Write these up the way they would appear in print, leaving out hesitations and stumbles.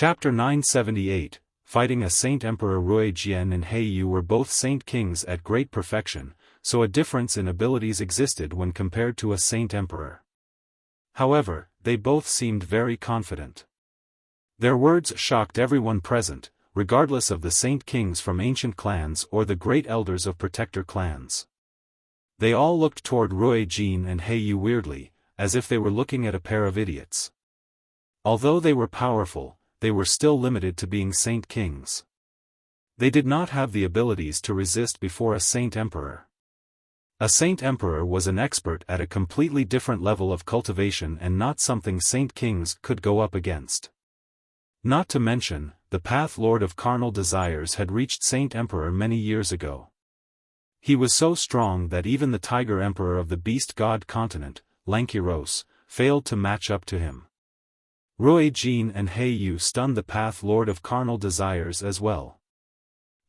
Chapter 978, Fighting a Saint. Emperor Rui Jian and He Yu were both saint kings at great perfection, so a difference in abilities existed when compared to a saint emperor. However, they both seemed very confident. Their words shocked everyone present, regardless of the saint kings from ancient clans or the great elders of protector clans. They all looked toward Rui Jian and He Yu weirdly, as if they were looking at a pair of idiots. Although they were powerful, they were still limited to being saint kings. They did not have the abilities to resist before a saint emperor. A saint emperor was an expert at a completely different level of cultivation and not something saint kings could go up against. Not to mention, the Path Lord of Carnal Desires had reached saint emperor many years ago. He was so strong that even the Tiger Emperor of the Beast God continent, Lankiros, failed to match up to him. Rui Jian and He Yu stunned the Path Lord of Carnal Desires as well.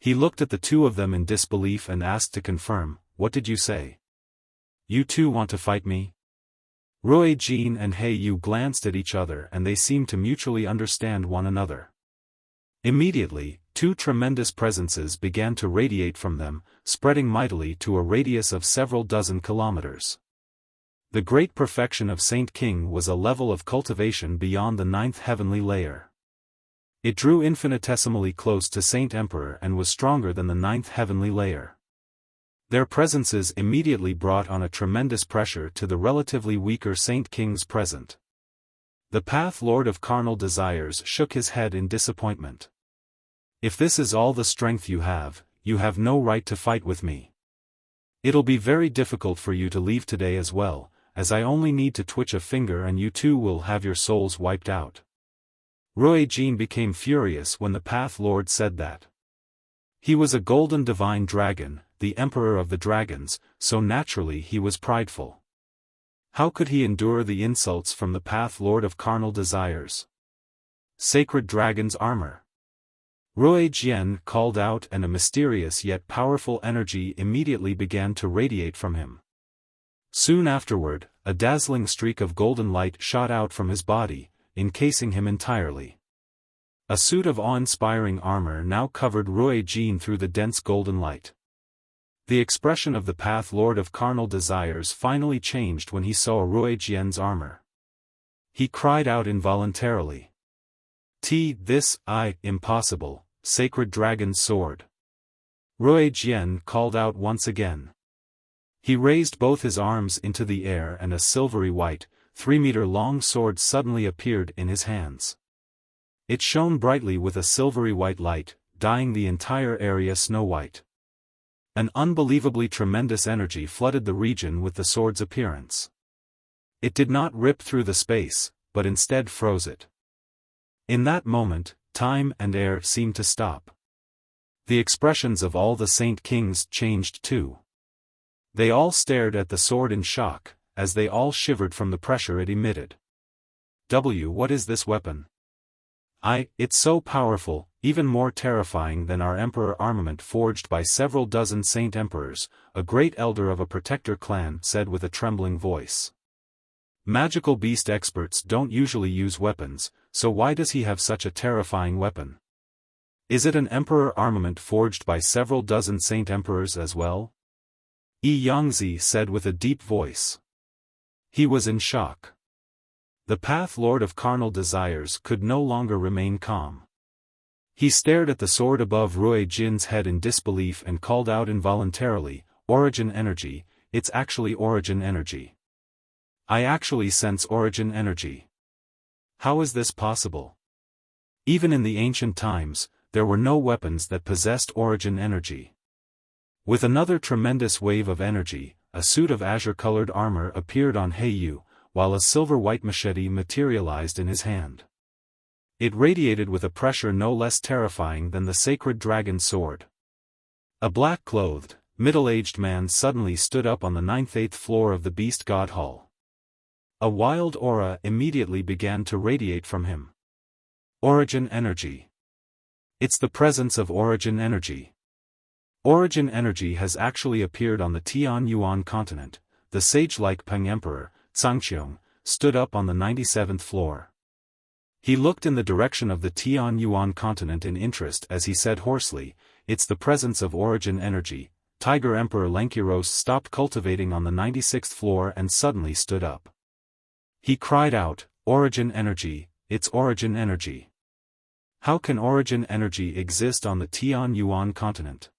He looked at the two of them in disbelief and asked to confirm, "What did you say? You two want to fight me?" Rui Jian and He Yu glanced at each other and they seemed to mutually understand one another. Immediately, two tremendous presences began to radiate from them, spreading mightily to a radius of several dozen kilometers. The great perfection of Saint King was a level of cultivation beyond the ninth heavenly layer. It drew infinitesimally close to Saint Emperor and was stronger than the ninth heavenly layer. Their presences immediately brought on a tremendous pressure to the relatively weaker Saint Kings present. The Path Lord of Carnal Desires shook his head in disappointment. "If this is all the strength you have no right to fight with me. It'll be very difficult for you to leave today as well, as I only need to twitch a finger and you two will have your souls wiped out." Rui Jian became furious when the Path Lord said that. He was a golden divine dragon, the emperor of the dragons, so naturally he was prideful. How could he endure the insults from the Path Lord of Carnal Desires? Sacred Dragon's armor. Rui Jian called out and a mysterious yet powerful energy immediately began to radiate from him. Soon afterward, a dazzling streak of golden light shot out from his body, encasing him entirely. A suit of awe-inspiring armor now covered Rui Jian through the dense golden light. The expression of the Path Lord of Carnal Desires finally changed when he saw Rui Jian's armor. He cried out involuntarily. Impossible, Sacred Dragon's sword." Rui Jian called out once again. He raised both his arms into the air and a silvery white, 3-meter-long sword suddenly appeared in his hands. It shone brightly with a silvery white light, dyeing the entire area snow-white. An unbelievably tremendous energy flooded the region with the sword's appearance. It did not rip through the space, but instead froze it. In that moment, time and air seemed to stop. The expressions of all the Saint Kings changed too. They all stared at the sword in shock, as they all shivered from the pressure it emitted. What is this weapon? It's so powerful, even more terrifying than our emperor armament forged by several dozen saint emperors, a great elder of a protector clan said with a trembling voice. Magical beast experts don't usually use weapons, so why does he have such a terrifying weapon? Is it an emperor armament forged by several dozen saint emperors as well? Yangzi said with a deep voice. He was in shock. The Path Lord of Carnal Desires could no longer remain calm. He stared at the sword above Rui Jian's head in disbelief and called out involuntarily, "Origin energy, it's actually origin energy. I actually sense origin energy. How is this possible?" Even in the ancient times, there were no weapons that possessed origin energy. With another tremendous wave of energy, a suit of azure-colored armor appeared on He Yu, while a silver-white machete materialized in his hand. It radiated with a pressure no less terrifying than the sacred dragon's sword. A black-clothed, middle-aged man suddenly stood up on the 9th floor of the Beast God Hall. A wild aura immediately began to radiate from him. Origin energy. It's the presence of origin energy. Origin energy has actually appeared on the Tian Yuan continent. The sage-like Peng Emperor, Zhangqiong, stood up on the 97th floor. He looked in the direction of the Tian Yuan continent in interest as he said hoarsely, "It's the presence of origin energy." Tiger Emperor Lankiros stopped cultivating on the 96th floor and suddenly stood up. He cried out, "Origin energy, it's origin energy. How can origin energy exist on the Tian Yuan continent?"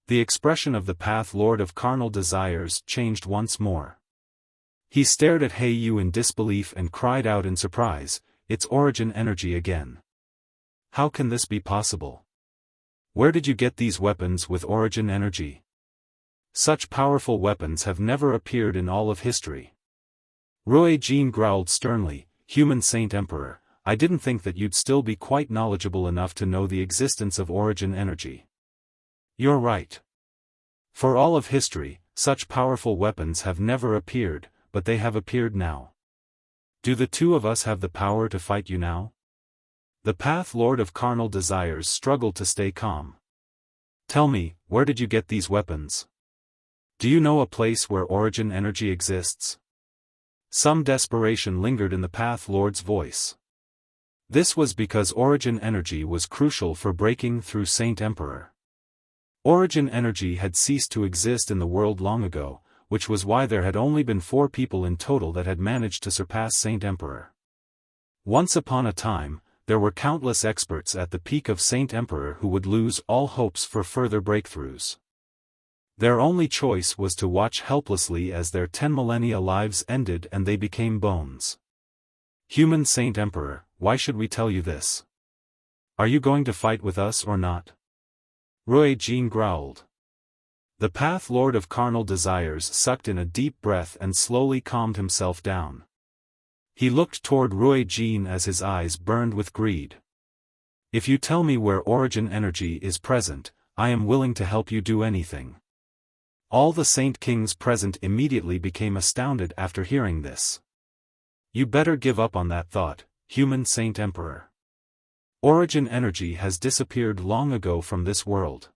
The expression of the Path Lord of Carnal Desires changed once more. He stared at He Yu in disbelief and cried out in surprise, "It's origin energy again. How can this be possible? Where did you get these weapons with origin energy? Such powerful weapons have never appeared in all of history." Rui Jin growled sternly, "Human Saint Emperor, I didn't think that you'd still be quite knowledgeable enough to know the existence of origin energy." "You're right. For all of history, such powerful weapons have never appeared, but they have appeared now. Do the two of us have the power to fight you now?" The Path Lord of Carnal Desires struggled to stay calm. "Tell me, where did you get these weapons? Do you know a place where origin energy exists?" Some desperation lingered in the Path Lord's voice. This was because origin energy was crucial for breaking through Saint Emperor. Origin energy had ceased to exist in the world long ago, which was why there had only been 4 people in total that had managed to surpass Saint Emperor. Once upon a time, there were countless experts at the peak of Saint Emperor who would lose all hopes for further breakthroughs. Their only choice was to watch helplessly as their 10 millennia lives ended and they became bones. "Human Saint Emperor, why should we tell you this? Are you going to fight with us or not?" Rui Jin growled. The Path Lord of Carnal Desires sucked in a deep breath and slowly calmed himself down. He looked toward Rui Jin as his eyes burned with greed. "If you tell me where origin energy is present, I am willing to help you do anything." All the Saint Kings present immediately became astounded after hearing this. "You better give up on that thought, Human Saint Emperor. Origin energy has disappeared long ago from this world.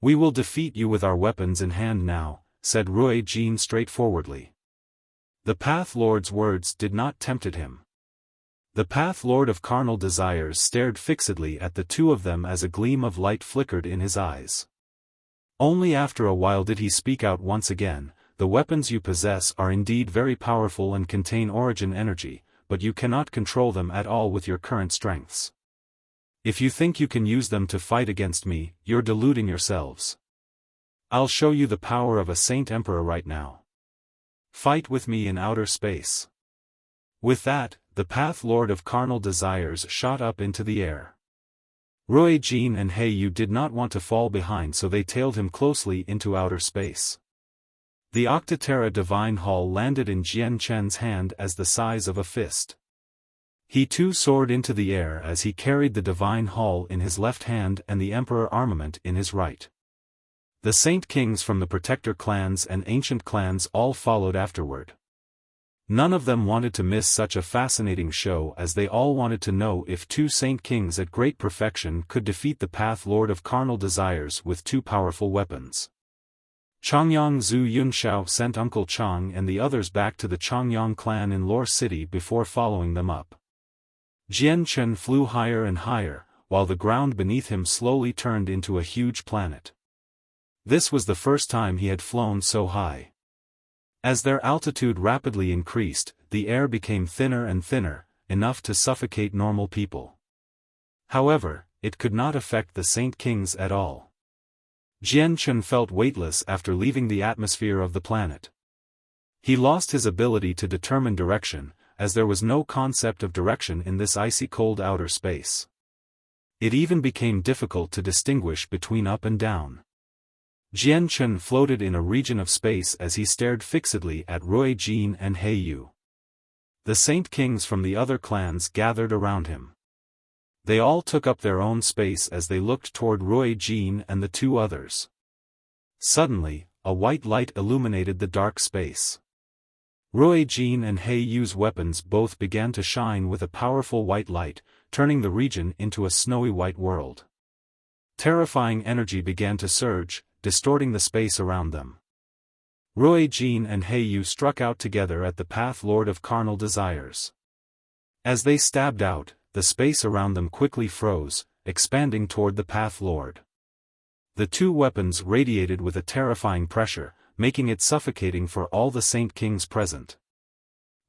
We will defeat you with our weapons in hand now," said Rui Jin straightforwardly. The Path Lord's words did not tempt him. The Path Lord of Carnal Desires stared fixedly at the two of them as a gleam of light flickered in his eyes. Only after a while did he speak out once again, "The weapons you possess are indeed very powerful and contain origin energy, but you cannot control them at all with your current strengths. If you think you can use them to fight against me, you're deluding yourselves. I'll show you the power of a Saint Emperor right now. Fight with me in outer space." With that, the Path Lord of Carnal Desires shot up into the air. Rui Jin and He Yu did not want to fall behind, so they tailed him closely into outer space. The Octaterra Divine Hall landed in Jian Chen's hand as the size of a fist. He too soared into the air as he carried the Divine Hall in his left hand and the Emperor armament in his right. The Saint Kings from the Protector clans and ancient clans all followed afterward. None of them wanted to miss such a fascinating show, as they all wanted to know if 2 Saint Kings at great perfection could defeat the Path Lord of Carnal Desires with 2 powerful weapons. Changyang Zhu Yunxiao sent Uncle Chang and the others back to the Changyang clan in Lore City before following them up. Jian Chen flew higher and higher, while the ground beneath him slowly turned into a huge planet. This was the first time he had flown so high. As their altitude rapidly increased, the air became thinner and thinner, enough to suffocate normal people. However, it could not affect the Saint Kings at all. Jian Chen felt weightless after leaving the atmosphere of the planet. He lost his ability to determine direction, as there was no concept of direction in this icy cold outer space. It even became difficult to distinguish between up and down. Jian Chen floated in a region of space as he stared fixedly at Rui Jin and He Yu. The Saint Kings from the other clans gathered around him. They all took up their own space as they looked toward Rui Jin and the 2 others. Suddenly, a white light illuminated the dark space. Rui Jin and He Yu's weapons both began to shine with a powerful white light, turning the region into a snowy white world. Terrifying energy began to surge, distorting the space around them. Rui Jin and He Yu struck out together at the Path Lord of Carnal Desires. As they stabbed out, the space around them quickly froze, expanding toward the Path Lord. The two weapons radiated with a terrifying pressure, making it suffocating for all the Saint Kings present.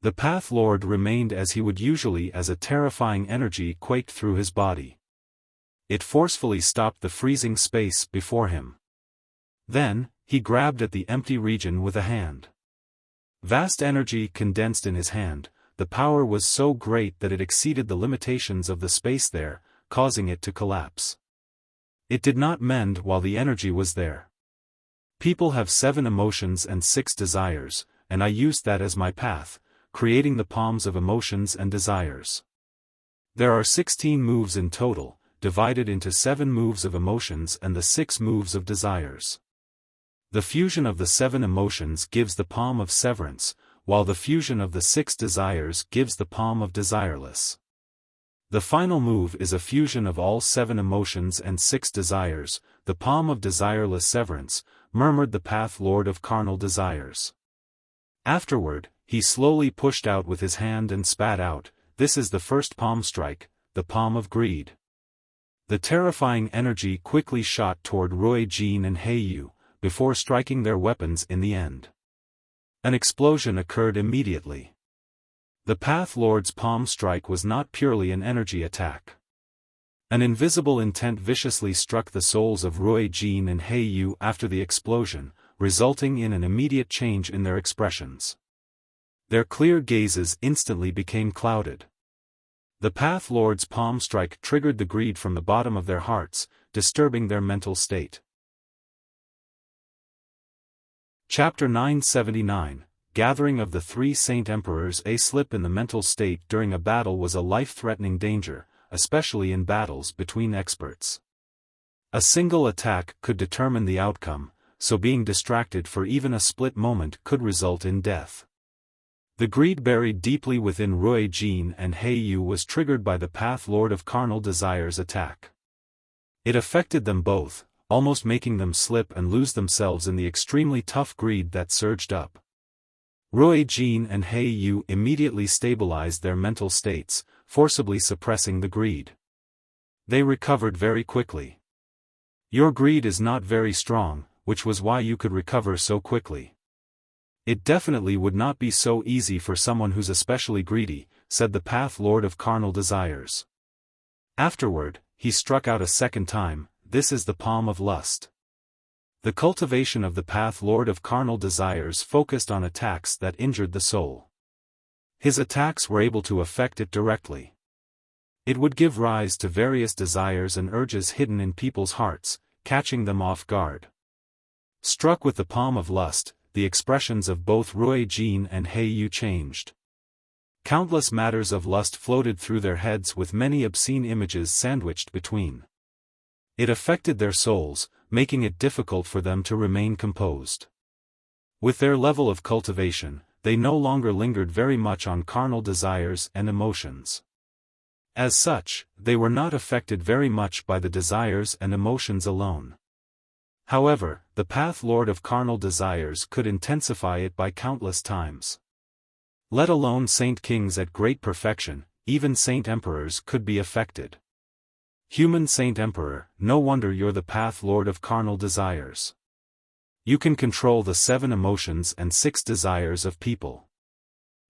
The Path Lord remained as he would usually as a terrifying energy quaked through his body. It forcefully stopped the freezing space before him. Then, he grabbed at the empty region with a hand. Vast energy condensed in his hand, the power was so great that it exceeded the limitations of the space there, causing it to collapse. It did not mend while the energy was there. People have 7 emotions and 6 desires, and I used that as my path, creating the palms of emotions and desires. There are 16 moves in total, divided into 7 moves of emotions and the 6 moves of desires. The fusion of the 7 emotions gives the palm of severance, while the fusion of the 6 desires gives the palm of desireless. The final move is a fusion of all 7 emotions and 6 desires, the palm of desireless severance, murmured the Path Lord of carnal desires. Afterward, he slowly pushed out with his hand and spat out, "This is the first palm strike, the palm of greed." The terrifying energy quickly shot toward Rui Jin and Heiyu, before striking their weapons in the end. An explosion occurred immediately. The Path Lord's palm strike was not purely an energy attack. An invisible intent viciously struck the souls of Rui Jin and Heiyu after the explosion, resulting in an immediate change in their expressions. Their clear gazes instantly became clouded. The Path Lord's palm strike triggered the greed from the bottom of their hearts, disturbing their mental state. Chapter 979, Gathering of the 3 Saint Emperors. A slip in the mental state during a battle was a life-threatening danger, especially in battles between experts. A single attack could determine the outcome, so being distracted for even a split moment could result in death. The greed buried deeply within Rui Jin and Heiyu was triggered by the Path Lord of Carnal Desire's attack. It affected them both, almost making them slip and lose themselves in the extremely tough greed that surged up. Rui Jin and Heiyu immediately stabilized their mental states, forcibly suppressing the greed. They recovered very quickly. Your greed is not very strong, which was why you could recover so quickly. It definitely would not be so easy for someone who's especially greedy, said the Path Lord of Carnal Desires. Afterward, he struck out a second time, "This is the palm of lust." The cultivation of the Path Lord of Carnal Desires focused on attacks that injured the soul. His attacks were able to affect it directly. It would give rise to various desires and urges hidden in people's hearts, catching them off guard. Struck with the palm of lust, the expressions of both Rui Jin and Heiyu changed. Countless matters of lust floated through their heads with many obscene images sandwiched between. It affected their souls, making it difficult for them to remain composed. With their level of cultivation, they no longer lingered very much on carnal desires and emotions. As such, they were not affected very much by the desires and emotions alone. However, the Path Lord of Carnal Desires could intensify it by countless times. Let alone Saint Kings at great perfection, even Saint Emperors could be affected. Human Saint Emperor, no wonder you're the Path Lord of Carnal Desires. You can control the 7 emotions and 6 desires of people.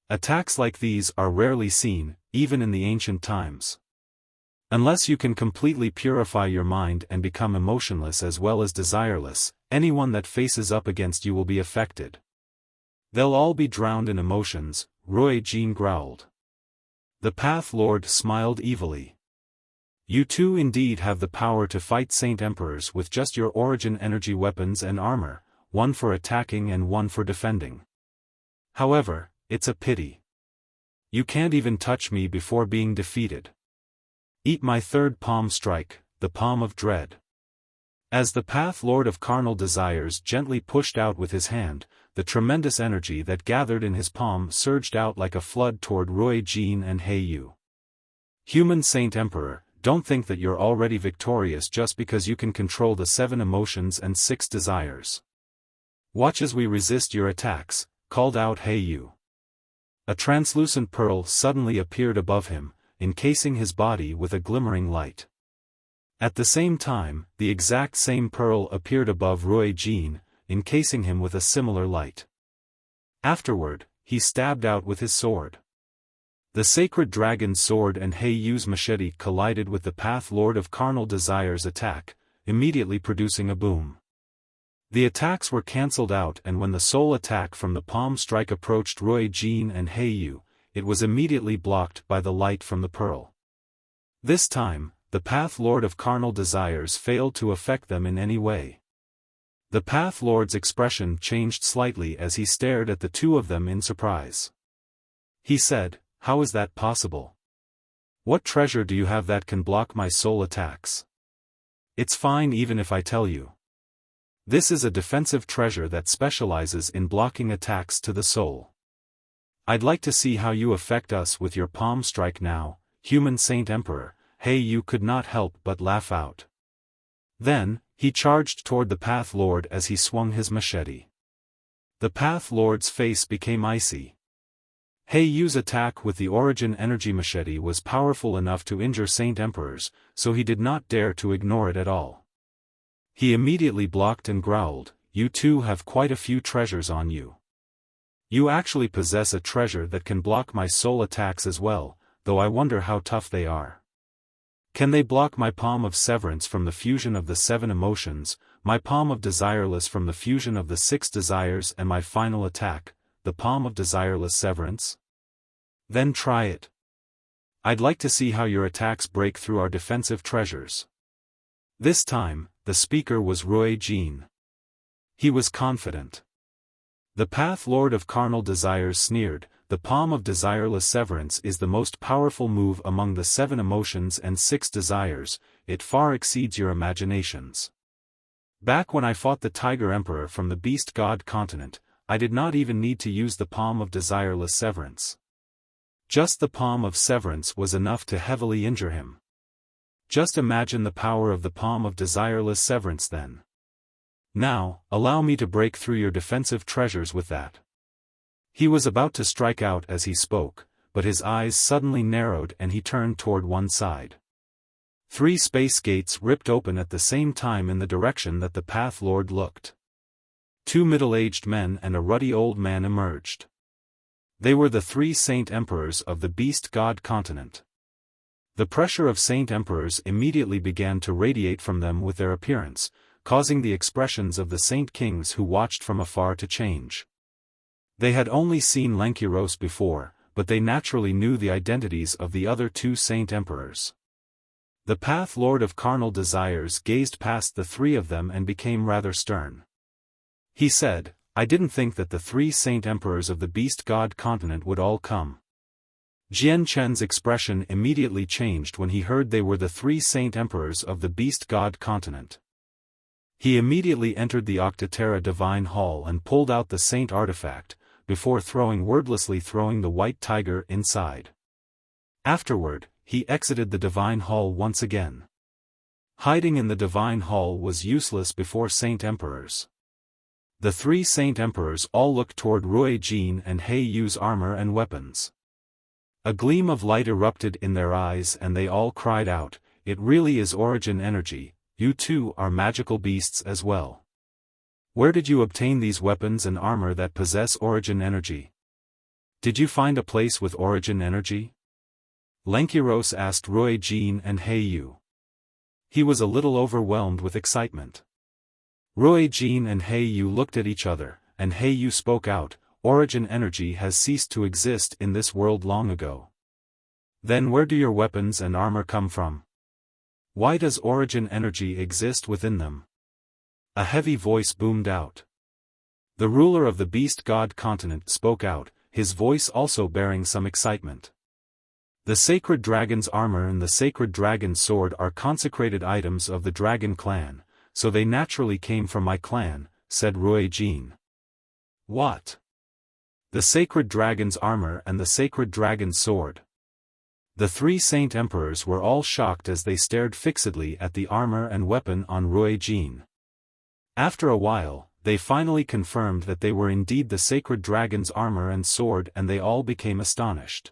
Attacks like these are rarely seen, even in the ancient times. Unless you can completely purify your mind and become emotionless as well as desireless, anyone that faces up against you will be affected. They'll all be drowned in emotions, Rui Jin growled. The Path Lord smiled evilly. You too indeed have the power to fight Saint Emperors with just your origin energy weapons and armor, one for attacking and one for defending. However, it's a pity. You can't even touch me before being defeated. Eat my 3rd palm strike, the palm of dread. As the Path Lord of Carnal Desires gently pushed out with his hand, the tremendous energy that gathered in his palm surged out like a flood toward Rui Jin and Heiyu. Human Saint Emperor, don't think that you're already victorious just because you can control the 7 emotions and 6 desires. Watch as we resist your attacks, called out Heiyu. A translucent pearl suddenly appeared above him, encasing his body with a glimmering light. At the same time, the exact same pearl appeared above Ruo Jin, encasing him with a similar light. Afterward, he stabbed out with his sword. The sacred dragon's sword and He Yu's machete collided with the Path Lord of Carnal Desire's attack, immediately producing a boom. The attacks were cancelled out, and when the soul attack from the palm strike approached Ruo Jin and He Yu, it was immediately blocked by the light from the pearl. This time, the Path Lord of Carnal Desires failed to affect them in any way. The Path Lord's expression changed slightly as he stared at the two of them in surprise. He said, "How is that possible? What treasure do you have that can block my soul attacks? It's fine even if I tell you. This is a defensive treasure that specializes in blocking attacks to the soul. I'd like to see how you affect us with your palm strike now, human Saint Emperor." He Yu could not help but laugh out. Then, he charged toward the Path Lord as he swung his machete. The Path Lord's face became icy. He Yu's attack with the Origin Energy Machete was powerful enough to injure Saint Emperors, so he did not dare to ignore it at all. He immediately blocked and growled, "You two have quite a few treasures on you. You actually possess a treasure that can block my soul attacks as well, though I wonder how tough they are. Can they block my palm of severance from the fusion of the 7 emotions, my palm of desireless from the fusion of the 6 desires, and my final attack, the palm of desireless severance? Then try it. I'd like to see how your attacks break through our defensive treasures." This time, the speaker was Ruo Jin. He was confident. The Path Lord of Carnal Desires sneered, "The palm of desireless severance is the most powerful move among the 7 emotions and 6 desires, it far exceeds your imaginations. Back when I fought the Tiger Emperor from the Beast God continent, I did not even need to use the palm of desireless severance. Just the palm of severance was enough to heavily injure him. Just imagine the power of the palm of desireless severance then. Now, allow me to break through your defensive treasures with that." He was about to strike out as he spoke, but his eyes suddenly narrowed and he turned toward one side. 3 space gates ripped open at the same time in the direction that the Path Lord looked. 2 middle-aged men and a ruddy old man emerged. They were the 3 Saint Emperors of the Beast God continent. The pressure of Saint Emperors immediately began to radiate from them with their appearance, causing the expressions of the Saint Kings who watched from afar to change. They had only seen Lankiros before, but they naturally knew the identities of the other 2 Saint Emperors. The Path Lord of Carnal Desires gazed past the 3 of them and became rather stern. He said, "I didn't think that the 3 Saint Emperors of the Beast God continent would all come." Jian Chen's expression immediately changed when he heard they were the 3 Saint Emperors of the Beast God continent. He immediately entered the Octaterra Divine Hall and pulled out the Saint artifact, before wordlessly throwing the white tiger inside. Afterward, he exited the Divine Hall once again. Hiding in the Divine Hall was useless before Saint Emperors. The 3 Saint Emperors all looked toward Ruo Jin and He Yu's armor and weapons. A gleam of light erupted in their eyes and they all cried out, "It really is Origin Energy, you two are magical beasts as well. Where did you obtain these weapons and armor that possess Origin Energy? Did you find a place with Origin Energy?" Lankiros asked Ruo Jin and He Yu. He was a little overwhelmed with excitement. Ruo Jin and He Yu looked at each other, and He Yu spoke out, "Origin Energy has ceased to exist in this world long ago. Then where do your weapons and armor come from? Why does Origin Energy exist within them?" A heavy voice boomed out. The ruler of the Beast God continent spoke out, his voice also bearing some excitement. "The Sacred Dragon's armor and the Sacred Dragon's sword are consecrated items of the Dragon clan, so they naturally came from my clan," said Ruo Jin. "What? The Sacred Dragon's armor and the Sacred Dragon's sword?" The 3 Saint Emperors were all shocked as they stared fixedly at the armor and weapon on Ruo Jin. After a while, they finally confirmed that they were indeed the sacred dragon's armor and sword, and they all became astonished.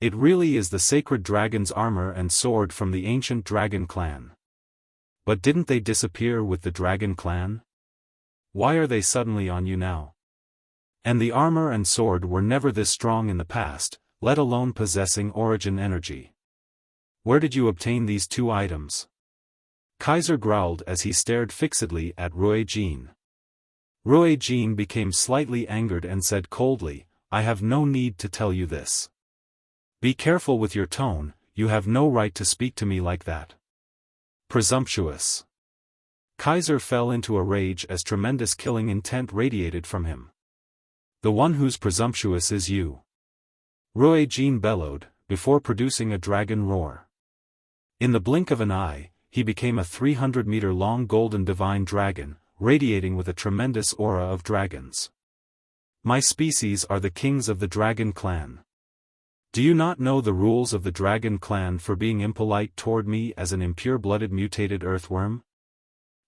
It really is the sacred dragon's armor and sword from the ancient dragon clan. But didn't they disappear with the dragon clan? Why are they suddenly on you now? And the armor and sword were never this strong in the past, let alone possessing origin energy. Where did you obtain these two items? Kaiser growled as he stared fixedly at Rui Jin. Rui Jin became slightly angered and said coldly, I have no need to tell you this. Be careful with your tone, you have no right to speak to me like that. Presumptuous. Kaiser fell into a rage as tremendous killing intent radiated from him. The one who's presumptuous is you. Rui Jin bellowed, before producing a dragon roar. In the blink of an eye, he became a 300-meter-long golden divine dragon, radiating with a tremendous aura of dragons. My species are the kings of the dragon clan. Do you not know the rules of the dragon clan for being impolite toward me as an impure-blooded mutated earthworm?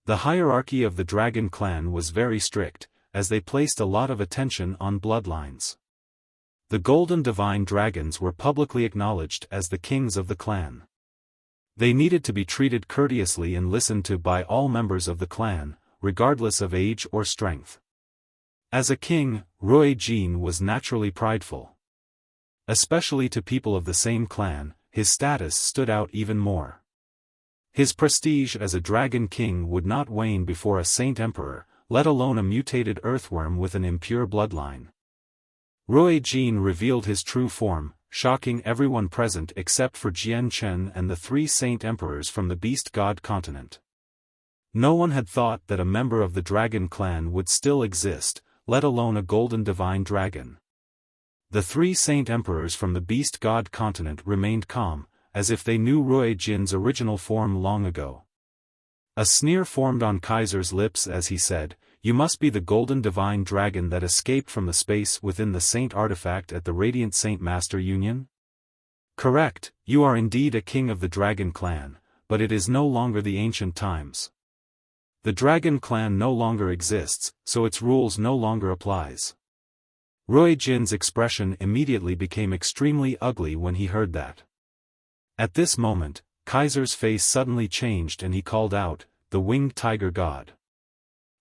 The hierarchy of the dragon clan was very strict, as they placed a lot of attention on bloodlines. The golden divine dragons were publicly acknowledged as the kings of the clan. They needed to be treated courteously and listened to by all members of the clan, regardless of age or strength. As a king, Rui Jin was naturally prideful. Especially to people of the same clan, his status stood out even more. His prestige as a dragon king would not wane before a saint emperor, let alone a mutated earthworm with an impure bloodline. Rui Jin revealed his true form, shocking everyone present except for Jian Chen and the 3 saint emperors from the beast god continent. No one had thought that a member of the dragon clan would still exist, let alone a golden divine dragon. The 3 saint emperors from the beast god continent remained calm, as if they knew Rui Jin's original form long ago. A sneer formed on Kaiser's lips as he said, You must be the golden divine dragon that escaped from the space within the saint artifact at the Radiant Saint Master Union? Correct, you are indeed a king of the dragon clan, but it is no longer the ancient times. The dragon clan no longer exists, so its rules no longer applies. Rui Jin's expression immediately became extremely ugly when he heard that. At this moment, Kaiser's face suddenly changed and he called out, the winged tiger god.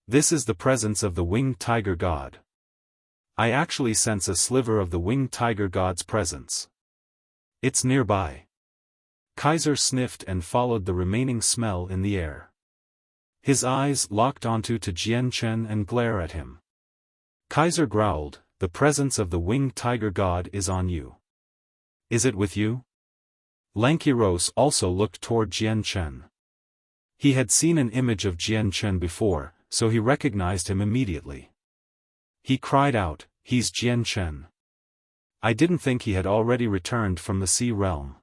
This is the presence of the winged tiger god. I actually sense a sliver of the winged tiger god's presence. It's nearby. Kaiser sniffed and followed the remaining smell in the air. His eyes locked onto Jian Chen and glare at him. Kaiser growled, the presence of the winged tiger god is on you. Is it with you? Lankiros also looked toward Jian Chen. He had seen an image of Jian Chen before, so he recognized him immediately. He cried out, he's Jian Chen. I didn't think he had already returned from the sea realm.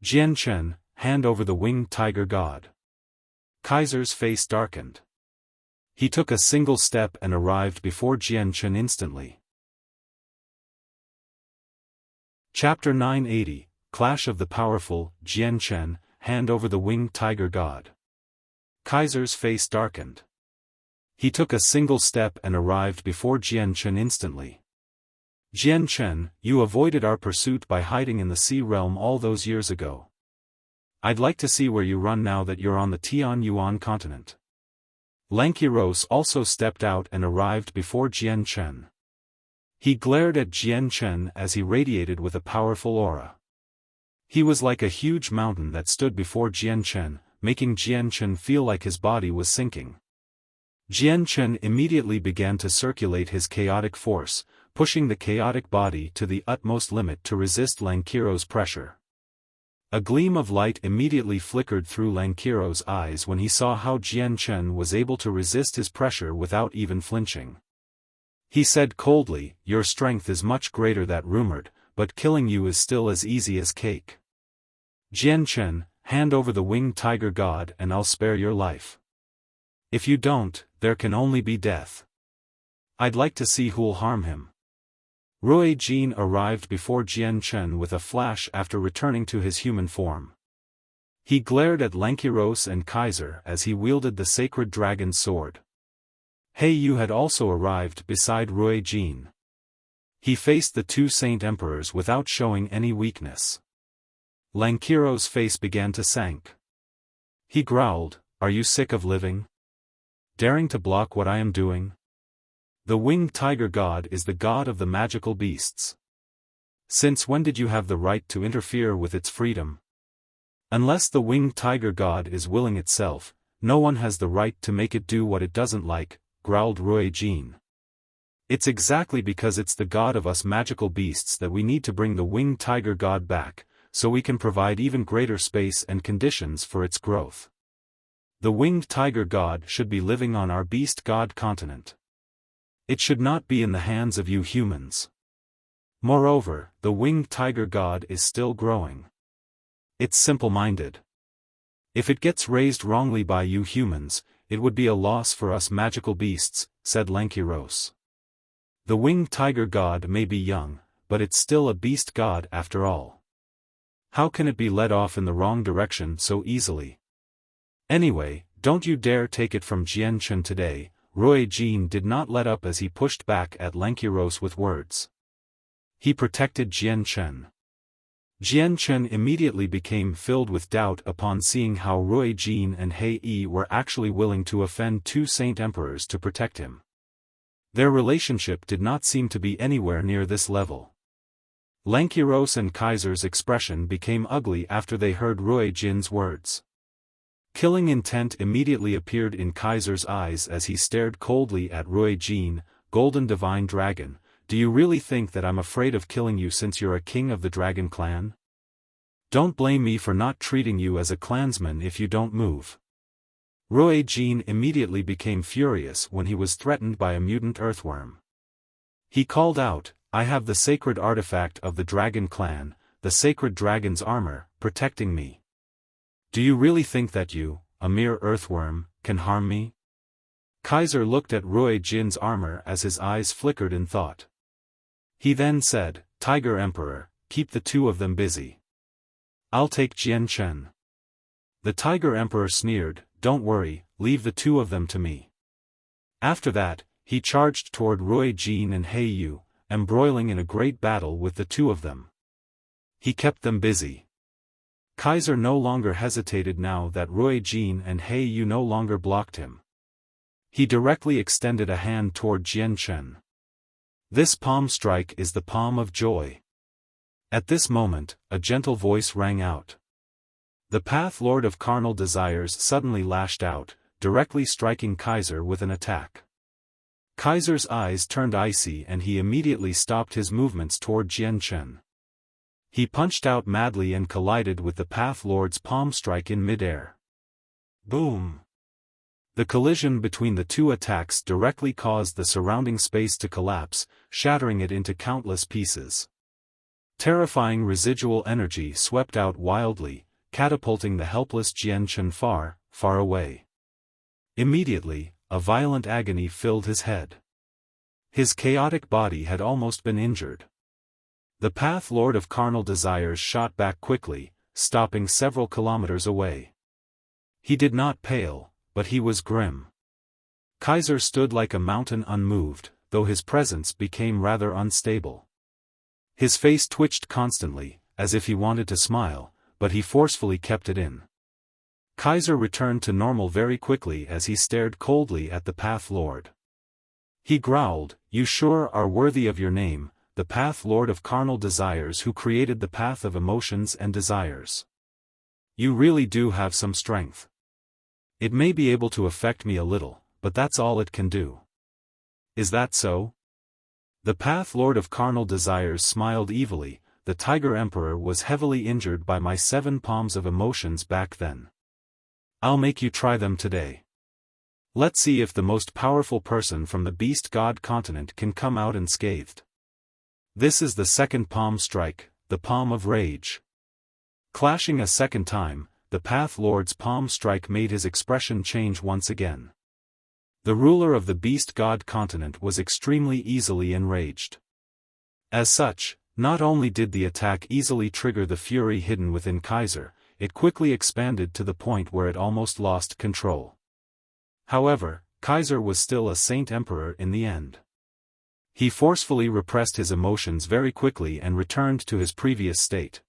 Jian Chen, hand over the winged tiger god. Kaiser's face darkened. He took a single step and arrived before Jian Chen instantly. Chapter 980, Clash of the Powerful, Jian Chen, hand over the winged tiger god. Kaiser's face darkened. He took a single step and arrived before Jian Chen instantly. Jian Chen, you avoided our pursuit by hiding in the sea realm all those years ago. I'd like to see where you run now that you're on the Tian Yuan continent. Lankiros also stepped out and arrived before Jian Chen. He glared at Jian Chen as he radiated with a powerful aura. He was like a huge mountain that stood before Jian Chen, making Jian Chen feel like his body was sinking. Jian Chen immediately began to circulate his chaotic force, pushing the chaotic body to the utmost limit to resist Lankiro's pressure. A gleam of light immediately flickered through Lankiro's eyes when he saw how Jian Chen was able to resist his pressure without even flinching. He said coldly, your strength is much greater than rumored, but killing you is still as easy as cake. Jian Chen, hand over the winged tiger god and I'll spare your life. If you don't, there can only be death. I'd like to see who'll harm him. Rui Jin arrived before Jian Chen with a flash after returning to his human form. He glared at Lankiros and Kaiser as he wielded the sacred dragon sword. Yu had also arrived beside Rui Jin. He faced the two Saint Emperors without showing any weakness. Lankiro's face began to sink. He growled, "Are you sick of living? Daring to block what I am doing? The winged tiger god is the god of the magical beasts. Since when did you have the right to interfere with its freedom? Unless the winged tiger god is willing itself, no one has the right to make it do what it doesn't like," growled Rui Jin. "It's exactly because it's the god of us magical beasts that we need to bring the winged tiger god back, so we can provide even greater space and conditions for its growth. The winged tiger god should be living on our beast god continent. It should not be in the hands of you humans. Moreover, the winged tiger god is still growing. It's simple-minded. If it gets raised wrongly by you humans, it would be a loss for us magical beasts," said Lankiros. "The winged tiger god may be young, but it's still a beast god after all. How can it be led off in the wrong direction so easily? Anyway, don't you dare take it from Jianchen today." Rui Jin did not let up as he pushed back at Lankiros with words. He protected Jianchen. Jianchen immediately became filled with doubt upon seeing how Rui Jin and Yi were actually willing to offend two Saint Emperors to protect him. Their relationship did not seem to be anywhere near this level. Lankiros and Kaiser's expression became ugly after they heard Rui Jin's words. Killing intent immediately appeared in Kaiser's eyes as he stared coldly at Rui Jin. "Golden Divine Dragon, do you really think that I'm afraid of killing you since you're a king of the Dragon Clan? Don't blame me for not treating you as a clansman if you don't move." Rui Jin immediately became furious when he was threatened by a mutant earthworm. He called out, "I have the sacred artifact of the Dragon Clan, the sacred dragon's armor, protecting me. Do you really think that you, a mere earthworm, can harm me?" Kaiser looked at Rui Jin's armor as his eyes flickered in thought. He then said, "Tiger Emperor, keep the two of them busy. I'll take Jianchen." The Tiger Emperor sneered, "Don't worry, leave the two of them to me." After that, he charged toward Rui Jin and Yu, embroiling in a great battle with the two of them. He kept them busy. Kaiser no longer hesitated now that Rui Jin and Yu no longer blocked him. He directly extended a hand toward Jianchen. "This palm strike is the palm of joy." At this moment, a gentle voice rang out. The Path Lord of Carnal Desires suddenly lashed out, directly striking Kaiser with an attack. Kaiser's eyes turned icy and he immediately stopped his movements toward Jianchen. He punched out madly and collided with the Path Lord's palm strike in midair. Boom! The collision between the two attacks directly caused the surrounding space to collapse, shattering it into countless pieces. Terrifying residual energy swept out wildly, catapulting the helpless Jianchen far, far away. Immediately, a violent agony filled his head. His chaotic body had almost been injured. The Path Lord of Carnal Desires shot back quickly, stopping several kilometers away. He did not pale, but he was grim. Kaiser stood like a mountain unmoved, though his presence became rather unstable. His face twitched constantly, as if he wanted to smile, but he forcefully kept it in. Kaiser returned to normal very quickly as he stared coldly at the Path Lord. He growled, "You sure are worthy of your name, the Path Lord of Carnal Desires who created the path of emotions and desires. You really do have some strength. It may be able to affect me a little, but that's all it can do. Is that so?" The Path Lord of Carnal Desires smiled evilly. "The Tiger Emperor was heavily injured by my 7 palms of emotions back then. I'll make you try them today. Let's see if the most powerful person from the Beast God continent can come out unscathed. This is the second palm strike, the palm of rage." Clashing a second time, the Path Lord's palm strike made his expression change once again. The ruler of the Beast God continent was extremely easily enraged. As such, not only did the attack easily trigger the fury hidden within Kaiser, it quickly expanded to the point where it almost lost control. However, Kaiser was still a Saint Emperor in the end. He forcefully repressed his emotions very quickly and returned to his previous state.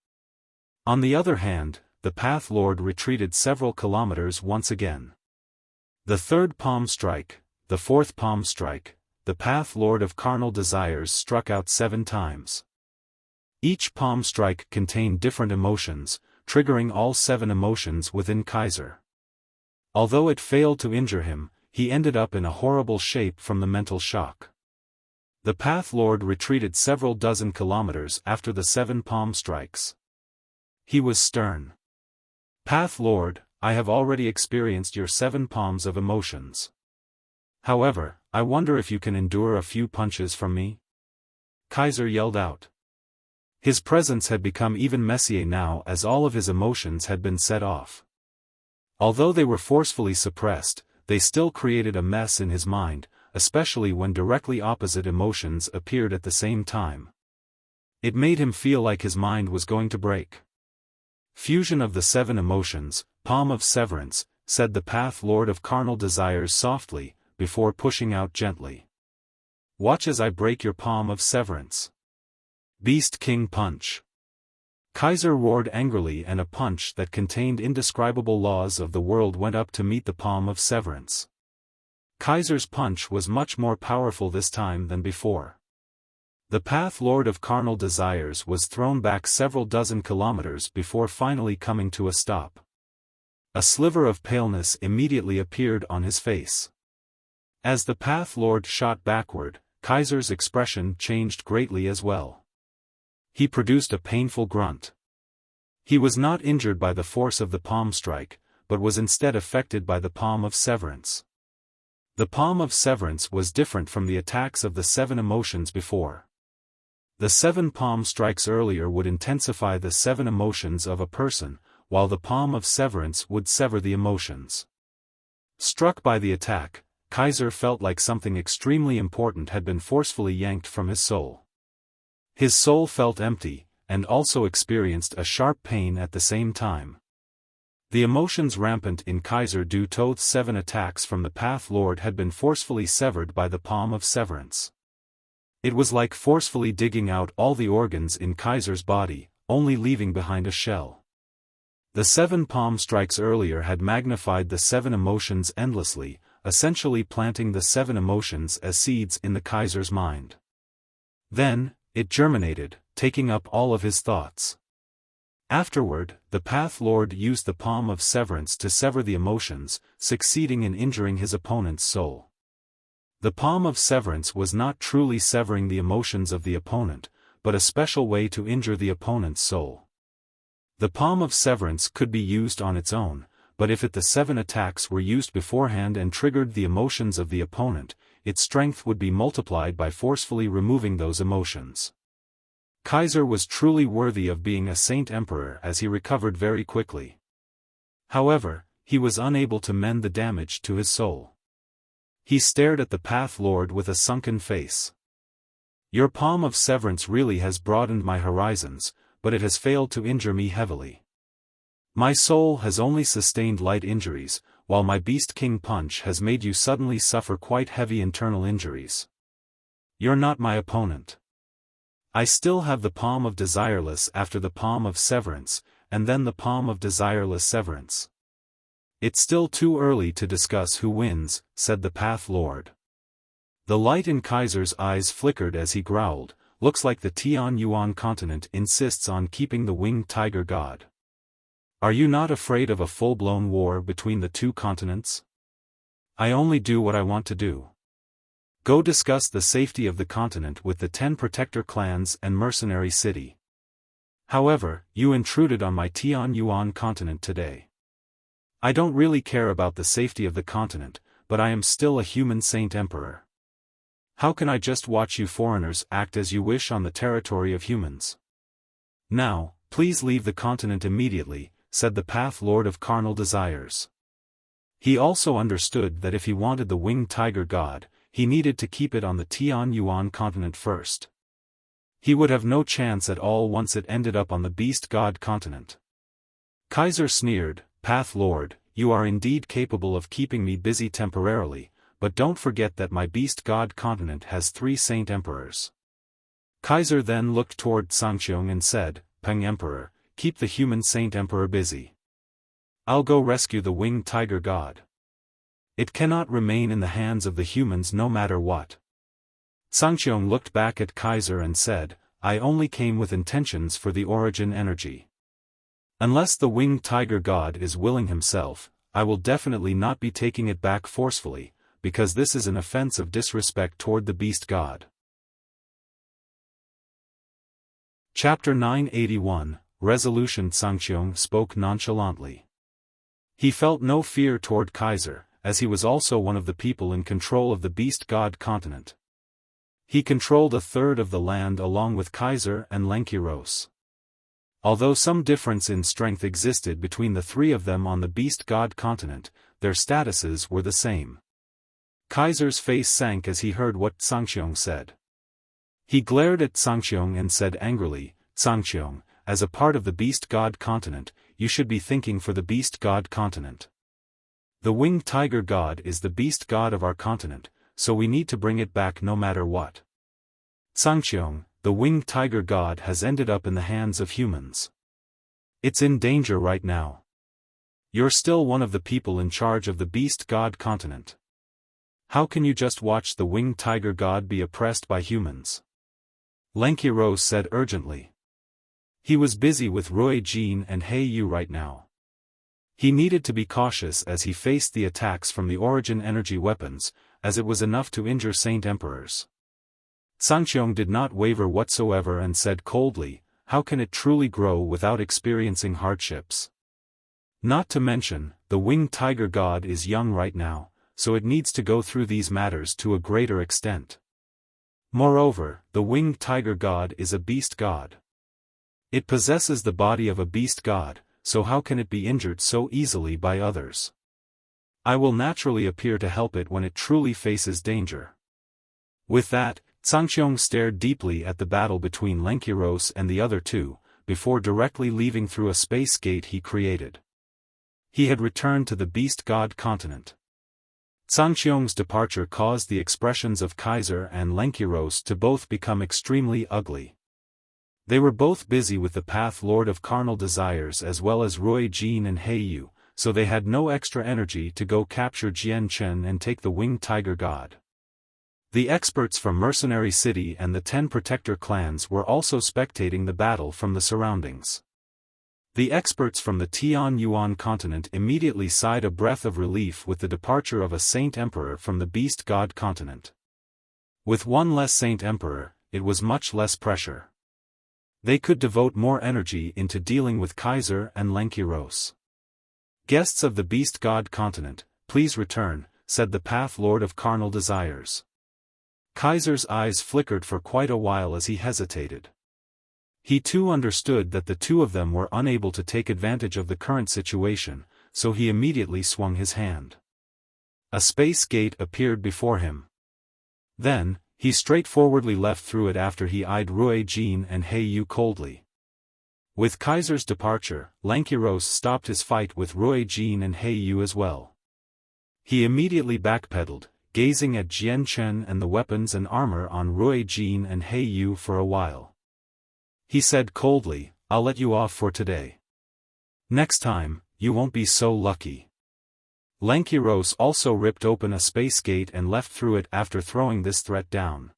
On the other hand, the Path Lord retreated several kilometers once again. The third palm strike, the fourth palm strike, the Path Lord of carnal desires struck out 7 times. Each palm strike contained different emotions, triggering all 7 emotions within Kaiser. Although it failed to injure him, he ended up in a horrible shape from the mental shock. The Path Lord retreated several dozen kilometers after the 7 palm strikes. He was stern. "Path Lord, I have already experienced your 7 palms of emotions. However, I wonder if you can endure a few punches from me?" Kaiser yelled out. His presence had become even messier now as all of his emotions had been set off. Although they were forcefully suppressed, they still created a mess in his mind, especially when directly opposite emotions appeared at the same time. It made him feel like his mind was going to break. "Fusion of the 7 emotions, palm of severance," said the Path Lord of carnal desires softly, before pushing out gently. "Watch as I break your palm of severance." Beast King Punch. Kaiser roared angrily and a punch that contained indescribable laws of the world went up to meet the palm of severance. Kaiser's punch was much more powerful this time than before. The Path Lord of carnal desires was thrown back several dozen kilometers before finally coming to a stop. A sliver of paleness immediately appeared on his face. As the Path Lord shot backward, Kaiser's expression changed greatly as well. He produced a painful grunt. He was not injured by the force of the palm strike, but was instead affected by the palm of severance. The palm of severance was different from the attacks of the 7 emotions before. The 7 palm strikes earlier would intensify the 7 emotions of a person, while the palm of severance would sever the emotions. Struck by the attack, Kaiser felt like something extremely important had been forcefully yanked from his soul. His soul felt empty, and also experienced a sharp pain at the same time. The emotions rampant in Kaiser due to 7 attacks from the Path Lord had been forcefully severed by the palm of severance. It was like forcefully digging out all the organs in Kaiser's body, only leaving behind a shell. The 7 palm strikes earlier had magnified the 7 emotions endlessly, essentially planting the 7 emotions as seeds in the Kaiser's mind. Then, it germinated, taking up all of his thoughts. Afterward, the Path Lord used the palm of severance to sever the emotions, succeeding in injuring his opponent's soul. The palm of severance was not truly severing the emotions of the opponent, but a special way to injure the opponent's soul. The palm of severance could be used on its own, but if the 7 attacks were used beforehand and triggered the emotions of the opponent, its strength would be multiplied by forcefully removing those emotions. Kaiser was truly worthy of being a Saint Emperor as he recovered very quickly. However, he was unable to mend the damage to his soul. He stared at the Path Lord with a sunken face. "Your palm of severance really has broadened my horizons, but it has failed to injure me heavily. My soul has only sustained light injuries, while my Beast King Punch has made you suddenly suffer quite heavy internal injuries. You're not my opponent. I still have the palm of desireless after the palm of severance, and then the palm of desireless severance. It's still too early to discuss who wins," said the Path Lord. The light in Kaiser's eyes flickered as he growled, "Looks like the Tian Yuan continent insists on keeping the winged tiger god. Are you not afraid of a full-blown war between the 2 continents? I only do what I want to do. Go discuss the safety of the continent with the 10 protector clans and mercenary city. However, you intruded on my Tian Yuan continent today. I don't really care about the safety of the continent, but I am still a human Saint Emperor. How can I just watch you foreigners act as you wish on the territory of humans? Now, please leave the continent immediately," said the Path Lord of carnal desires. He also understood that if he wanted the winged tiger god, he needed to keep it on the Tian Yuan continent first. He would have no chance at all once it ended up on the Beast God continent. Kaiser sneered, "Path Lord, you are indeed capable of keeping me busy temporarily, but don't forget that my beast god continent has 3 saint emperors. Kaiser then looked toward Sangxiong and said, Peng Emperor, keep the human saint emperor busy. I'll go rescue the winged tiger god. It cannot remain in the hands of the humans no matter what. Sangxiong looked back at Kaiser and said, I only came with intentions for the origin energy. Unless the winged tiger god is willing himself, I will definitely not be taking it back forcefully, because this is an offense of disrespect toward the beast god. Chapter 981, Resolution. Sangxiong spoke nonchalantly. He felt no fear toward Kaiser, as he was also one of the people in control of the beast god continent. He controlled 1/3 of the land along with Kaiser and Lenkiros. Although some difference in strength existed between the 3 of them on the beast god continent, their statuses were the same. Kaiser's face sank as he heard what Sangxiong said. He glared at Sangxiong and said angrily, Sangxiong, as a part of the beast god continent, you should be thinking for the beast god continent. The winged tiger god is the beast god of our continent, so we need to bring it back no matter what. Sangxiong, the winged tiger god has ended up in the hands of humans. It's in danger right now. You're still one of the people in charge of the beast god continent. How can you just watch the winged tiger god be oppressed by humans? Lenkiros said urgently. He was busy with Rui Jin and He Yu right now. He needed to be cautious as he faced the attacks from the origin energy weapons, as it was enough to injure Saint Emperors. Sangxiong did not waver whatsoever and said coldly, how can it truly grow without experiencing hardships? Not to mention, the winged tiger god is young right now, so it needs to go through these matters to a greater extent. Moreover, the winged tiger god is a beast god. It possesses the body of a beast god, so how can it be injured so easily by others? I will naturally appear to help it when it truly faces danger. With that, Sangxiong stared deeply at the battle between Lenkiros and the other 2, before directly leaving through a space gate he created. He had returned to the beast god continent. Sangxiong's departure caused the expressions of Kaiser and Lenkiros to both become extremely ugly. They were both busy with the Path Lord of Carnal Desires as well as Rui Jin and He Yu, so they had no extra energy to go capture Jian Chen and take the winged tiger god. The experts from Mercenary City and the 10 Protector clans were also spectating the battle from the surroundings. The experts from the Tian Yuan continent immediately sighed a breath of relief with the departure of a Saint Emperor from the Beast God continent. With one less Saint Emperor, it was much less pressure. They could devote more energy into dealing with Kaiser and Lenkiros. Guests of the Beast God continent, please return, said the Path Lord of Carnal Desires. Kaiser's eyes flickered for quite a while as he hesitated. He too understood that the 2 of them were unable to take advantage of the current situation, so he immediately swung his hand. A space gate appeared before him. Then, he straightforwardly left through it after he eyed Rui Jin and He Yu coldly. With Kaiser's departure, Lenkiros stopped his fight with Rui Jin and He Yu as well. He immediately backpedaled, gazing at Jian Chen and the weapons and armor on Rui Jin and He Yu for a while. He said coldly, I'll let you off for today. Next time, you won't be so lucky. Lenkiros also ripped open a space gate and left through it after throwing this threat down.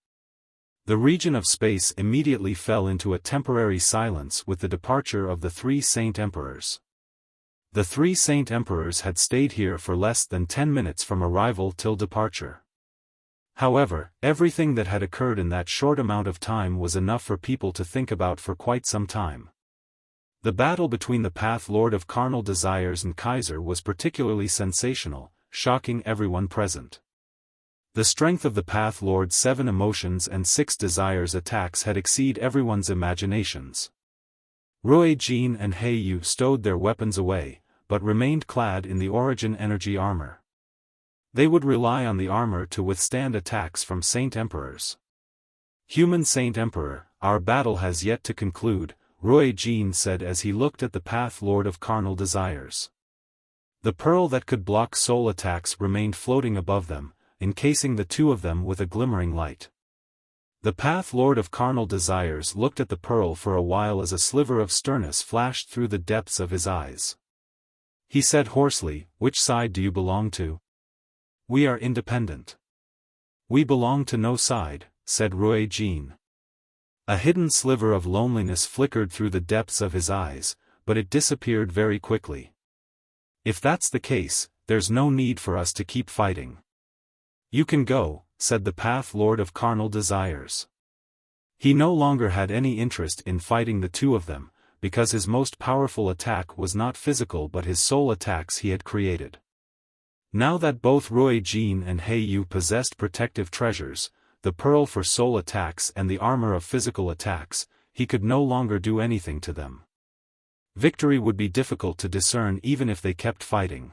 The region of space immediately fell into a temporary silence with the departure of the 3 Saint Emperors. The 3 Saint Emperors had stayed here for less than 10 minutes from arrival till departure. However, everything that had occurred in that short amount of time was enough for people to think about for quite some time. The battle between the Path Lord of Carnal Desires and Kaiser was particularly sensational, shocking everyone present. The strength of the Path Lord's 7 emotions and 6 desires attacks had exceeded everyone's imaginations. Rui Jin and He Yu stowed their weapons away, but remained clad in the origin energy armor. They would rely on the armor to withstand attacks from Saint Emperors. Human Saint Emperor, our battle has yet to conclude, Rui Jin said as he looked at the Path Lord of Carnal Desires. The pearl that could block soul attacks remained floating above them, encasing the two of them with a glimmering light. The Path Lord of Carnal Desires looked at the pearl for a while as a sliver of sternness flashed through the depths of his eyes. He said hoarsely, "Which side do you belong to?" "We are independent." "We belong to no side," said Rui Jin. A hidden sliver of loneliness flickered through the depths of his eyes, but it disappeared very quickly. "If that's the case, there's no need for us to keep fighting." "You can go," said the Path Lord of Carnal Desires. He no longer had any interest in fighting the two of them, because his most powerful attack was not physical but his soul attacks he had created. Now that both Rui Jin and He Yu possessed protective treasures, the pearl for soul attacks and the armor of physical attacks, he could no longer do anything to them. Victory would be difficult to discern even if they kept fighting.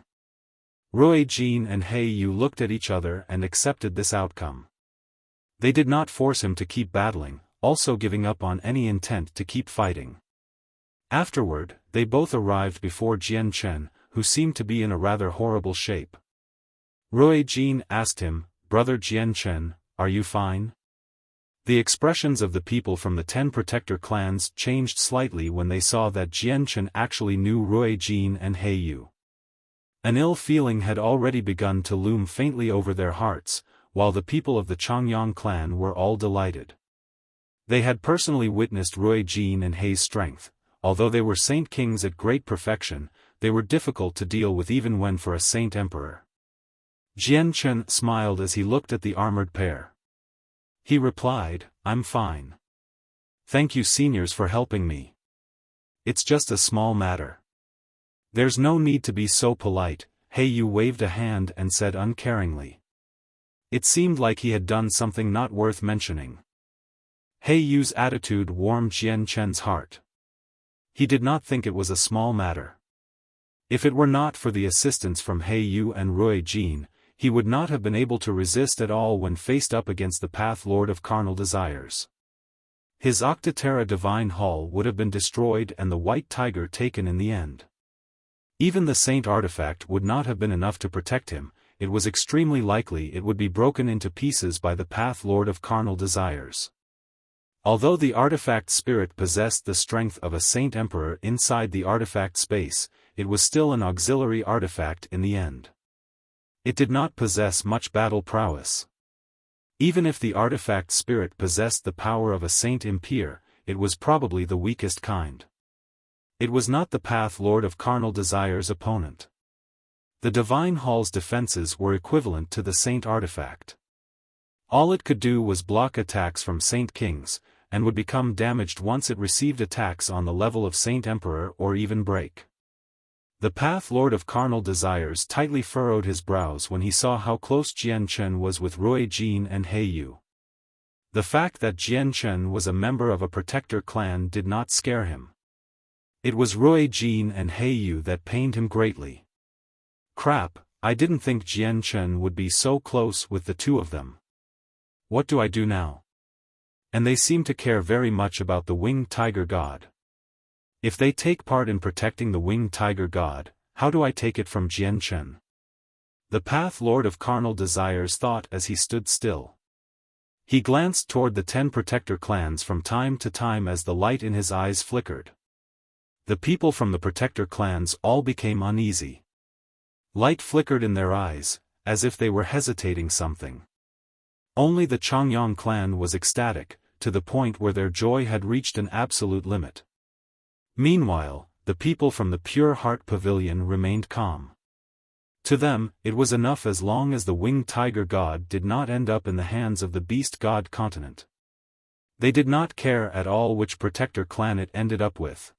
Rui Jin and He Yu looked at each other and accepted this outcome. They did not force him to keep battling, also giving up on any intent to keep fighting. Afterward, they both arrived before Jian Chen, who seemed to be in a rather horrible shape. Rui Jin asked him, "Brother Jian Chen, are you fine?" The expressions of the people from the 10 protector clans changed slightly when they saw that Jian Chen actually knew Rui Jin and He Yu. An ill feeling had already begun to loom faintly over their hearts, while the people of the Changyang clan were all delighted. They had personally witnessed Rui Jin and He's strength. Although they were saint kings at great perfection, they were difficult to deal with even when for a saint emperor. Jian Chen smiled as he looked at the armored pair. He replied, "I'm fine. Thank you seniors for helping me. It's just a small matter." "There's no need to be so polite," He Yu waved a hand and said uncaringly. It seemed like he had done something not worth mentioning. He Yu's attitude warmed Jian Chen's heart. He did not think it was a small matter. If it were not for the assistance from He Yu and Rui Jin, he would not have been able to resist at all when faced up against the Path Lord of Carnal Desires. His Octaterra Divine Hall would have been destroyed and the White Tiger taken in the end. Even the Saint Artifact would not have been enough to protect him. It was extremely likely it would be broken into pieces by the Path Lord of Carnal Desires. Although the artifact spirit possessed the strength of a Saint Emperor inside the artifact space, it was still an auxiliary artifact in the end. It did not possess much battle prowess. Even if the artifact spirit possessed the power of a Saint Empire, it was probably the weakest kind. It was not the Path Lord of Carnal Desires' opponent. The Divine Hall's defenses were equivalent to the Saint Artifact. All it could do was block attacks from Saint Kings, and would become damaged once it received attacks on the level of Saint Emperor or even break. The Path Lord of Carnal Desires tightly furrowed his brows when he saw how close Jian Chen was with Rui Jin and He Yu. The fact that Jian Chen was a member of a protector clan did not scare him. It was Rui Jin and He Yu that pained him greatly. Crap, I didn't think Jian Chen would be so close with the two of them. What do I do now? And they seem to care very much about the Winged Tiger God. If they take part in protecting the Winged Tiger God, how do I take it from Jian Chen? The Path Lord of Carnal Desires thought as he stood still. He glanced toward the 10 protector clans from time to time as the light in his eyes flickered. The people from the protector clans all became uneasy. Light flickered in their eyes, as if they were hesitating something. Only the Changyang clan was ecstatic, to the point where their joy had reached an absolute limit. Meanwhile, the people from the Pure Heart Pavilion remained calm. To them, it was enough as long as the Winged Tiger God did not end up in the hands of the Beast God continent. They did not care at all which protector clan it ended up with.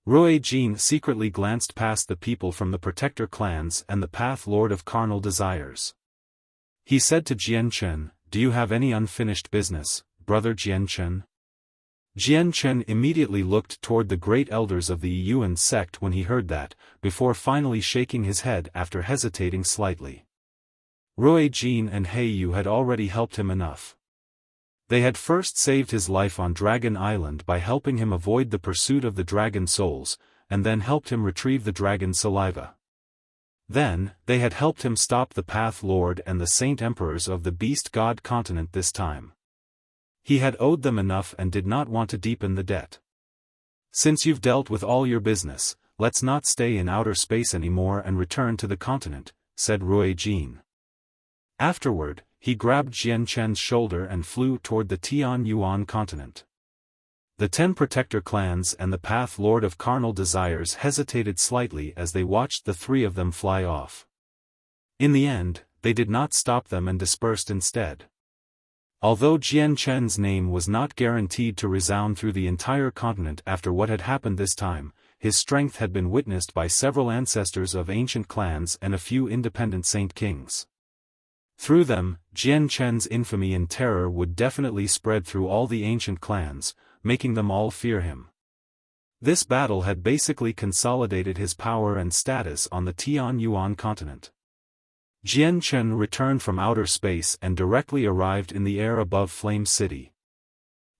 Rui Jin secretly glanced past the people from the protector clans and the Path Lord of Carnal Desires. He said to Jian Chen, "Do you have any unfinished business, brother Jian Chen?" Jian Chen immediately looked toward the great elders of the Yuan sect when he heard that, before finally shaking his head after hesitating slightly. Rui Jin and He Yu had already helped him enough. They had first saved his life on Dragon Island by helping him avoid the pursuit of the dragon souls, and then helped him retrieve the dragon saliva. Then, they had helped him stop the Path Lord and the Saint Emperors of the Beast God continent this time. He had owed them enough and did not want to deepen the debt. Since you've dealt with all your business, let's not stay in outer space anymore and return to the continent, said Rui Jin. Afterward, he grabbed Jian Chen's shoulder and flew toward the Tian Yuan continent. The 10 protector clans and the Path Lord of Carnal Desires hesitated slightly as they watched the 3 of them fly off. In the end, they did not stop them and dispersed instead. Although Jian Chen's name was not guaranteed to resound through the entire continent after what had happened this time, his strength had been witnessed by several ancestors of ancient clans and a few independent saint kings. Through them, Jian Chen's infamy and terror would definitely spread through all the ancient clans, making them all fear him. This battle had basically consolidated his power and status on the Tian Yuan continent. Jian Chen returned from outer space and directly arrived in the air above Flame City.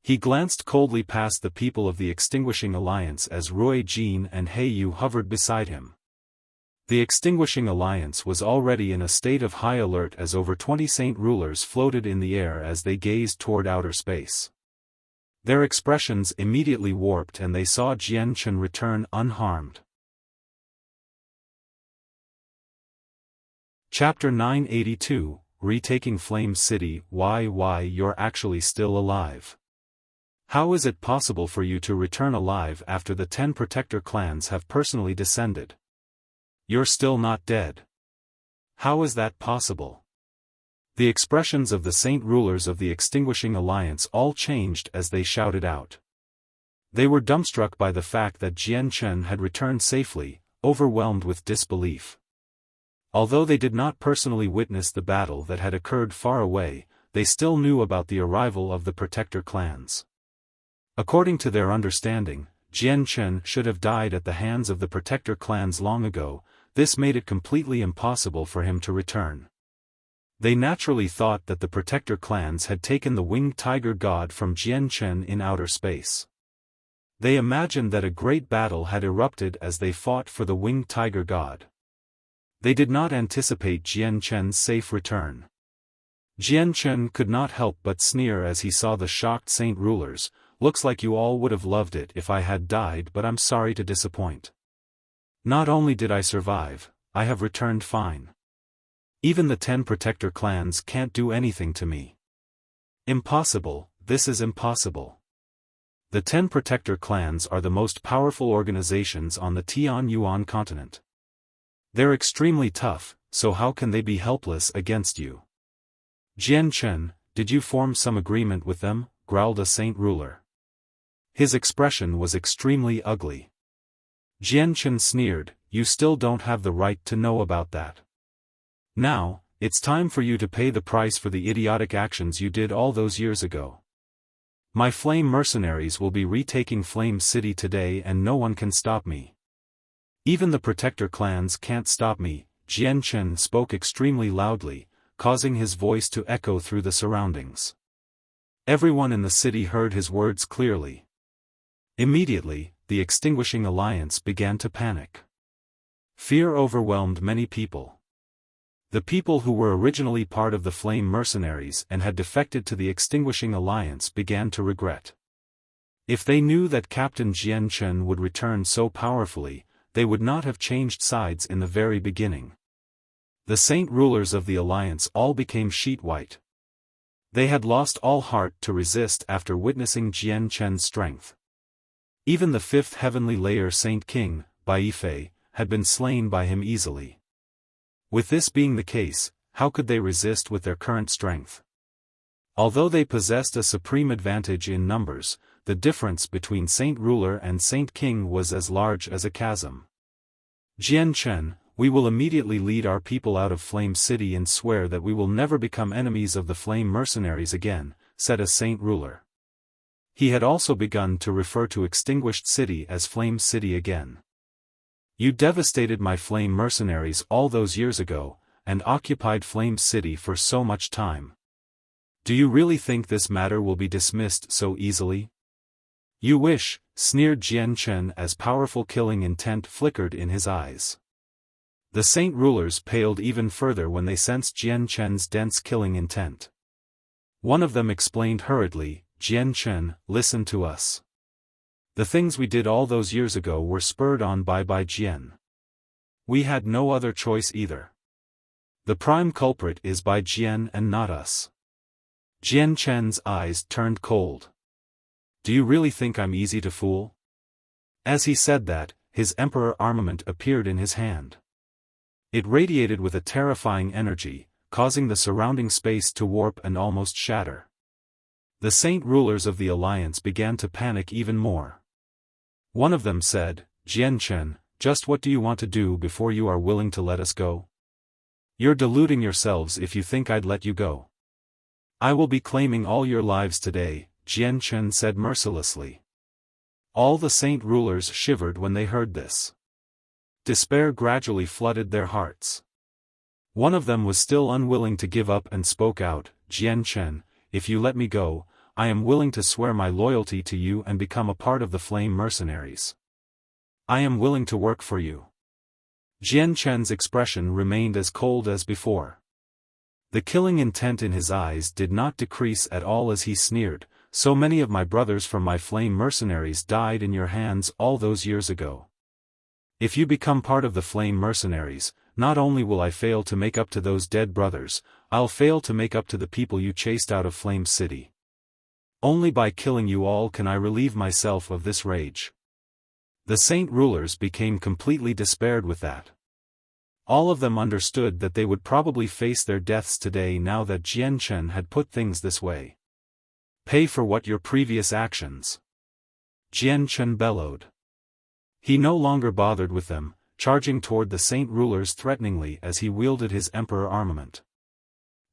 He glanced coldly past the people of the Extinguishing Alliance as Rui Jin and He Yu hovered beside him. The Extinguishing Alliance was already in a state of high alert as over 20 saint rulers floated in the air as they gazed toward outer space. Their expressions immediately warped and they saw Jian Chen return unharmed. Chapter 982, Retaking Flame City. Why you're actually still alive. How is it possible for you to return alive after the 10 protector clans have personally descended? You're still not dead. How is that possible? The expressions of the saint rulers of the Extinguishing Alliance all changed as they shouted out. They were dumbstruck by the fact that Jian Chen had returned safely, overwhelmed with disbelief. Although they did not personally witness the battle that had occurred far away, they still knew about the arrival of the protector clans. According to their understanding, Jian Chen should have died at the hands of the protector clans long ago. This made it completely impossible for him to return. They naturally thought that the protector clans had taken the winged tiger god from Jian Chen in outer space. They imagined that a great battle had erupted as they fought for the winged tiger god. They did not anticipate Jian Chen's safe return. Jian Chen could not help but sneer as he saw the shocked saint rulers. Looks like you all would have loved it if I had died, but I'm sorry to disappoint. Not only did I survive, I have returned fine. Even the 10 protector clans can't do anything to me. Impossible, this is impossible. The 10 protector clans are the most powerful organizations on the Tian Yuan continent. They're extremely tough, so how can they be helpless against you? Jian Chen, did you form some agreement with them? Growled a saint ruler. His expression was extremely ugly. Jian Chen sneered, you still don't have the right to know about that. Now, it's time for you to pay the price for the idiotic actions you did all those years ago. My flame mercenaries will be retaking Flame City today and no one can stop me. Even the protector clans can't stop me. Jian Chen spoke extremely loudly, causing his voice to echo through the surroundings. Everyone in the city heard his words clearly. Immediately, the Extinguishing Alliance began to panic. Fear overwhelmed many people. The people who were originally part of the Flame Mercenaries and had defected to the Extinguishing Alliance began to regret. If they knew that Captain Jian Chen would return so powerfully, they would not have changed sides in the very beginning. The saint rulers of the Alliance all became sheet white. They had lost all heart to resist after witnessing Jian Chen's strength. Even the 5th heavenly layer Saint King, Baifei, had been slain by him easily. With this being the case, how could they resist with their current strength? Although they possessed a supreme advantage in numbers, the difference between Saint Ruler and Saint King was as large as a chasm. Jian Chen, we will immediately lead our people out of Flame City and swear that we will never become enemies of the Flame Mercenaries again, said a Saint Ruler. He had also begun to refer to Extinguished City as Flame City again. You devastated my Flame Mercenaries all those years ago, and occupied Flame City for so much time. Do you really think this matter will be dismissed so easily? You wish, sneered Jian Chen as powerful killing intent flickered in his eyes. The saint rulers paled even further when they sensed Jian Chen's dense killing intent. One of them explained hurriedly, "Jian Chen, listen to us. The things we did all those years ago were spurred on by Jian. We had no other choice either. The prime culprit is Jian and not us." Jian Chen's eyes turned cold. "Do you really think I'm easy to fool?" As he said that, his emperor armament appeared in his hand. It radiated with a terrifying energy, causing the surrounding space to warp and almost shatter. The saint rulers of the alliance began to panic even more. One of them said, "Jian Chen, just what do you want to do before you are willing to let us go? You're deluding yourselves if you think I'd let you go. I will be claiming all your lives today," Jian Chen said mercilessly. All the saint rulers shivered when they heard this. Despair gradually flooded their hearts. One of them was still unwilling to give up and spoke out, "Jian Chen, if you let me go, I am willing to swear my loyalty to you and become a part of the Flame Mercenaries. I am willing to work for you." Jian Chen's expression remained as cold as before. The killing intent in his eyes did not decrease at all as he sneered, "So many of my brothers from my Flame Mercenaries died in your hands all those years ago. If you become part of the Flame Mercenaries, not only will I fail to make up to those dead brothers, I'll fail to make up to the people you chased out of Flame City. Only by killing you all can I relieve myself of this rage." The saint rulers became completely despaired with that. All of them understood that they would probably face their deaths today now that Jian Chen had put things this way. "Pay for what your previous actions," Jian Chen bellowed. He no longer bothered with them, charging toward the saint rulers threateningly as he wielded his emperor armament.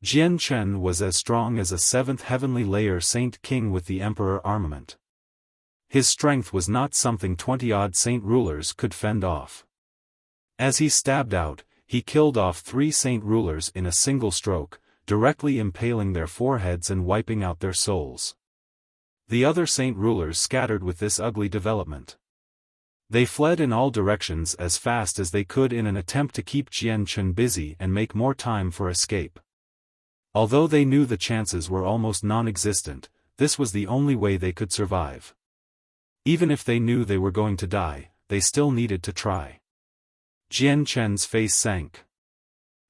Jian Chen was as strong as a 7th heavenly layer saint king with the emperor armament. His strength was not something 20-odd saint rulers could fend off. As he stabbed out, he killed off 3 saint rulers in a single stroke, directly impaling their foreheads and wiping out their souls. The other saint rulers scattered with this ugly development. They fled in all directions as fast as they could in an attempt to keep Jian Chen busy and make more time for escape. Although they knew the chances were almost non-existent, this was the only way they could survive. Even if they knew they were going to die, they still needed to try. Jian Chen's face sank.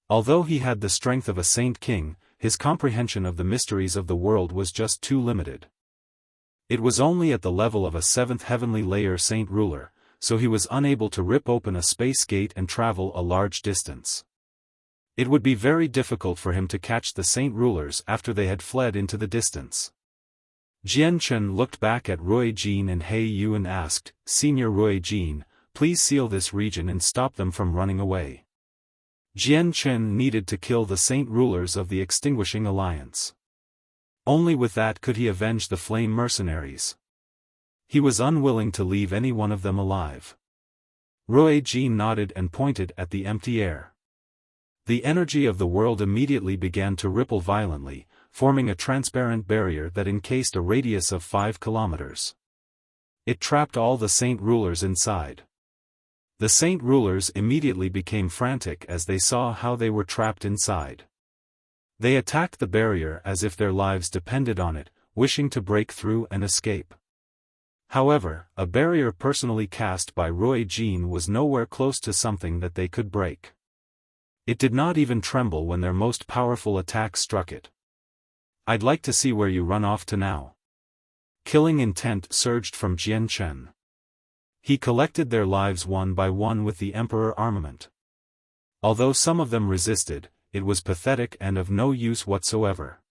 Although he had the strength of a saint king, his comprehension of the mysteries of the world was just too limited. It was only at the level of a 7th heavenly layer saint ruler, so he was unable to rip open a space gate and travel a large distance. It would be very difficult for him to catch the saint rulers after they had fled into the distance. Jian Chen looked back at Rui Jin and He Yu and asked, "Senior Rui Jin, please seal this region and stop them from running away." Jian Chen needed to kill the saint rulers of the Extinguishing Alliance. Only with that could he avenge the Flame Mercenaries. He was unwilling to leave any one of them alive. Rui Jin nodded and pointed at the empty air. The energy of the world immediately began to ripple violently, forming a transparent barrier that encased a radius of 5 kilometers. It trapped all the saint rulers inside. The saint rulers immediately became frantic as they saw how they were trapped inside. They attacked the barrier as if their lives depended on it, wishing to break through and escape. However, a barrier personally cast by Rui Jin was nowhere close to something that they could break. It did not even tremble when their most powerful attack struck it. "I'd like to see where you run off to now." Killing intent surged from Jian Chen. He collected their lives one by one with the emperor armament. Although some of them resisted, it was pathetic and of no use whatsoever.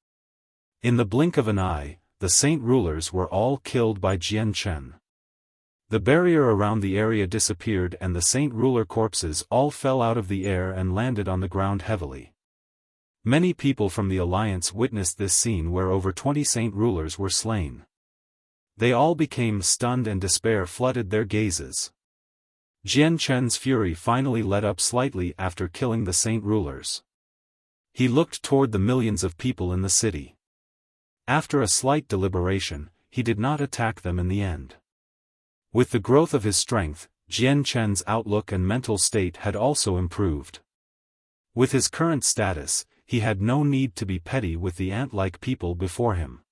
In the blink of an eye, the saint rulers were all killed by Jian Chen. The barrier around the area disappeared and the saint ruler corpses all fell out of the air and landed on the ground heavily. Many people from the alliance witnessed this scene where over 20 saint rulers were slain. They all became stunned and despair flooded their gazes. Jian Chen's fury finally let up slightly after killing the saint rulers. He looked toward the millions of people in the city. After a slight deliberation, he did not attack them in the end. With the growth of his strength, Jian Chen's outlook and mental state had also improved. With his current status, he had no need to be petty with the ant-like people before him.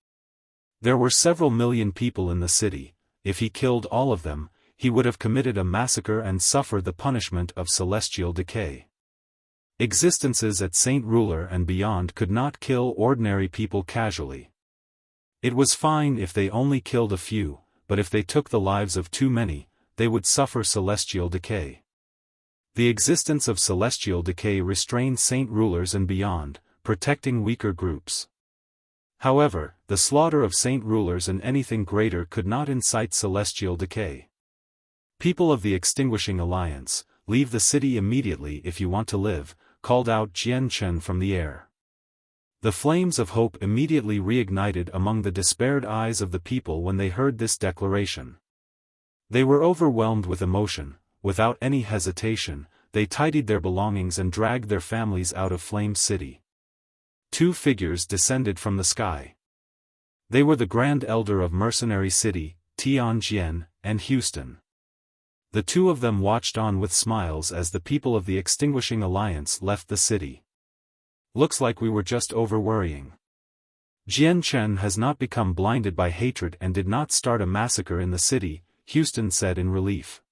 There were several million people in the city. If he killed all of them, he would have committed a massacre and suffered the punishment of celestial decay. Existences at Saint Ruler and beyond could not kill ordinary people casually. It was fine if they only killed a few, but if they took the lives of too many, they would suffer celestial decay. The existence of celestial decay restrained Saint Rulers and beyond, protecting weaker groups. However, the slaughter of Saint Rulers and anything greater could not incite celestial decay. People of the Extinguishing Alliance, leave the city immediately if you want to live, called out Jian Chen from the air. The flames of hope immediately reignited among the despaired eyes of the people when they heard this declaration. They were overwhelmed with emotion. Without any hesitation, they tidied their belongings and dragged their families out of Flame City. Two figures descended from the sky. They were the Grand Elder of Mercenary City, Tianjian, and Houston. The two of them watched on with smiles as the people of the Extinguishing Alliance left the city. Looks like we were just over-worrying. Jian Chen has not become blinded by hatred and did not start a massacre in the city, Houston said in relief.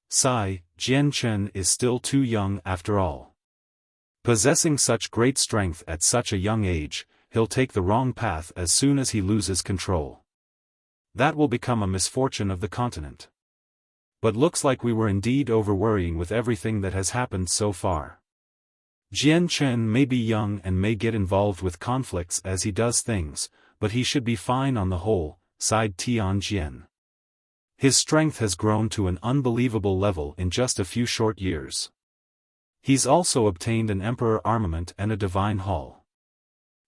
Sigh, Jian Chen is still too young after all. Possessing such great strength at such a young age, he'll take the wrong path as soon as he loses control. That will become a misfortune of the continent. But looks like we were indeed over-worrying with everything that has happened so far. Jian Chen may be young and may get involved with conflicts as he does things, but he should be fine on the whole, sighed Tianjian. His strength has grown to an unbelievable level in just a few short years. He's also obtained an emperor armament and a divine hall.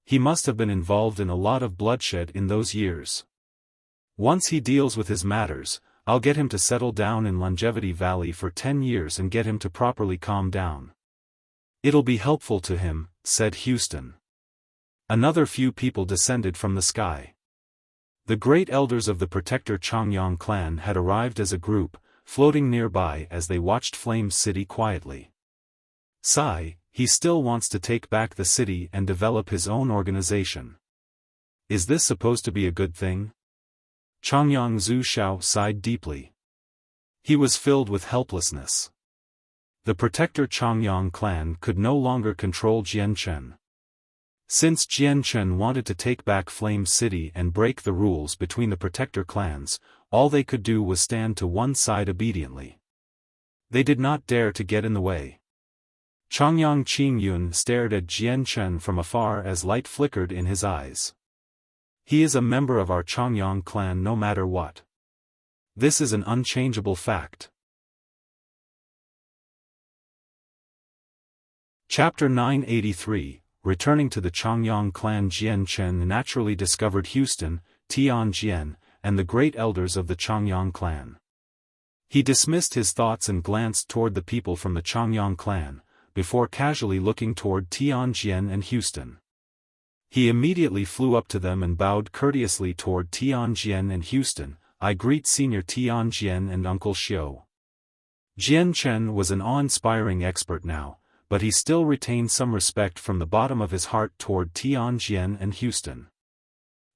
He must have been involved in a lot of bloodshed in those years. Once he deals with his matters, I'll get him to settle down in Longevity Valley for 10 years and get him to properly calm down. It'll be helpful to him, said Houston. Another few people descended from the sky. The great elders of the Protector Changyang clan had arrived as a group, floating nearby as they watched Flame City quietly. Sigh, he still wants to take back the city and develop his own organization. Is this supposed to be a good thing? Changyang Zhu Xiao sighed deeply. He was filled with helplessness. The Protector Changyang clan could no longer control Jian Chen. Since Jian Chen wanted to take back Flame City and break the rules between the Protector clans, all they could do was stand to one side obediently. They did not dare to get in the way. Changyang Qingyun stared at Jian Chen from afar as light flickered in his eyes. He is a member of our Changyang clan no matter what. This is an unchangeable fact. Chapter 983, Returning to the Changyang clan. Jian Chen naturally discovered Houston, Tianjian, and the great elders of the Changyang clan. He dismissed his thoughts and glanced toward the people from the Changyang clan, before casually looking toward Tianjian and Houston. He immediately flew up to them and bowed courteously toward Tianjian and Houston. I greet Senior Tianjian and Uncle Xiao. Jian Chen was an awe-inspiring expert now, but he still retained some respect from the bottom of his heart toward Tianjian and Houston.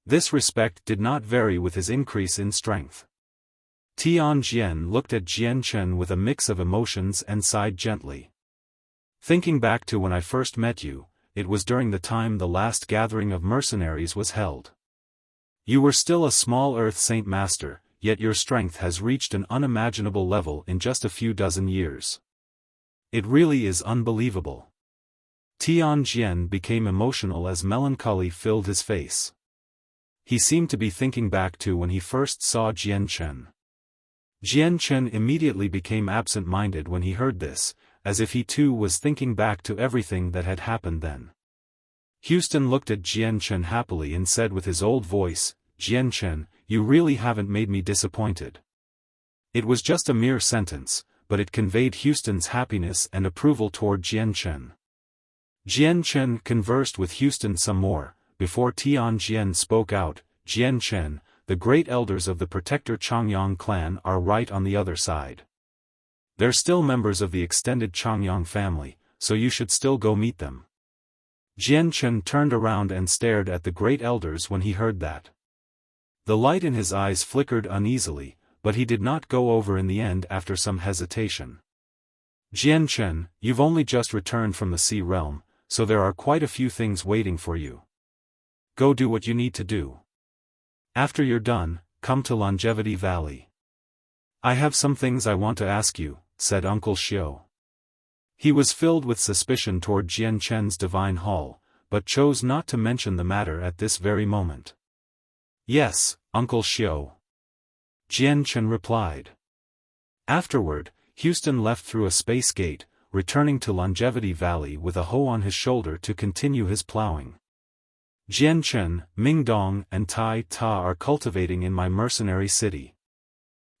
This respect did not vary with his increase in strength. Tianjian looked at Jian Chen with a mix of emotions and sighed gently. Thinking back to when I first met you, it was during the time the last gathering of mercenaries was held. You were still a small Earth Saint Master, yet your strength has reached an unimaginable level in just a few dozen years. It really is unbelievable. Tianjian became emotional as melancholy filled his face. He seemed to be thinking back to when he first saw Jian Chen. Jian Chen immediately became absent-minded when he heard this, as if he too was thinking back to everything that had happened then. Houston looked at Jian Chen happily and said with his old voice, Jian Chen, you really haven't made me disappointed. It was just a mere sentence, but it conveyed Houston's happiness and approval toward Jian Chen. Jian Chen conversed with Houston some more, before Tianjian spoke out. Jian Chen, the great elders of the Protector Changyang clan are right on the other side. They're still members of the extended Changyang family, so you should still go meet them. Jian Chen turned around and stared at the great elders when he heard that. The light in his eyes flickered uneasily, but he did not go over in the end after some hesitation. Jian Chen, you've only just returned from the Sea Realm, so there are quite a few things waiting for you. Go do what you need to do. After you're done, come to Longevity Valley. I have some things I want to ask you, said Uncle Xiao. He was filled with suspicion toward Jian Chen's divine hall, but chose not to mention the matter at this very moment. Yes, Uncle Xiao. Jian Chen replied. Afterward, Houston left through a space gate, returning to Longevity Valley with a hoe on his shoulder to continue his plowing. Jian Chen, Ming Dong and Tai Ta are cultivating in my mercenary city.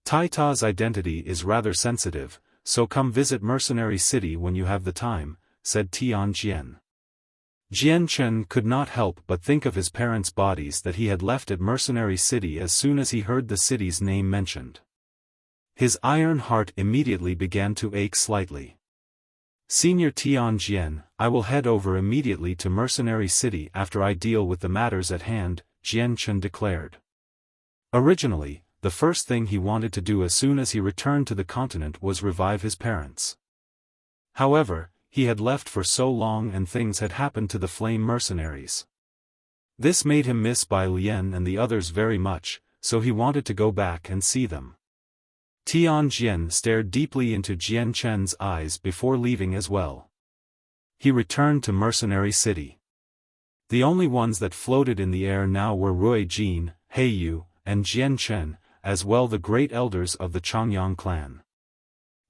Tai Ta's identity is rather sensitive, so come visit Mercenary City when you have the time, said Tian Jian. Jian Chen could not help but think of his parents' bodies that he had left at Mercenary City as soon as he heard the city's name mentioned. His iron heart immediately began to ache slightly. Senior Tian Jian, I will head over immediately to Mercenary City after I deal with the matters at hand, Jian Chen declared. Originally, the first thing he wanted to do as soon as he returned to the continent was revive his parents. However, he had left for so long and things had happened to the flame mercenaries. This made him miss Bai Lian and the others very much, so he wanted to go back and see them. Tian Jian stared deeply into Jian Chen's eyes before leaving as well. He returned to Mercenary City. The only ones that floated in the air now were Rui Jin, He Yu, and Jian Chen, as well the great elders of the Changyang clan.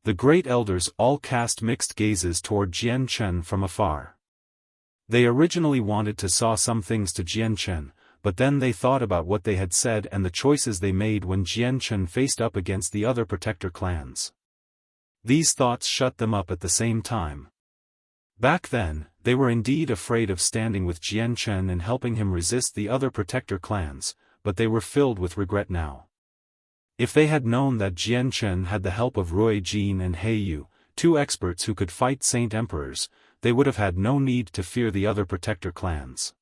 The great elders all cast mixed gazes toward Jian Chen from afar. They originally wanted to saw some things to Jian Chen, but then they thought about what they had said and the choices they made when Jian Chen faced up against the other protector clans. These thoughts shut them up at the same time. Back then, they were indeed afraid of standing with Jian Chen and helping him resist the other protector clans, but they were filled with regret now. If they had known that Jian Chen had the help of Rui Jin and He Yu, two experts who could fight Saint Emperors, they would have had no need to fear the other protector clans.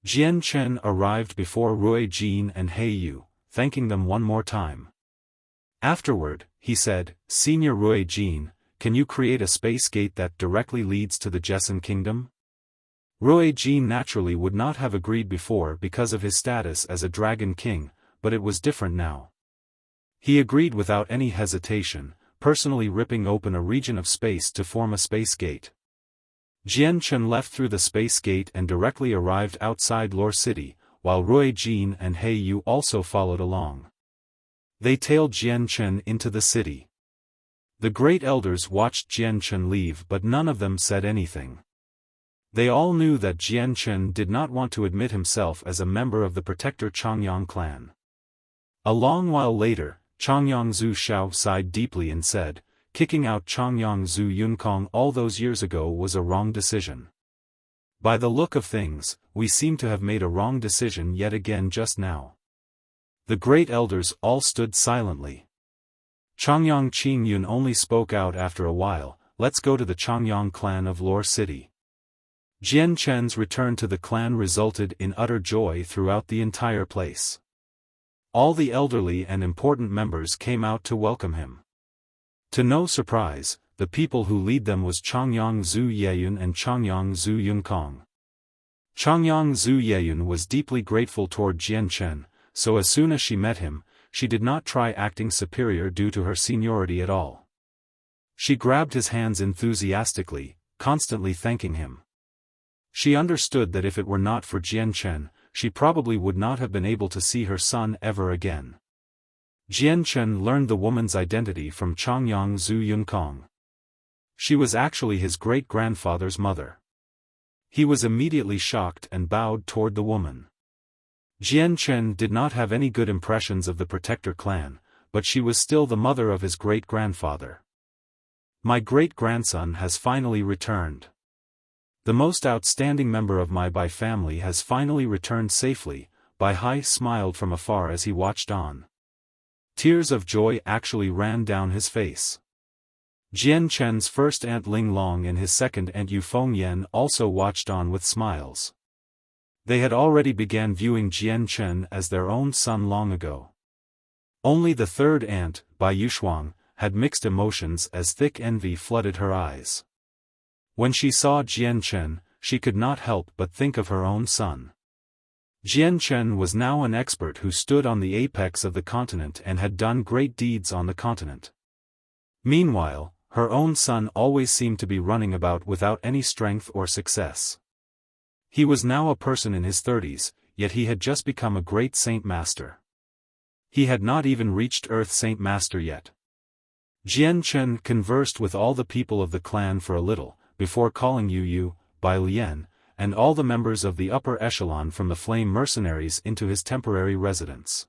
Jian Chen arrived before Rui Jin and He Yu, thanking them one more time. Afterward, he said, Senior Rui Jin, can you create a space gate that directly leads to the Jessen Kingdom? Rui Jin naturally would not have agreed before because of his status as a Dragon King, but it was different now. He agreed without any hesitation, personally ripping open a region of space to form a space gate. Jian Chen left through the space gate and directly arrived outside Lore City, while Rui Jin and He Yu also followed along. They tailed Jian Chen into the city. The great elders watched Jian Chen leave but none of them said anything. They all knew that Jian Chen did not want to admit himself as a member of the protector Changyang clan. A long while later, Changyang Zhu Xiao sighed deeply and said, kicking out Changyang Zhu Yunkong all those years ago was a wrong decision. By the look of things, we seem to have made a wrong decision yet again just now. The great elders all stood silently. Changyang Qingyun only spoke out after a while, let's go to the Changyang clan of Lore City. Jian Chen's return to the clan resulted in utter joy throughout the entire place. All the elderly and important members came out to welcome him. To no surprise, the people who lead them was Changyang Zhu Yeyun and Changyang Zhu Yunkong. Changyang Zhu Yeyun was deeply grateful toward Jian Chen, so as soon as she met him, she did not try acting superior due to her seniority at all. She grabbed his hands enthusiastically, constantly thanking him. She understood that if it were not for Jian Chen, she probably would not have been able to see her son ever again. Jian Chen learned the woman's identity from Changyang Zhu Yunkong. She was actually his great-grandfather's mother. He was immediately shocked and bowed toward the woman. Jian Chen did not have any good impressions of the protector clan, but she was still the mother of his great-grandfather. My great-grandson has finally returned. The most outstanding member of my Bai family has finally returned safely, Bai Hai smiled from afar as he watched on. Tears of joy actually ran down his face. Jian Chen's first aunt Ling Long and his second aunt Yu Fengyan also watched on with smiles. They had already began viewing Jian Chen as their own son long ago. Only the third aunt, Bai Yushuang, had mixed emotions as thick envy flooded her eyes. When she saw Jian Chen, she could not help but think of her own son. Jian Chen was now an expert who stood on the apex of the continent and had done great deeds on the continent. Meanwhile, her own son always seemed to be running about without any strength or success. He was now a person in his 30s, yet he had just become a great Saint Master. He had not even reached Earth Saint Master yet. Jian Chen conversed with all the people of the clan for a little, before calling Yu, Bai Lian, and all the members of the upper echelon from the Flame Mercenaries into his temporary residence.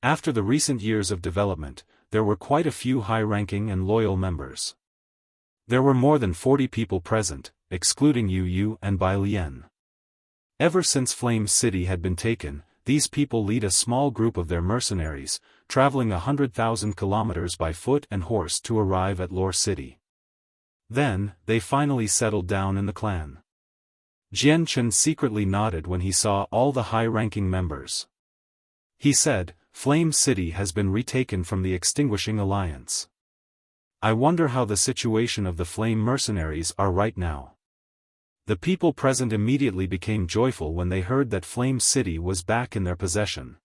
After the recent years of development, there were quite a few high-ranking and loyal members. There were more than 40 people present, excluding Yu and Bai Lian. Ever since Flame City had been taken, these people lead a small group of their mercenaries, traveling 100,000 kilometers by foot and horse to arrive at Lore City. Then, they finally settled down in the clan. Jian Chen secretly nodded when he saw all the high-ranking members. He said, "Flame City has been retaken from the Extinguishing Alliance. I wonder how the situation of the Flame Mercenaries are right now." The people present immediately became joyful when they heard that Flame City was back in their possession.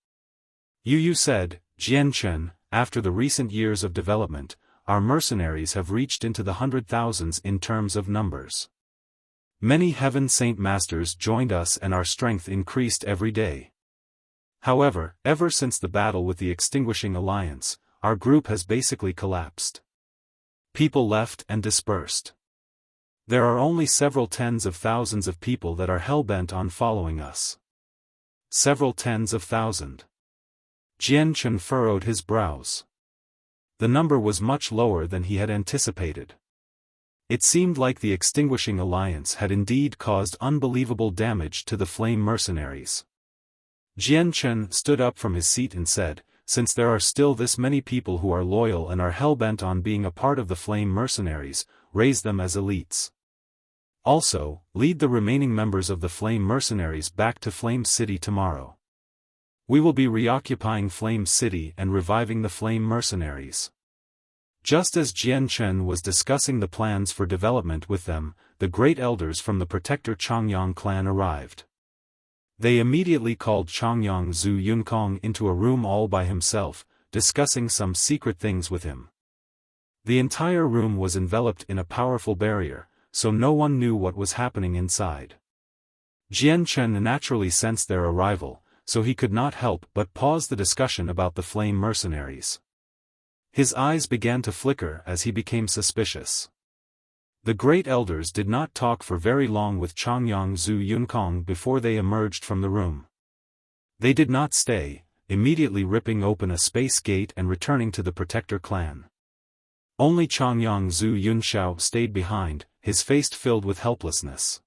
Yu said, "Jian Chen, after the recent years of development, our mercenaries have reached into the 100,000s in terms of numbers. Many Heaven Saint Masters joined us and our strength increased every day. However, ever since the battle with the Extinguishing Alliance, our group has basically collapsed. People left and dispersed. There are only several tens of thousands of people that are hell-bent on following us." Several tens of thousand. Jian Chen furrowed his brows. The number was much lower than he had anticipated. It seemed like the Extinguishing Alliance had indeed caused unbelievable damage to the Flame Mercenaries. Jian Chen stood up from his seat and said, "Since there are still this many people who are loyal and are hell-bent on being a part of the Flame Mercenaries, raise them as elites. Also, lead the remaining members of the Flame Mercenaries back to Flame City tomorrow. We will be reoccupying Flame City and reviving the Flame Mercenaries." Just as Jian Chen was discussing the plans for development with them, the great elders from the Protector Changyang clan arrived. They immediately called Changyang Zhu Yunkong into a room all by himself, discussing some secret things with him. The entire room was enveloped in a powerful barrier, so no one knew what was happening inside. Jian Chen naturally sensed their arrival, so he could not help but pause the discussion about the Flame Mercenaries. His eyes began to flicker as he became suspicious. The great elders did not talk for very long with Changyang Zhu Yunkong before they emerged from the room. They did not stay, immediately ripping open a space gate and returning to the Protector clan. Only Changyang Zhu Yunxiao stayed behind, his face filled with helplessness.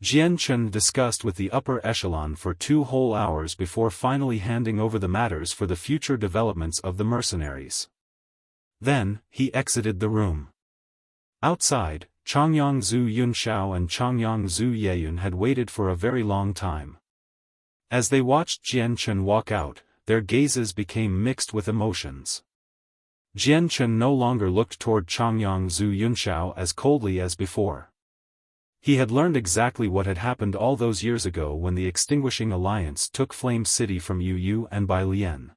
Jian Chen discussed with the upper echelon for 2 whole hours before finally handing over the matters for the future developments of the mercenaries. Then, he exited the room. Outside, Changyang Zhu Yunxiao and Changyang Zhu Yeyun had waited for a very long time. As they watched Jian Chen walk out, their gazes became mixed with emotions. Jian Chen no longer looked toward Changyang Zhu Yunxiao as coldly as before. He had learned exactly what had happened all those years ago when the Extinguishing Alliance took Flame City from Yu and Bai Lian.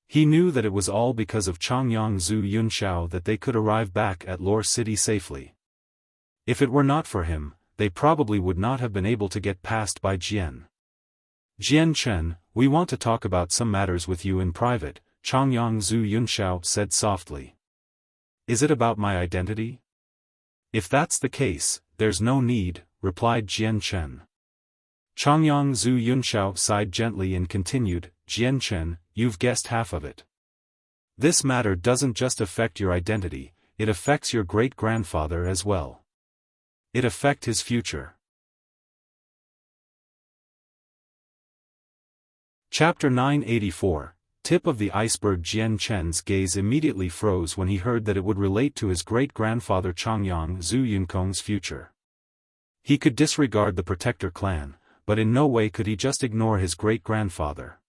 He knew that it was all because of Changyang Zhu Yunxiao that they could arrive back at Lore City safely. If it were not for him, they probably would not have been able to get past Bai Jian. "Jian Chen, we want to talk about some matters with you in private," Changyang Zhu Yunxiao said softly. "Is it about my identity?" "If that's the case, there's no need," replied Jian Chen. Changyang Zhu Yunxiao sighed gently and continued, "Jian Chen, you've guessed half of it. This matter doesn't just affect your identity, it affects your great-grandfather as well. It affects his future." Chapter 984, tip of the iceberg. Jian Chen's gaze immediately froze when he heard that it would relate to his great-grandfather Changyang Zhu Yunkong's future. He could disregard the Protector clan, but in no way could he just ignore his great-grandfather.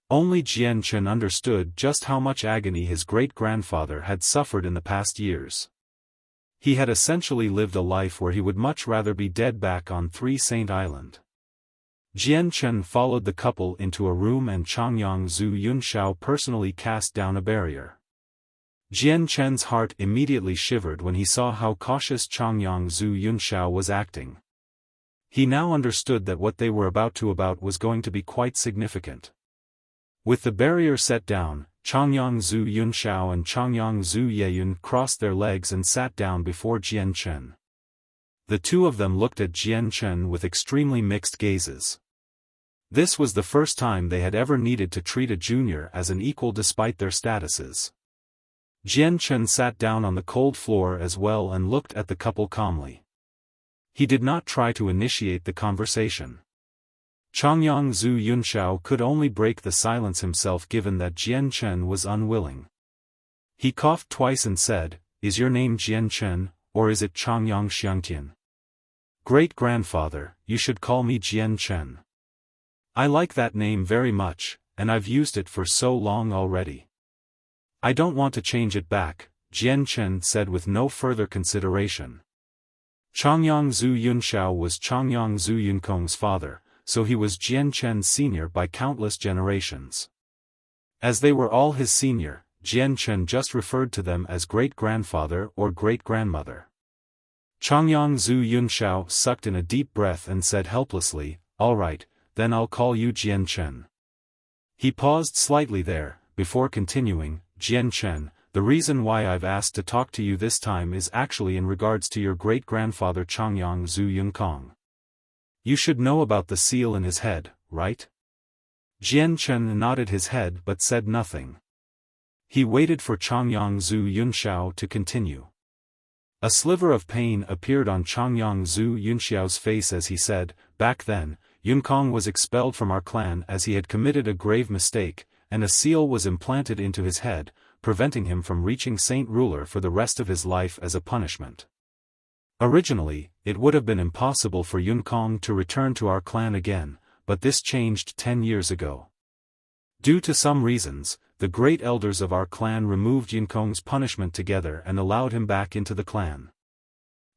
Only Jian Chen understood just how much agony his great-grandfather had suffered in the past years. He had essentially lived a life where he would much rather be dead back on Three Saint Island. Jian Chen followed the couple into a room and Changyang Zhu Yunxiao personally cast down a barrier. Jian Chen's heart immediately shivered when he saw how cautious Changyang Zhu Yunxiao was acting. He now understood that what they were about was going to be quite significant. With the barrier set down, Changyang Zhu Yunxiao and Changyang Zhu Yeyun crossed their legs and sat down before Jian Chen. The two of them looked at Jian Chen with extremely mixed gazes. This was the first time they had ever needed to treat a junior as an equal despite their statuses. Jian Chen sat down on the cold floor as well and looked at the couple calmly. He did not try to initiate the conversation. Changyang Zhu Yunxiao could only break the silence himself given that Jian Chen was unwilling. He coughed twice and said, "Is your name Jian Chen, or is it Changyang Xiangtian? Great-grandfather, you should call me Jian Chen. I like that name very much, and I've used it for so long already. I don't want to change it back," Jian Chen said with no further consideration. Changyang Zhu Yunxiao was Changyang Zhu Yunkong's father, so he was Jian Chen's senior by countless generations. As they were all his senior, Jian Chen just referred to them as great-grandfather or great-grandmother. Changyang Zhu Yunxiao sucked in a deep breath and said helplessly, "All right, then I'll call you Jian Chen." He paused slightly there, before continuing, "Jian Chen, the reason why I've asked to talk to you this time is actually in regards to your great-grandfather Changyang Zhu Yunkong. You should know about the seal in his head, right?" Jian Chen nodded his head but said nothing. He waited for Changyang Zhu Yunxiao to continue. A sliver of pain appeared on Changyang Zhu Yunxiao's face as he said, "Back then, Yunkong was expelled from our clan as he had committed a grave mistake, and a seal was implanted into his head, preventing him from reaching Saint Ruler for the rest of his life as a punishment. Originally, it would have been impossible for Yunkong to return to our clan again, but this changed 10 years ago. Due to some reasons, the great elders of our clan removed Yunkong's punishment together and allowed him back into the clan.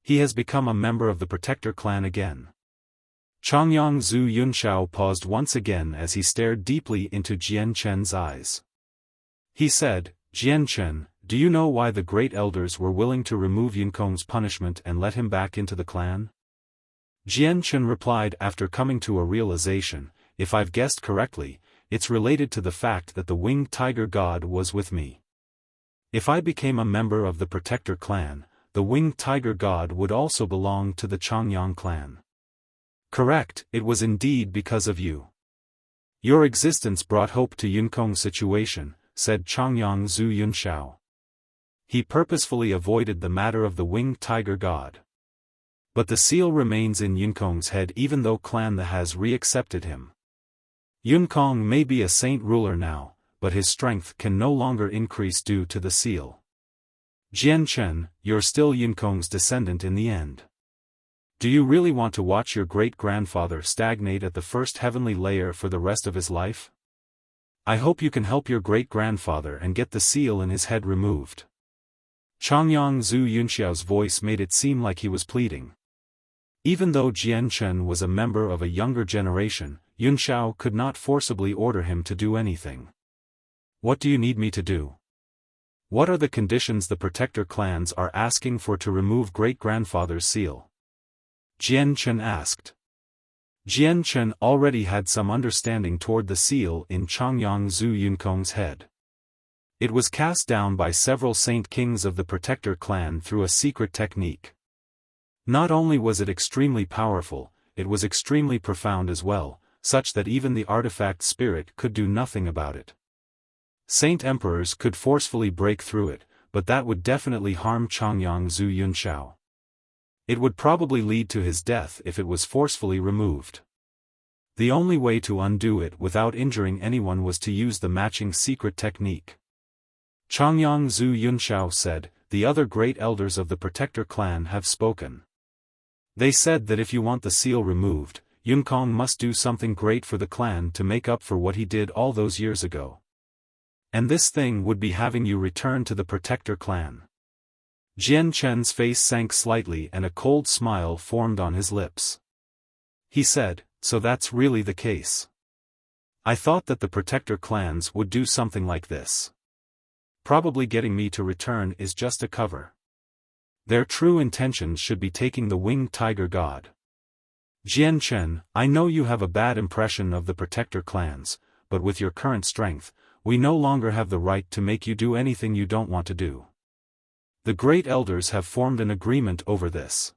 He has become a member of the Protector clan again." Changyang Zhu Yunxiao paused once again as he stared deeply into Jian Chen's eyes. He said, "Jian Chen, do you know why the great elders were willing to remove Yunkong's punishment and let him back into the clan?" Jian Chen replied after coming to a realization, "If I've guessed correctly, it's related to the fact that the winged tiger god was with me. If I became a member of the Protector clan, the winged tiger god would also belong to the Changyang clan." "Correct, it was indeed because of you. Your existence brought hope to Yunkong's situation," said Changyang Zhu Yunxiao. He purposefully avoided the matter of the winged tiger god. "But the seal remains in Yunkong's head even though Clan The has re-accepted him. Yunkong may be a saint ruler now, but his strength can no longer increase due to the seal. Jian Chen, you're still Yunkong's descendant in the end. Do you really want to watch your great-grandfather stagnate at the first heavenly layer for the rest of his life? I hope you can help your great-grandfather and get the seal in his head removed." Changyang Zhu Yunxiao's voice made it seem like he was pleading. Even though Jian Chen was a member of a younger generation, Yunxiao could not forcibly order him to do anything. "What do you need me to do? What are the conditions the Protector clans are asking for to remove great-grandfather's seal?" Jian Chen asked. Jian Chen already had some understanding toward the seal in Changyang Zhu Yunkong's head. It was cast down by several saint kings of the Protector clan through a secret technique. Not only was it extremely powerful, it was extremely profound as well, such that even the artifact spirit could do nothing about it. Saint emperors could forcefully break through it, but that would definitely harm Changyang Zhu Yunxiao. It would probably lead to his death if it was forcefully removed. The only way to undo it without injuring anyone was to use the matching secret technique. Changyang Zhu Yunshao said, "The other great elders of the Protector clan have spoken. They said that if you want the seal removed, Yunkong must do something great for the clan to make up for what he did all those years ago. And this thing would be having you return to the Protector clan." Jian Chen's face sank slightly and a cold smile formed on his lips. He said, "So that's really the case. I thought that the Protector clans would do something like this. Probably getting me to return is just a cover. Their true intentions should be taking the winged tiger god. Jian Chen, I know you have a bad impression of the Protector clans, but with your current strength, we no longer have the right to make you do anything you don't want to do. The great elders have formed an agreement over this.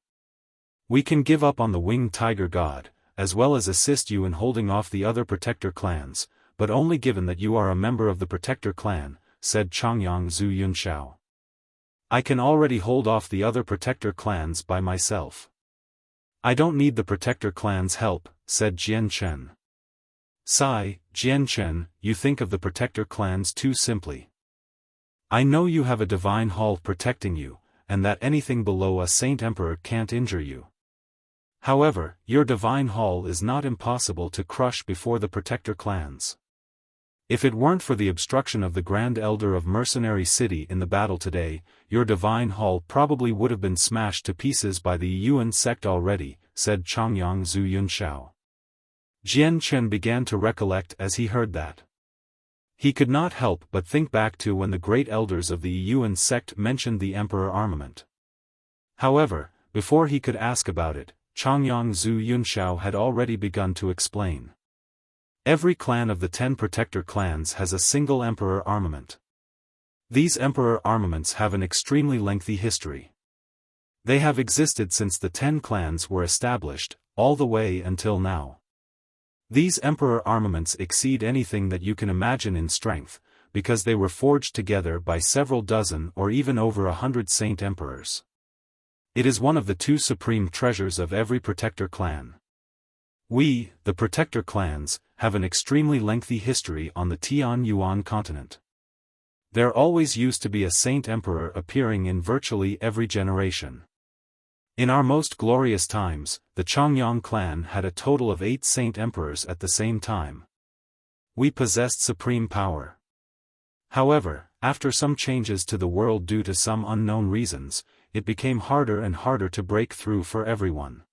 We can give up on the winged tiger god, as well as assist you in holding off the other Protector clans, but only given that you are a member of the Protector clan," said Changyang Zhu Yunshao. "I can already hold off the other Protector clans by myself. I don't need the Protector clan's help," said Jian Chen. "Sigh, Jian Chen, you think of the Protector clans too simply. I know you have a divine hall protecting you, and that anything below a Saint Emperor can't injure you. However, your divine hall is not impossible to crush before the Protector clans. If it weren't for the obstruction of the Grand Elder of Mercenary City in the battle today, your divine hall probably would have been smashed to pieces by the Yuan sect already," said Changyang Zhu Yunshao. Jian Chen began to recollect as he heard that. He could not help but think back to when the great elders of the Yuan sect mentioned the Emperor armament. However, before he could ask about it, Changyang Zhu Yunshao had already begun to explain. Every clan of the 10 Protector clans has a single Emperor armament. These Emperor armaments have an extremely lengthy history. They have existed since the 10 clans were established, all the way until now. These Emperor armaments exceed anything that you can imagine in strength, because they were forged together by several dozen or even over 100 Saint Emperors. It is one of the 2 supreme treasures of every Protector clan. We, the Protector clans, have an extremely lengthy history on the Tian Yuan continent. There always used to be a Saint Emperor appearing in virtually every generation. In our most glorious times, the Changyang clan had a total of 8 Saint Emperors at the same time. We possessed supreme power. However, after some changes to the world due to some unknown reasons, it became harder and harder to break through for everyone.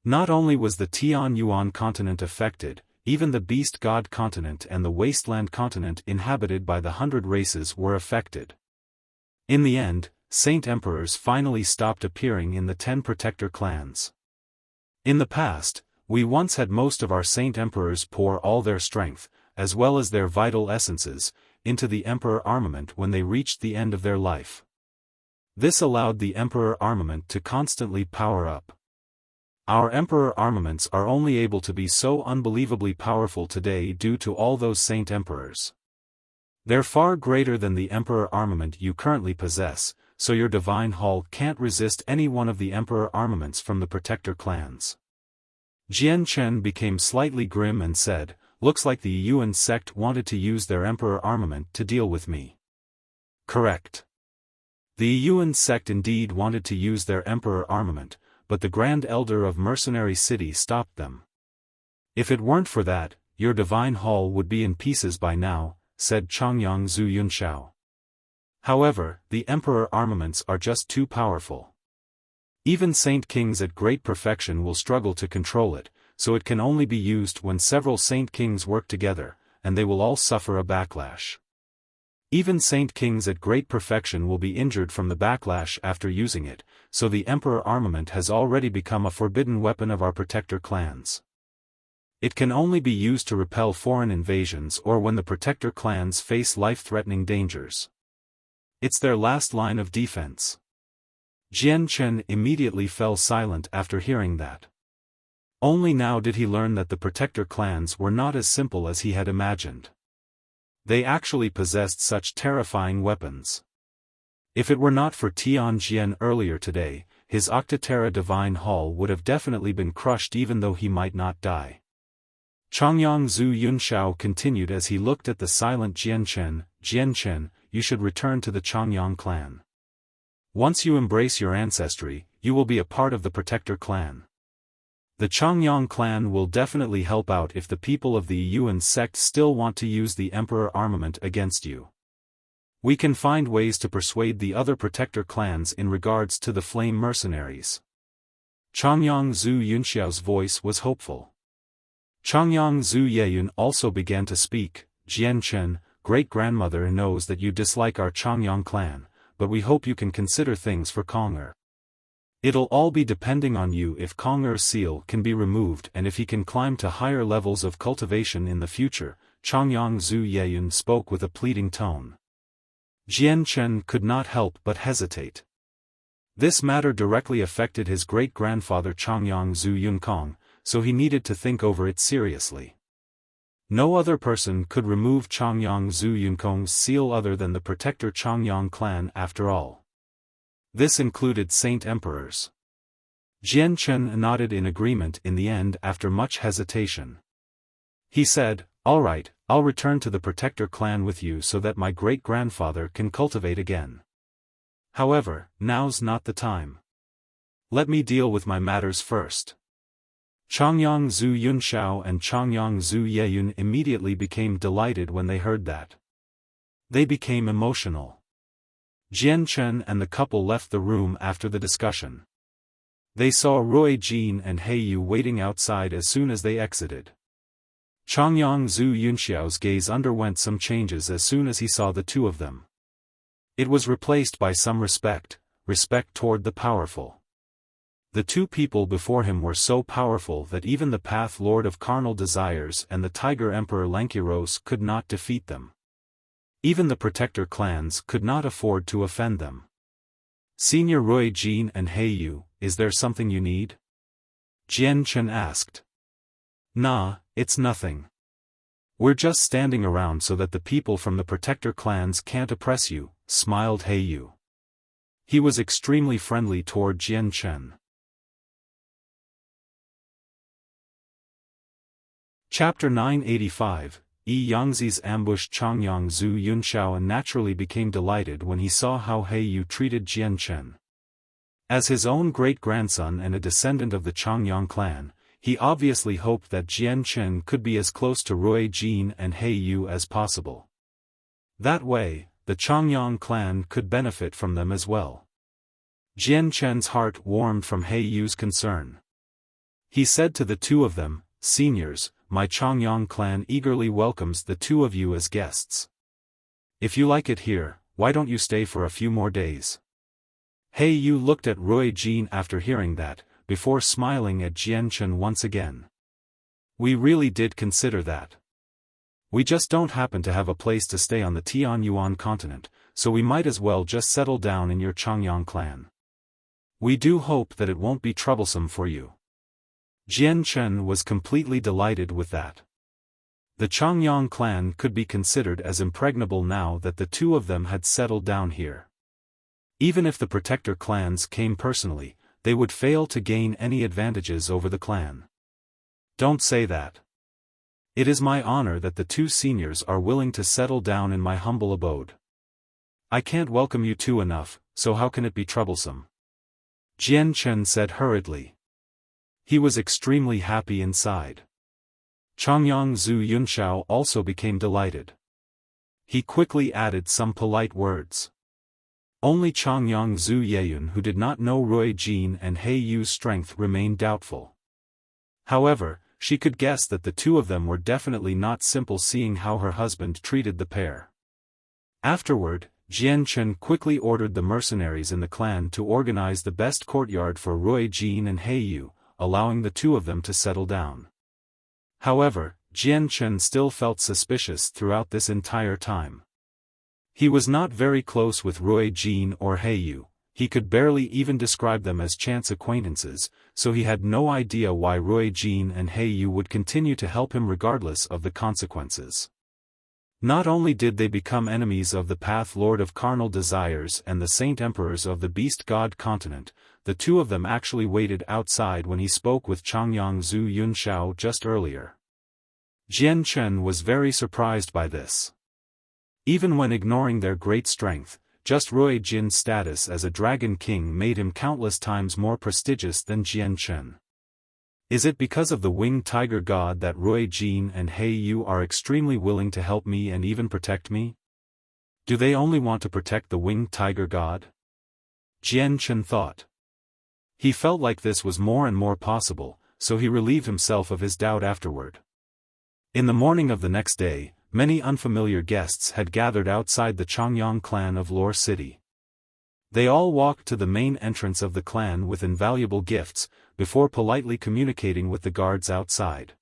Not only was the Tian Yuan continent affected, even the Beast God continent and the Wasteland continent inhabited by the 100 races were affected. In the end, Saint Emperors finally stopped appearing in the 10 Protector clans. In the past, we once had most of our Saint Emperors pour all their strength, as well as their vital essences, into the Emperor armament when they reached the end of their life. This allowed the Emperor armament to constantly power up. Our Emperor armaments are only able to be so unbelievably powerful today due to all those Saint Emperors. They're far greater than the Emperor armament you currently possess, so your divine hall can't resist any one of the Emperor armaments from the Protector clans. Jian Chen became slightly grim and said, "Looks like the Yuan sect wanted to use their Emperor armament to deal with me." Correct. The Yuan sect indeed wanted to use their Emperor armament, but the Grand Elder of Mercenary City stopped them. "If it weren't for that, your divine hall would be in pieces by now," said Changyang Zhu Yunshao. "However, the Emperor armaments are just too powerful. Even Saint Kings at great perfection will struggle to control it, so it can only be used when several Saint Kings work together, and they will all suffer a backlash. Even Saint Kings at great perfection will be injured from the backlash after using it, so the Emperor armament has already become a forbidden weapon of our Protector clans. It can only be used to repel foreign invasions or when the Protector clans face life-threatening dangers. It's their last line of defense." Jian Chen immediately fell silent after hearing that. Only now did he learn that the Protector clans were not as simple as he had imagined. They actually possessed such terrifying weapons. If it were not for Tian Jian earlier today, his Octaterra Divine Hall would have definitely been crushed even though he might not die. Changyang Zhu Yunxiao continued as he looked at the silent Jian Chen, you should return to the Changyang clan. Once you embrace your ancestry, you will be a part of the Protector clan. The Changyang clan will definitely help out if the people of the Yuan sect still want to use the Emperor armament against you. We can find ways to persuade the other Protector clans in regards to the Flame mercenaries. Changyang Zhu Yunxiao's voice was hopeful. Changyang Zhu Yeyun also began to speak. Jian Chen, great-grandmother knows that you dislike our Changyang clan, but we hope you can consider things for Kong'er. It'll all be depending on you if Kong'er's seal can be removed and if he can climb to higher levels of cultivation in the future. Changyang Zhu Yeyun spoke with a pleading tone. Jian Chen could not help but hesitate. This matter directly affected his great-grandfather Changyang Zhu Yunkong, so he needed to think over it seriously. No other person could remove Changyang Zhu Yunkong's seal other than the Protector Changyang clan after all. This included Saint Emperors. Jian Chen nodded in agreement in the end after much hesitation. He said, "All right, I'll return to the Protector clan with you so that my great-grandfather can cultivate again. However, now's not the time. Let me deal with my matters first." Changyang Zhu Yunxiao and Changyang Zhu Yeyun immediately became delighted when they heard that. They became emotional. Jian Chen and the couple left the room after the discussion. They saw Ruo Jin and He Yu waiting outside as soon as they exited. Changyang Zhu Yunxiao's gaze underwent some changes as soon as he saw the two of them. It was replaced by some respect toward the powerful. The two people before him were so powerful that even the Path Lord of Carnal Desires and the Tiger Emperor Lankiros could not defeat them. Even the Protector clans could not afford to offend them. "Senior Ruo Jin and He Yu, is there something you need?" Jian Chen asked. "Nah, it's nothing. We're just standing around so that the people from the Protector clans can't oppress you," smiled He Yu. He was extremely friendly toward Jian Chen. Chapter 985, Yi Yangzi's ambush. Changyang Zhu Yunxiao naturally became delighted when he saw how He Yu treated Jian Chen. As his own great-grandson and a descendant of the Changyang clan, he obviously hoped that Jian Chen could be as close to Ruo Jin and He Yu as possible. That way, the Changyang clan could benefit from them as well. Jian Chen's heart warmed from He Yu's concern. He said to the two of them, "Seniors, my Changyang clan eagerly welcomes the two of you as guests. If you like it here, why don't you stay for a few more days?" He Yu looked at Ruo Jin after hearing that, before smiling at Jian Chen once again. "We really did consider that. We just don't happen to have a place to stay on the Tianyuan continent, so we might as well just settle down in your Changyang clan. We do hope that it won't be troublesome for you." Jian Chen was completely delighted with that. The Changyang clan could be considered as impregnable now that the two of them had settled down here. Even if the Protector clans came personally, they would fail to gain any advantages over the clan. "Don't say that. It is my honor that the two seniors are willing to settle down in my humble abode. I can't welcome you two enough, so how can it be troublesome?" Jian Chen said hurriedly. He was extremely happy inside. Changyang Zhu Yunxiao also became delighted. He quickly added some polite words. Only Changyang Zhu Yeyun, who did not know Ruo Jin and He Yu's strength, remained doubtful. However, she could guess that the two of them were definitely not simple, seeing how her husband treated the pair. Afterward, Jian Chen quickly ordered the mercenaries in the clan to organize the best courtyard for Ruo Jin and He Yu, allowing the two of them to settle down. However, Jian Chen still felt suspicious throughout this entire time. He was not very close with Ruo Jin or He Yu, he could barely even describe them as chance acquaintances, so he had no idea why Ruo Jin and He Yu would continue to help him regardless of the consequences. Not only did they become enemies of the Path Lord of Carnal Desires and the Saint Emperors of the Beast God continent, the two of them actually waited outside when he spoke with Changyang Zhu Yunxiao just earlier. Jian Chen was very surprised by this. Even when ignoring their great strength, just Rui Jin's status as a Dragon King made him countless times more prestigious than Jian Chen. Is it because of the winged tiger god that Rui Jin and He Yu are extremely willing to help me and even protect me? Do they only want to protect the winged tiger god? Jian Chen thought. He felt like this was more and more possible, so he relieved himself of his doubt afterward. In the morning of the next day, many unfamiliar guests had gathered outside the Changyang clan of Lore City. They all walked to the main entrance of the clan with invaluable gifts, before politely communicating with the guards outside.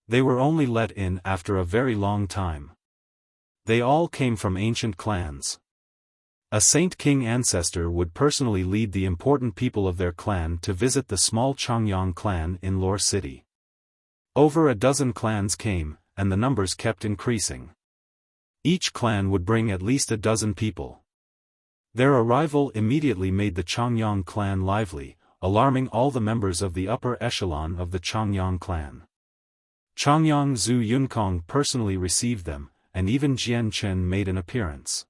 They were only let in after a very long time. They all came from ancient clans. A Saint King ancestor would personally lead the important people of their clan to visit the small Changyang clan in Lore City. Over a dozen clans came, and the numbers kept increasing. Each clan would bring at least a dozen people. Their arrival immediately made the Changyang clan lively, alarming all the members of the upper echelon of the Changyang clan. Changyang Zhu Yunkong personally received them, and even Jian Chen made an appearance.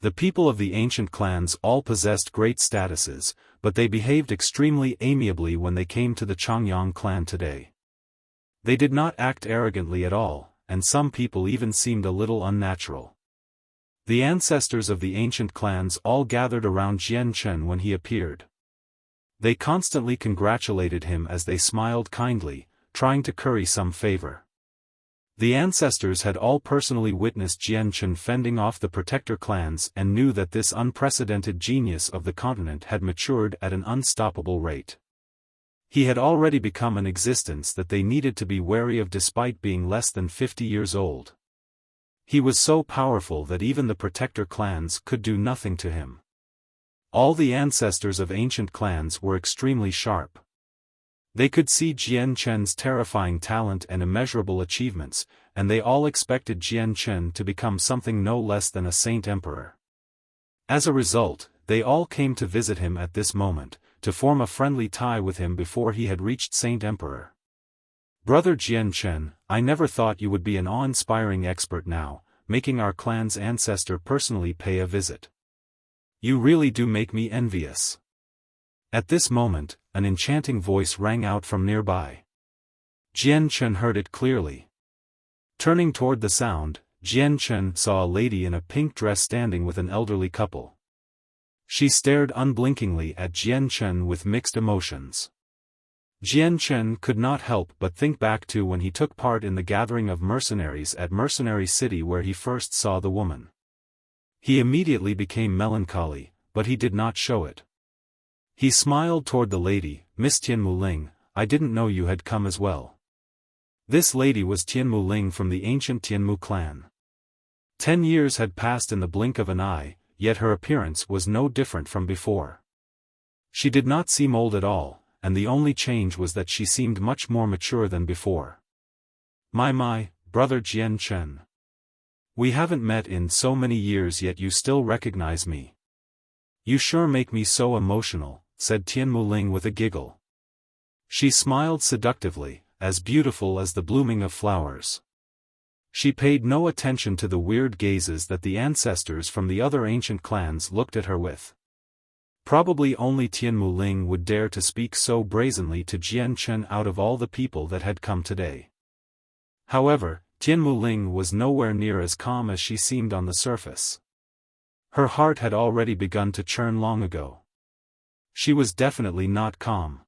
The people of the ancient clans all possessed great statuses, but they behaved extremely amiably when they came to the Changyang clan today. They did not act arrogantly at all, and some people even seemed a little unnatural. The ancestors of the ancient clans all gathered around Jian Chen when he appeared. They constantly congratulated him as they smiled kindly, trying to curry some favor. The ancestors had all personally witnessed Jian Chen fending off the protector clans and knew that this unprecedented genius of the continent had matured at an unstoppable rate. He had already become an existence that they needed to be wary of despite being less than 50 years old. He was so powerful that even the protector clans could do nothing to him. All the ancestors of ancient clans were extremely sharp. They could see Jian Chen's terrifying talent and immeasurable achievements, and they all expected Jian Chen to become something no less than a saint emperor. As a result, they all came to visit him at this moment, to form a friendly tie with him before he had reached saint emperor. Brother Jian Chen, I never thought you would be an awe-inspiring expert now, making our clan's ancestor personally pay a visit. You really do make me envious. At this moment, an enchanting voice rang out from nearby. Jian Chen heard it clearly. Turning toward the sound, Jian Chen saw a lady in a pink dress standing with an elderly couple. She stared unblinkingly at Jian Chen with mixed emotions. Jian Chen could not help but think back to when he took part in the gathering of mercenaries at Mercenary City where he first saw the woman. He immediately became melancholy, but he did not show it. He smiled toward the lady. Miss Tianmu Ling, I didn't know you had come as well. This lady was Tianmu Ling from the ancient Tianmu clan. 10 years had passed in the blink of an eye, yet her appearance was no different from before. She did not seem old at all, and the only change was that she seemed much more mature than before. My, brother Jian Chen. We haven't met in so many years yet you still recognize me. You sure make me so emotional, said Tianmu Ling with a giggle. She smiled seductively, as beautiful as the blooming of flowers. She paid no attention to the weird gazes that the ancestors from the other ancient clans looked at her with. Probably only Tianmu Ling would dare to speak so brazenly to Jian Chen out of all the people that had come today. However, Tianmu Ling was nowhere near as calm as she seemed on the surface. Her heart had already begun to churn long ago. She was definitely not calm.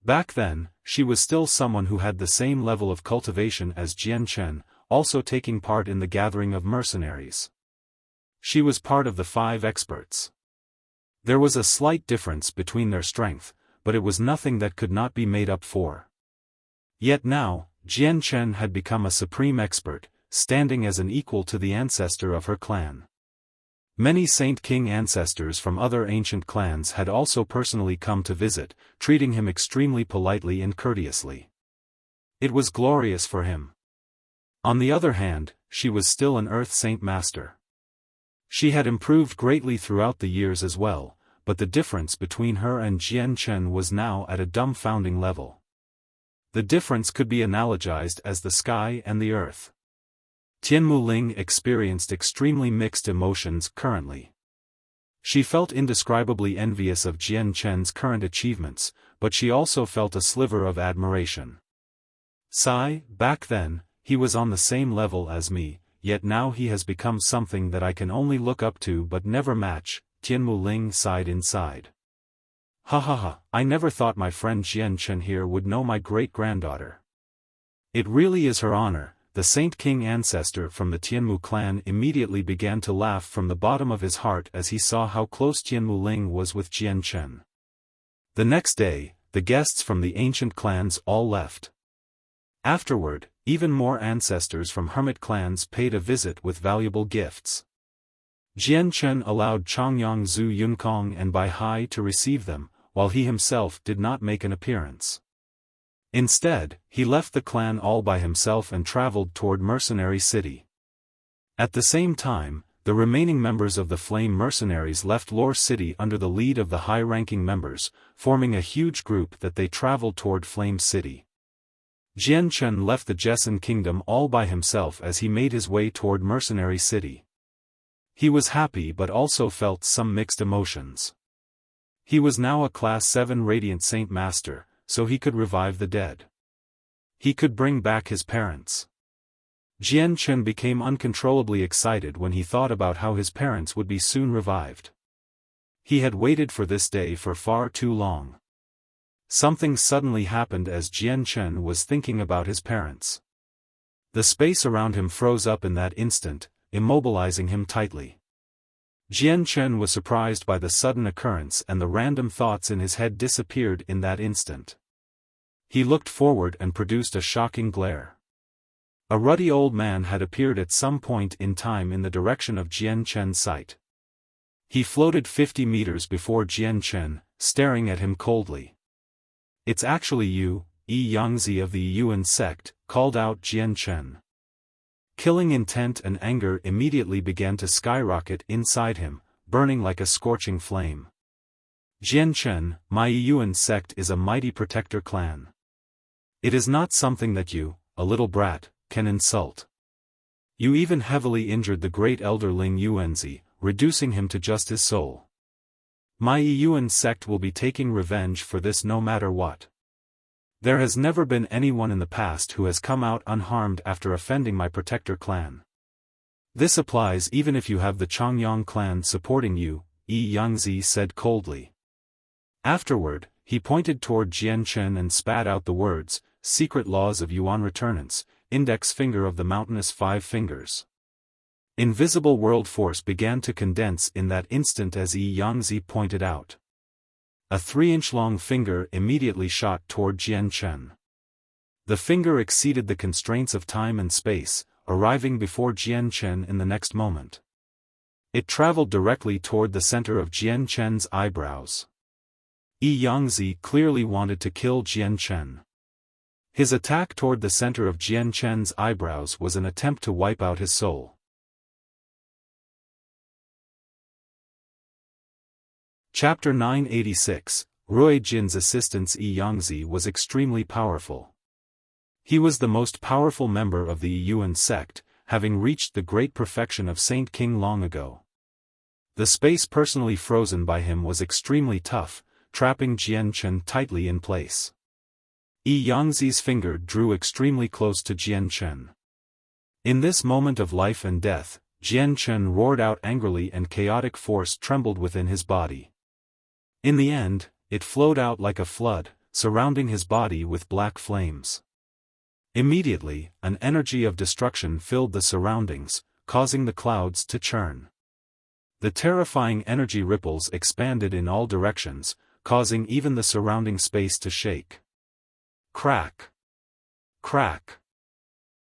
Back then, she was still someone who had the same level of cultivation as Jian Chen, also taking part in the gathering of mercenaries. She was part of the 5 experts. There was a slight difference between their strength, but it was nothing that could not be made up for. Yet now, Jian Chen had become a supreme expert, standing as an equal to the ancestor of her clan. Many Saint King ancestors from other ancient clans had also personally come to visit, treating him extremely politely and courteously. It was glorious for him. On the other hand, she was still an Earth Saint Master. She had improved greatly throughout the years as well, but the difference between her and Jian Chen was now at a dumbfounding level. The difference could be analogized as the sky and the earth. Tian Muling experienced extremely mixed emotions currently. She felt indescribably envious of Jian Chen's current achievements, but she also felt a sliver of admiration. Back then, he was on the same level as me, yet now he has become something that I can only look up to but never match. Tian Muling sighed inside. Ha ha ha, I never thought my friend Jian Chen here would know my great-granddaughter. It really is her honor. The Saint King ancestor from the Tianmu clan immediately began to laugh from the bottom of his heart as he saw how close Tian Muling was with Jian Chen. The next day, the guests from the ancient clans all left. Afterward, even more ancestors from hermit clans paid a visit with valuable gifts. Jian Chen allowed Chongyang Zhu Yunkong and Bai Hai to receive them, while he himself did not make an appearance. Instead, he left the clan all by himself and traveled toward Mercenary City. At the same time, the remaining members of the Flame Mercenaries left Lore City under the lead of the high-ranking members, forming a huge group that they traveled toward Flame City. Jian Chen left the Jessen Kingdom all by himself as he made his way toward Mercenary City. He was happy but also felt some mixed emotions. He was now a Class 7 Radiant Saint Master, so he could revive the dead. He could bring back his parents. Jian Chen became uncontrollably excited when he thought about how his parents would be soon revived. He had waited for this day for far too long. Something suddenly happened as Jian Chen was thinking about his parents. The space around him froze up in that instant, immobilizing him tightly. Jian Chen was surprised by the sudden occurrence and the random thoughts in his head disappeared in that instant. He looked forward and produced a shocking glare. A ruddy old man had appeared at some point in time in the direction of Jian Chen's sight. He floated 50 meters before Jian Chen, staring at him coldly. "It's actually you, Yangzi of the Yuan sect," called out Jian Chen. Killing intent and anger immediately began to skyrocket inside him, burning like a scorching flame. "Jian Chen, my Yuan sect is a mighty protector clan. It is not something that you, a little brat, can insult. You even heavily injured the great elder Ling Yuanzi, reducing him to just his soul. My Yuan sect will be taking revenge for this no matter what. There has never been anyone in the past who has come out unharmed after offending my protector clan. This applies even if you have the Chongyang clan supporting you," Yangzi said coldly. Afterward, he pointed toward Jian Chen and spat out the words, "Secret laws of Yuan returnance, index finger of the mountainous 5 fingers." Invisible world force began to condense in that instant as Yangzi pointed out. A 3-inch-long finger immediately shot toward Jian Chen. The finger exceeded the constraints of time and space, arriving before Jian Chen in the next moment. It traveled directly toward the center of Jian Chen's eyebrows. Yangzi clearly wanted to kill Jian Chen. His attack toward the center of Jian Chen's eyebrows was an attempt to wipe out his soul. Chapter 986, Rui Jin's assistant Yangzi was extremely powerful. He was the most powerful member of the Yuan sect, having reached the great perfection of Saint King long ago. The space personally frozen by him was extremely tough, trapping Jian Chen tightly in place. Yangzi's finger drew extremely close to Jian Chen. In this moment of life and death, Jian Chen roared out angrily and chaotic force trembled within his body. In the end, it flowed out like a flood, surrounding his body with black flames. Immediately, an energy of destruction filled the surroundings, causing the clouds to churn. The terrifying energy ripples expanded in all directions, causing even the surrounding space to shake. Crack! Crack!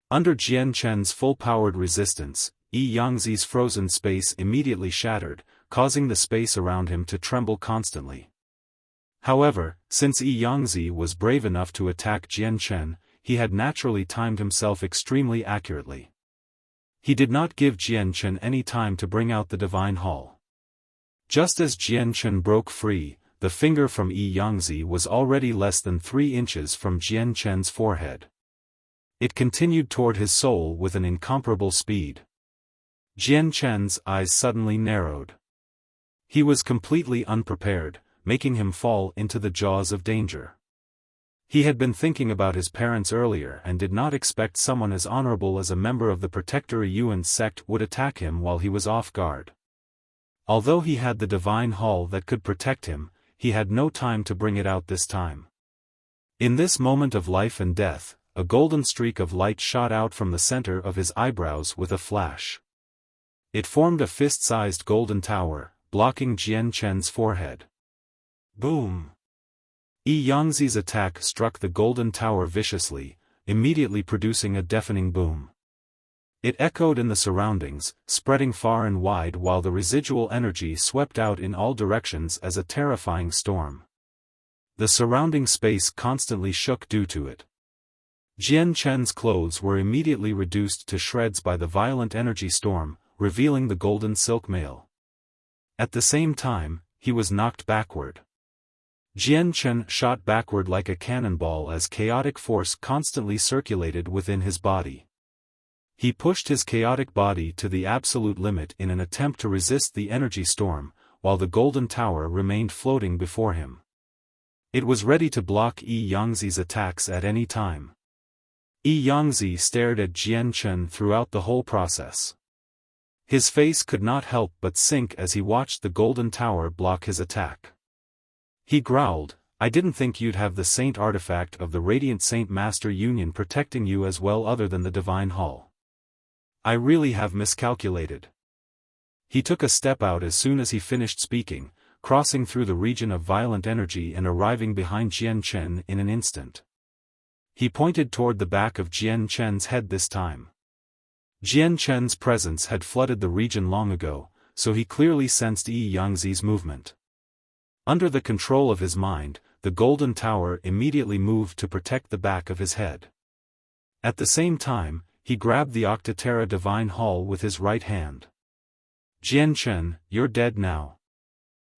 Under Jian Chen's full-powered resistance, Yangzi's frozen space immediately shattered, causing the space around him to tremble constantly. However, since Yangzi was brave enough to attack Jian Chen, he had naturally timed himself extremely accurately. He did not give Jian Chen any time to bring out the Divine Hall. Just as Jian Chen broke free, the finger from Yi Yangzi was already less than 3 inches from Jian Chen's forehead. It continued toward his soul with an incomparable speed. Jian Chen's eyes suddenly narrowed. He was completely unprepared, making him fall into the jaws of danger. He had been thinking about his parents earlier and did not expect someone as honorable as a member of the Protector Yuan sect would attack him while he was off guard. Although he had the divine hall that could protect him, he had no time to bring it out this time. In this moment of life and death, a golden streak of light shot out from the center of his eyebrows with a flash. It formed a fist-sized golden tower, blocking Jian Chen's forehead. Boom! Yi Yangzi's attack struck the golden tower viciously, immediately producing a deafening boom. It echoed in the surroundings, spreading far and wide while the residual energy swept out in all directions as a terrifying storm. The surrounding space constantly shook due to it. Jian Chen's clothes were immediately reduced to shreds by the violent energy storm, revealing the golden silk mail. At the same time, he was knocked backward. Jian Chen shot backward like a cannonball as chaotic force constantly circulated within his body. He pushed his chaotic body to the absolute limit in an attempt to resist the energy storm, while the golden tower remained floating before him. It was ready to block Yi Yangzi's attacks at any time. Yi Yangzi stared at Jian Chen throughout the whole process. His face could not help but sink as he watched the golden tower block his attack. He growled, "I didn't think you'd have the saint artifact of the Radiant Saint Master Union protecting you as well other than the Divine Hall. I really have miscalculated." He took a step out as soon as he finished speaking, crossing through the region of violent energy and arriving behind Jian Chen in an instant. He pointed toward the back of Jian Chen's head this time. Jian Chen's presence had flooded the region long ago, so he clearly sensed Yi Yangzi's movement. Under the control of his mind, the golden tower immediately moved to protect the back of his head. At the same time, he grabbed the Octaterra Divine Hall with his right hand. "Jian Chen, you're dead now."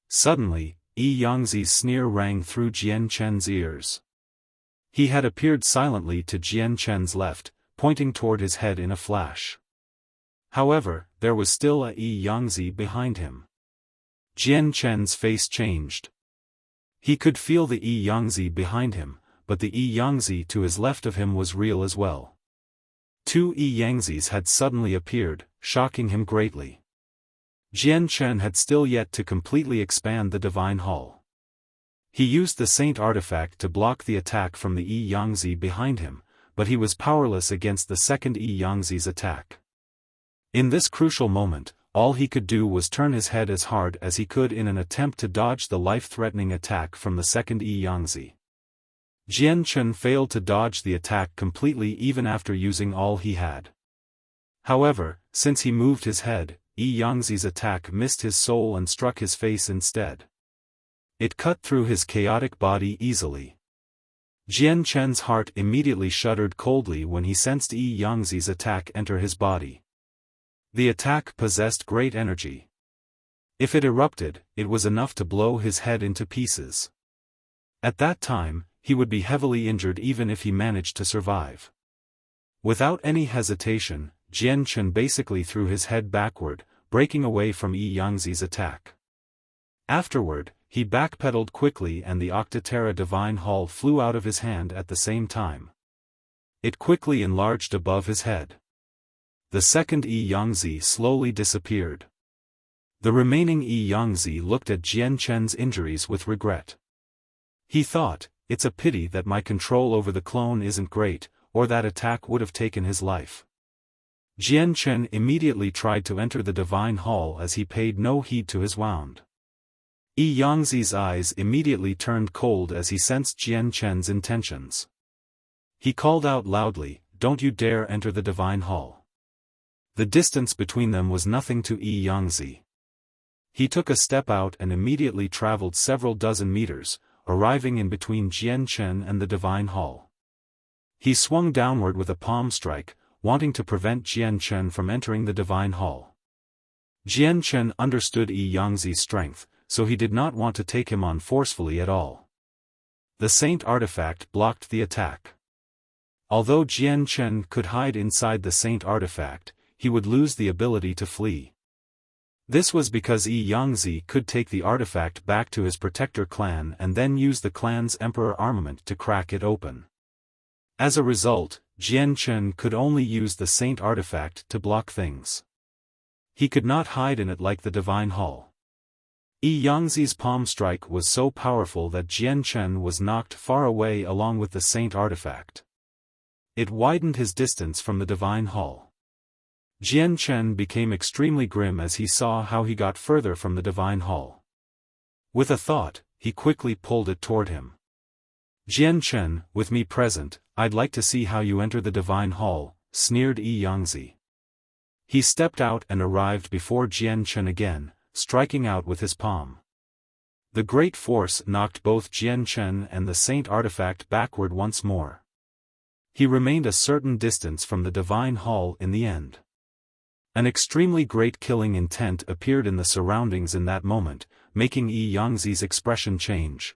Suddenly, Yi Yangzi's sneer rang through Jian Chen's ears. He had appeared silently to Jian Chen's left, pointing toward his head in a flash. However, there was still a Yi Yangzi behind him. Jian Chen's face changed. He could feel the Yi Yangzi behind him, but the Yi Yangzi to his left of him was real as well. 2 Yi Yangzis had suddenly appeared, shocking him greatly. Jian Chen had still yet to completely expand the Divine Hall. He used the Saint artifact to block the attack from the Yi Yangzi behind him, but he was powerless against the second Yi Yangzi's attack. In this crucial moment, all he could do was turn his head as hard as he could in an attempt to dodge the life-threatening attack from the second Yi Yangzi. Jian Chen failed to dodge the attack completely even after using all he had. However, since he moved his head, Yi Yangzi's attack missed his soul and struck his face instead. It cut through his chaotic body easily. Jian Chen's heart immediately shuddered coldly when he sensed Yi Yangzi's attack enter his body. The attack possessed great energy. If it erupted, it was enough to blow his head into pieces. At that time, he would be heavily injured even if he managed to survive. Without any hesitation, Jian Chen basically threw his head backward, breaking away from Yi Yangzi's attack. Afterward, he backpedaled quickly and the Octaterra Divine Hall flew out of his hand at the same time. It quickly enlarged above his head. The second Yi Yangzi slowly disappeared. The remaining Yi Yangzi looked at Jian Chen's injuries with regret. He thought, "It's a pity that my control over the clone isn't great, or that attack would have taken his life." Jian Chen immediately tried to enter the Divine Hall as he paid no heed to his wound. Yi Yangzi's eyes immediately turned cold as he sensed Jian Chen's intentions. He called out loudly, "Don't you dare enter the Divine Hall." The distance between them was nothing to Yi Yangzi. He took a step out and immediately traveled several dozen meters, arriving in between Jian Chen and the Divine Hall. He swung downward with a palm strike, wanting to prevent Jian Chen from entering the Divine Hall. Jian Chen understood Yi Yangzi's strength, so he did not want to take him on forcefully at all. The Saint Artifact blocked the attack. Although Jian Chen could hide inside the Saint Artifact, he would lose the ability to flee. This was because Yi Yangzi could take the artifact back to his protector clan and then use the clan's emperor armament to crack it open. As a result, Jian Chen could only use the Saint Artifact to block things. He could not hide in it like the Divine Hall. Yi Yangzi's palm strike was so powerful that Jian Chen was knocked far away along with the Saint Artifact. It widened his distance from the Divine Hall. Jian Chen became extremely grim as he saw how he got further from the Divine Hall. With a thought, he quickly pulled it toward him. Jian Chen, with me present, I'd like to see how you enter the Divine Hall, sneered Yi Yangzi. He stepped out and arrived before Jian Chen again, striking out with his palm. The great force knocked both Jian Chen and the Saint Artifact backward once more. He remained a certain distance from the Divine Hall in the end. An extremely great killing intent appeared in the surroundings in that moment, making Yi Yangzi's expression change.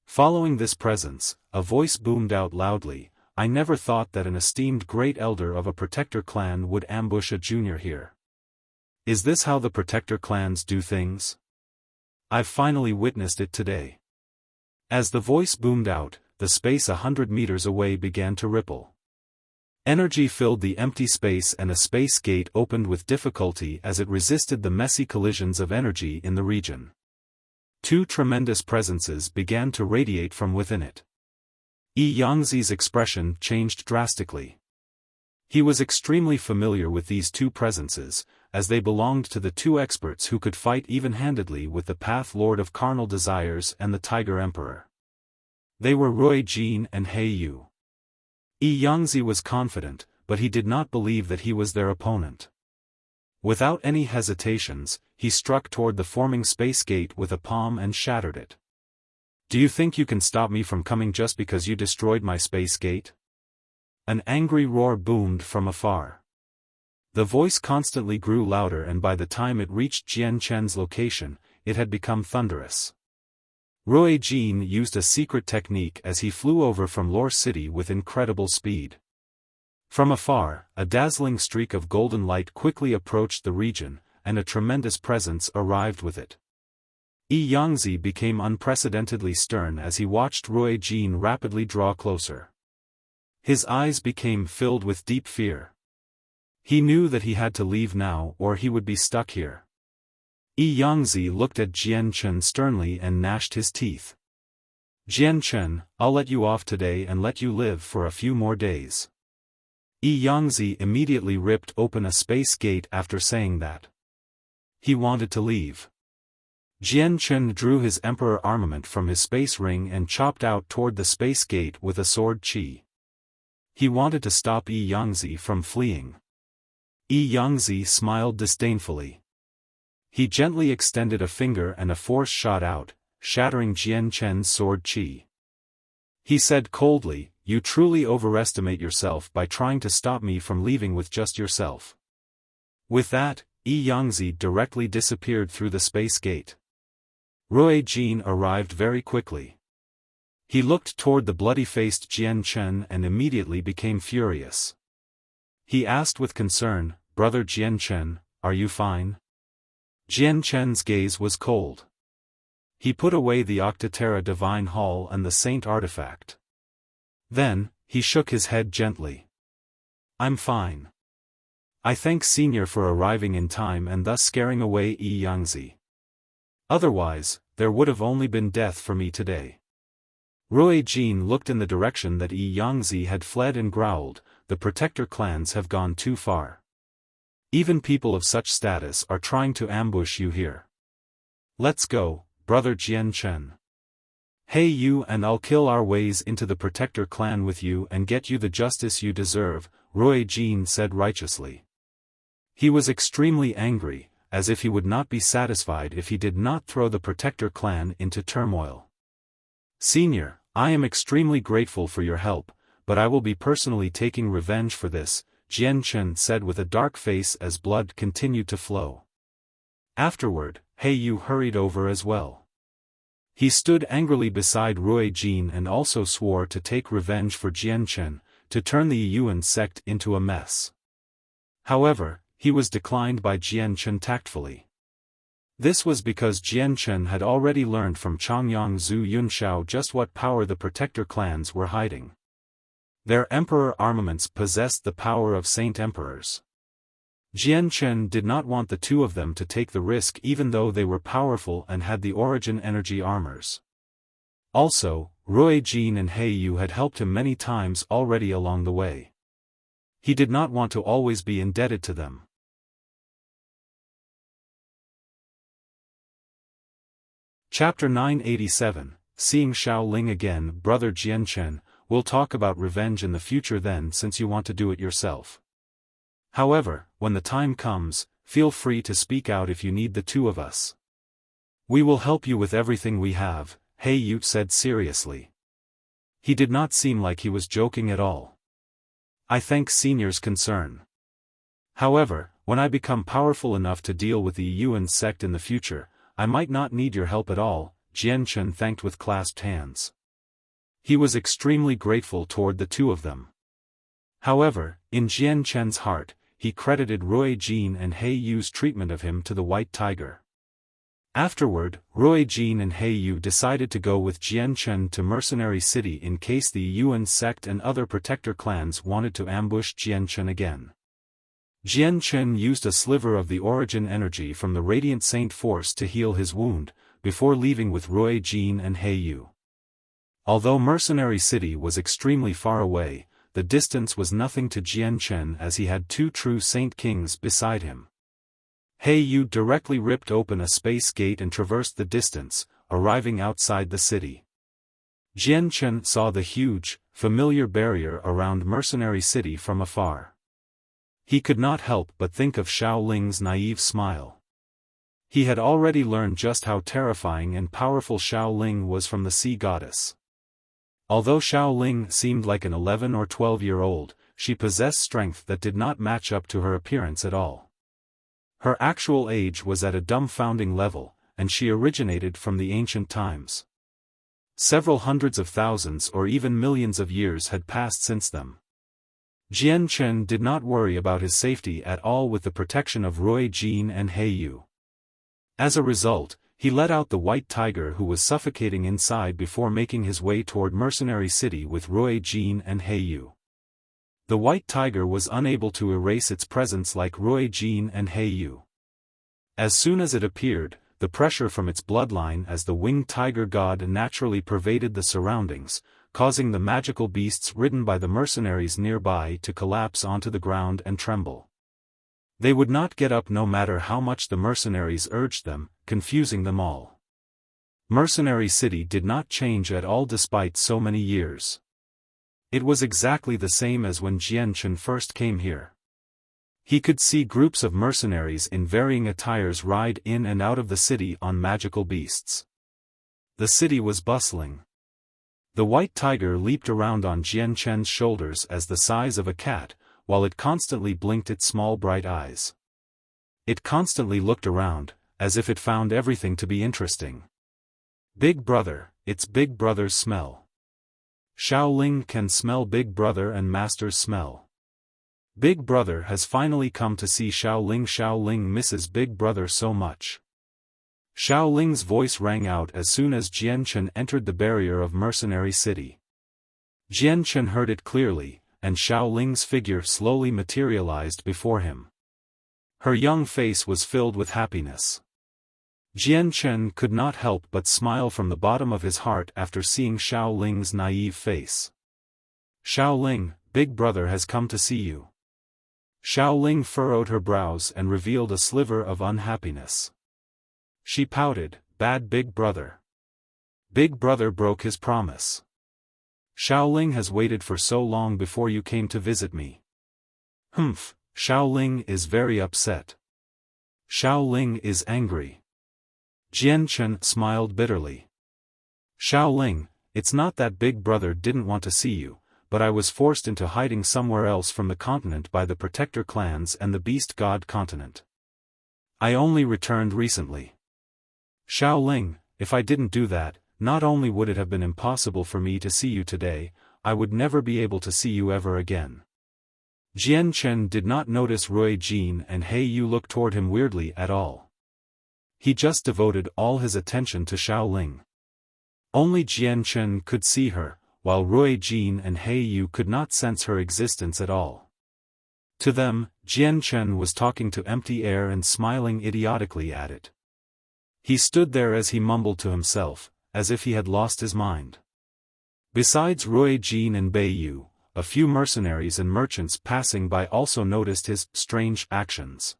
Following this presence, a voice boomed out loudly, I never thought that an esteemed great elder of a protector clan would ambush a junior here. Is this how the protector clans do things? I've finally witnessed it today. As the voice boomed out, the space 100 meters away began to ripple. Energy filled the empty space and a space gate opened with difficulty as it resisted the messy collisions of energy in the region. Two tremendous presences began to radiate from within it. Yi Yangzi's expression changed drastically. He was extremely familiar with these two presences, as they belonged to the two experts who could fight even-handedly with the Path Lord of Carnal Desires and the Tiger Emperor. They were Rui Jin and He Yu. Yi Yangzi was confident, but he did not believe that he was their opponent. Without any hesitations, he struck toward the forming space gate with a palm and shattered it. Do you think you can stop me from coming just because you destroyed my space gate? An angry roar boomed from afar. The voice constantly grew louder and by the time it reached Jian Chen's location, it had become thunderous. Rui Jin used a secret technique as he flew over from Lore City with incredible speed. From afar, a dazzling streak of golden light quickly approached the region, and a tremendous presence arrived with it. Yi Yangzi became unprecedentedly stern as he watched Rui Jin rapidly draw closer. His eyes became filled with deep fear. He knew that he had to leave now or he would be stuck here. Yi Yangzi looked at Jian Chen sternly and gnashed his teeth. Jian Chen, I'll let you off today and let you live for a few more days. Yi Yangzi immediately ripped open a space gate after saying that. He wanted to leave. Jian Chen drew his emperor armament from his space ring and chopped out toward the space gate with a sword qi. He wanted to stop Yi Yangzi from fleeing. Yi Yangzi smiled disdainfully. He gently extended a finger and a force shot out, shattering Jian Chen's sword qi. He said coldly, you truly overestimate yourself by trying to stop me from leaving with just yourself. With that, Yi Yangzi directly disappeared through the space gate. Rui Jin arrived very quickly. He looked toward the bloody-faced Jian Chen and immediately became furious. He asked with concern, Brother Jian Chen, are you fine? Jian Chen's gaze was cold. He put away the Octaterra Divine Hall and the Saint Artifact. Then, he shook his head gently. I'm fine. I thank Senior for arriving in time and thus scaring away Yi Yangzi. Otherwise, there would have only been death for me today. Rui Jin looked in the direction that Yi Yangzi had fled and growled, the protector clans have gone too far. Even people of such status are trying to ambush you here. Let's go, Brother Jian Chen. Hey you and I'll kill our ways into the protector clan with you and get you the justice you deserve, Rui Jin said righteously. He was extremely angry, as if he would not be satisfied if he did not throw the protector clan into turmoil. Senior, I am extremely grateful for your help, but I will be personally taking revenge for this, Jian Chen said with a dark face as blood continued to flow. Afterward, He Yu hurried over as well. He stood angrily beside Rui Jin and also swore to take revenge for Jian Chen, to turn the Yuan sect into a mess. However, he was declined by Jian Chen tactfully. This was because Jian Chen had already learned from Changyang Zhu Yunshao just what power the protector clans were hiding. Their emperor armaments possessed the power of saint emperors. Jian Chen did not want the two of them to take the risk even though they were powerful and had the origin energy armors. Also, Rui Jin and He Yu had helped him many times already along the way. He did not want to always be indebted to them. Chapter 987, Seeing Xiao Ling again. Brother Jian Chen, we'll talk about revenge in the future then, since you want to do it yourself. However, when the time comes, feel free to speak out if you need the two of us. We will help you with everything we have, He Yu said seriously. He did not seem like he was joking at all. I thank senior's concern. However, when I become powerful enough to deal with the Yuan sect in the future, I might not need your help at all, Jian Chen thanked with clasped hands. He was extremely grateful toward the two of them. However, in Jian Chen's heart, he credited Rui Jin and He Yu's treatment of him to the White Tiger. Afterward, Rui Jin and He Yu decided to go with Jian Chen to Mercenary City in case the Yuan sect and other protector clans wanted to ambush Jian Chen again. Jian Chen used a sliver of the origin energy from the Radiant Saint Force to heal his wound, before leaving with Rui Jin and He Yu. Although Mercenary City was extremely far away, the distance was nothing to Jian Chen as he had two true Saint Kings beside him. He Yu directly ripped open a space gate and traversed the distance, arriving outside the city. Jian Chen saw the huge, familiar barrier around Mercenary City from afar. He could not help but think of Xiao Ling's naive smile. He had already learned just how terrifying and powerful Xiao Ling was from the sea goddess. Although Xiao Ling seemed like an 11 or 12-year-old, she possessed strength that did not match up to her appearance at all. Her actual age was at a dumbfounding level, and she originated from the ancient times. Several hundreds of thousands or even millions of years had passed since then. Jian Chen did not worry about his safety at all with the protection of Rui Jin and He Yu. As a result, he let out the White Tiger who was suffocating inside before making his way toward Mercenary City with Rui Jin and He Yu. The White Tiger was unable to erase its presence like Rui Jin and He Yu. As soon as it appeared, the pressure from its bloodline as the winged tiger god naturally pervaded the surroundings, causing the magical beasts ridden by the mercenaries nearby to collapse onto the ground and tremble. They would not get up no matter how much the mercenaries urged them, confusing them all. Mercenary City did not change at all despite so many years. It was exactly the same as when Jian Chen first came here. He could see groups of mercenaries in varying attires ride in and out of the city on magical beasts. The city was bustling. The White Tiger leaped around on Jian Chen's shoulders as the size of a cat, while it constantly blinked its small bright eyes. It constantly looked around, as if it found everything to be interesting. Big Brother, it's Big Brother's smell. Xiao Ling can smell Big Brother and Master's smell. Big Brother has finally come to see Xiao Ling. Xiao Ling misses Big Brother so much. Xiao Ling's voice rang out as soon as Jian Chen entered the barrier of Mercenary City. Jian Chen heard it clearly, and Xiao Ling's figure slowly materialized before him. Her young face was filled with happiness. Jian Chen could not help but smile from the bottom of his heart after seeing Xiao Ling's naive face. Xiao Ling, Big Brother has come to see you. Xiao Ling furrowed her brows and revealed a sliver of unhappiness. She pouted, "Bad Big Brother. Big Brother broke his promise. Xiao Ling has waited for so long before you came to visit me." Humph, Xiao Ling is very upset. Xiao Ling is angry. Jian Chen smiled bitterly. Xiao Ling, it's not that Big Brother didn't want to see you, but I was forced into hiding somewhere else from the continent by the Protector clans and the Beast God continent. I only returned recently. Xiaoling, if I didn't do that, not only would it have been impossible for me to see you today, I would never be able to see you ever again. Jian Chen did not notice Rui Jin and He Yu look toward him weirdly at all. He just devoted all his attention to Xiaoling. Only Jian Chen could see her, while Rui Jin and He Yu could not sense her existence at all. To them, Jian Chen was talking to empty air and smiling idiotically at it. He stood there as he mumbled to himself, as if he had lost his mind. Besides Rui Jin and Bei Yu, a few mercenaries and merchants passing by also noticed his strange actions.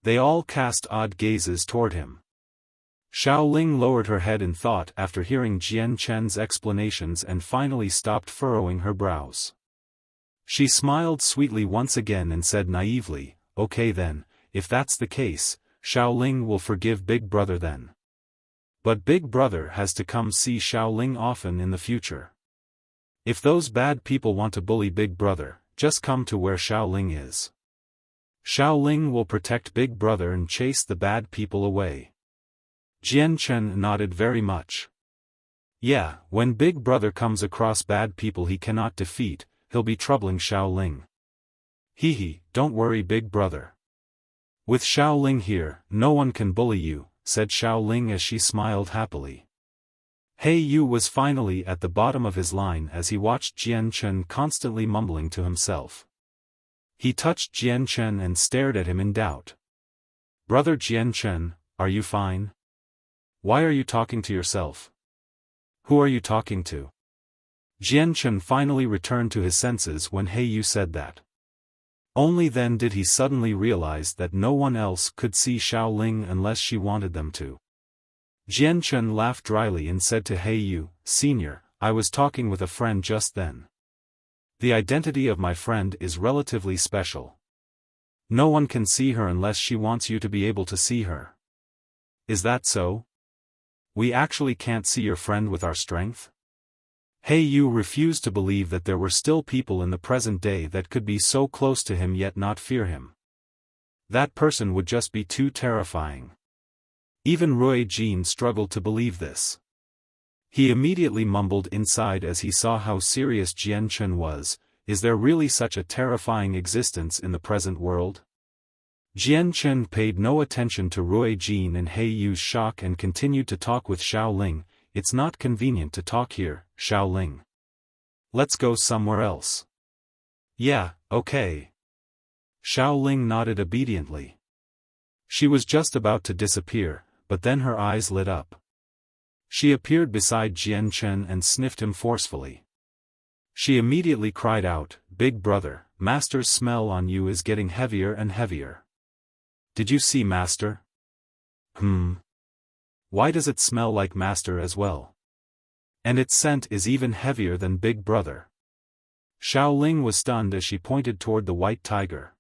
They all cast odd gazes toward him. Xiaoling lowered her head in thought after hearing Jian Chen's explanations and finally stopped furrowing her brows. She smiled sweetly once again and said naively, "Okay then, if that's the case, Xiaoling will forgive Big Brother then. But Big Brother has to come see Xiaoling often in the future. If those bad people want to bully Big Brother, just come to where Xiaoling is. Xiaoling will protect Big Brother and chase the bad people away." Jian Chen nodded very much. Yeah, when Big Brother comes across bad people he cannot defeat, he'll be troubling Xiaoling. Hee, don't worry Big Brother. With Xiaoling here, no one can bully you, said Xiaoling as she smiled happily. He Yu was finally at the bottom of his line as he watched Jian Chen constantly mumbling to himself. He touched Jian Chen and stared at him in doubt. "Brother Jian Chen, are you fine? Why are you talking to yourself? Who are you talking to?" Jian Chen finally returned to his senses when He Yu said that. Only then did he suddenly realize that no one else could see Xiaoling unless she wanted them to. Jian Chen laughed dryly and said to He Yu, "Senior, I was talking with a friend just then. The identity of my friend is relatively special. No one can see her unless she wants you to be able to see her. Is that so? We actually can't see your friend with our strength?" He Yu refused to believe that there were still people in the present day that could be so close to him yet not fear him. That person would just be too terrifying. Even Rui Jin struggled to believe this. He immediately mumbled inside as he saw how serious Jian Chen was. Is there really such a terrifying existence in the present world? Jian Chen paid no attention to Rui Jin and He Yu's shock and continued to talk with Xiaoling. "It's not convenient to talk here, Xiaoling. Let's go somewhere else." "Yeah, okay." Xiaoling nodded obediently. She was just about to disappear, but then her eyes lit up. She appeared beside Jian Chen and sniffed him forcefully. She immediately cried out, "Big Brother, Master's smell on you is getting heavier and heavier. Did you see Master? Why does it smell like Master as well? And its scent is even heavier than Big Brother." Xiaoling was stunned as she pointed toward the white tiger.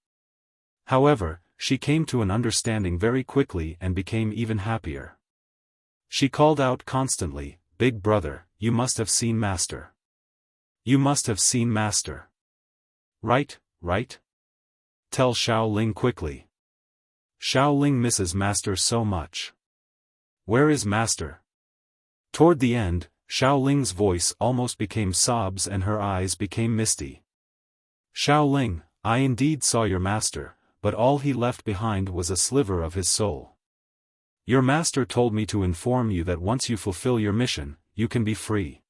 However, she came to an understanding very quickly and became even happier. She called out constantly, "Big Brother, you must have seen Master. You must have seen Master. Right? Tell Xiaoling quickly. Xiaoling misses Master so much. Where is Master?" Toward the end, Xiaoling's voice almost became sobs and her eyes became misty. "Xiaoling, I indeed saw your Master, but all he left behind was a sliver of his soul. Your Master told me to inform you that once you fulfill your mission, you can be free.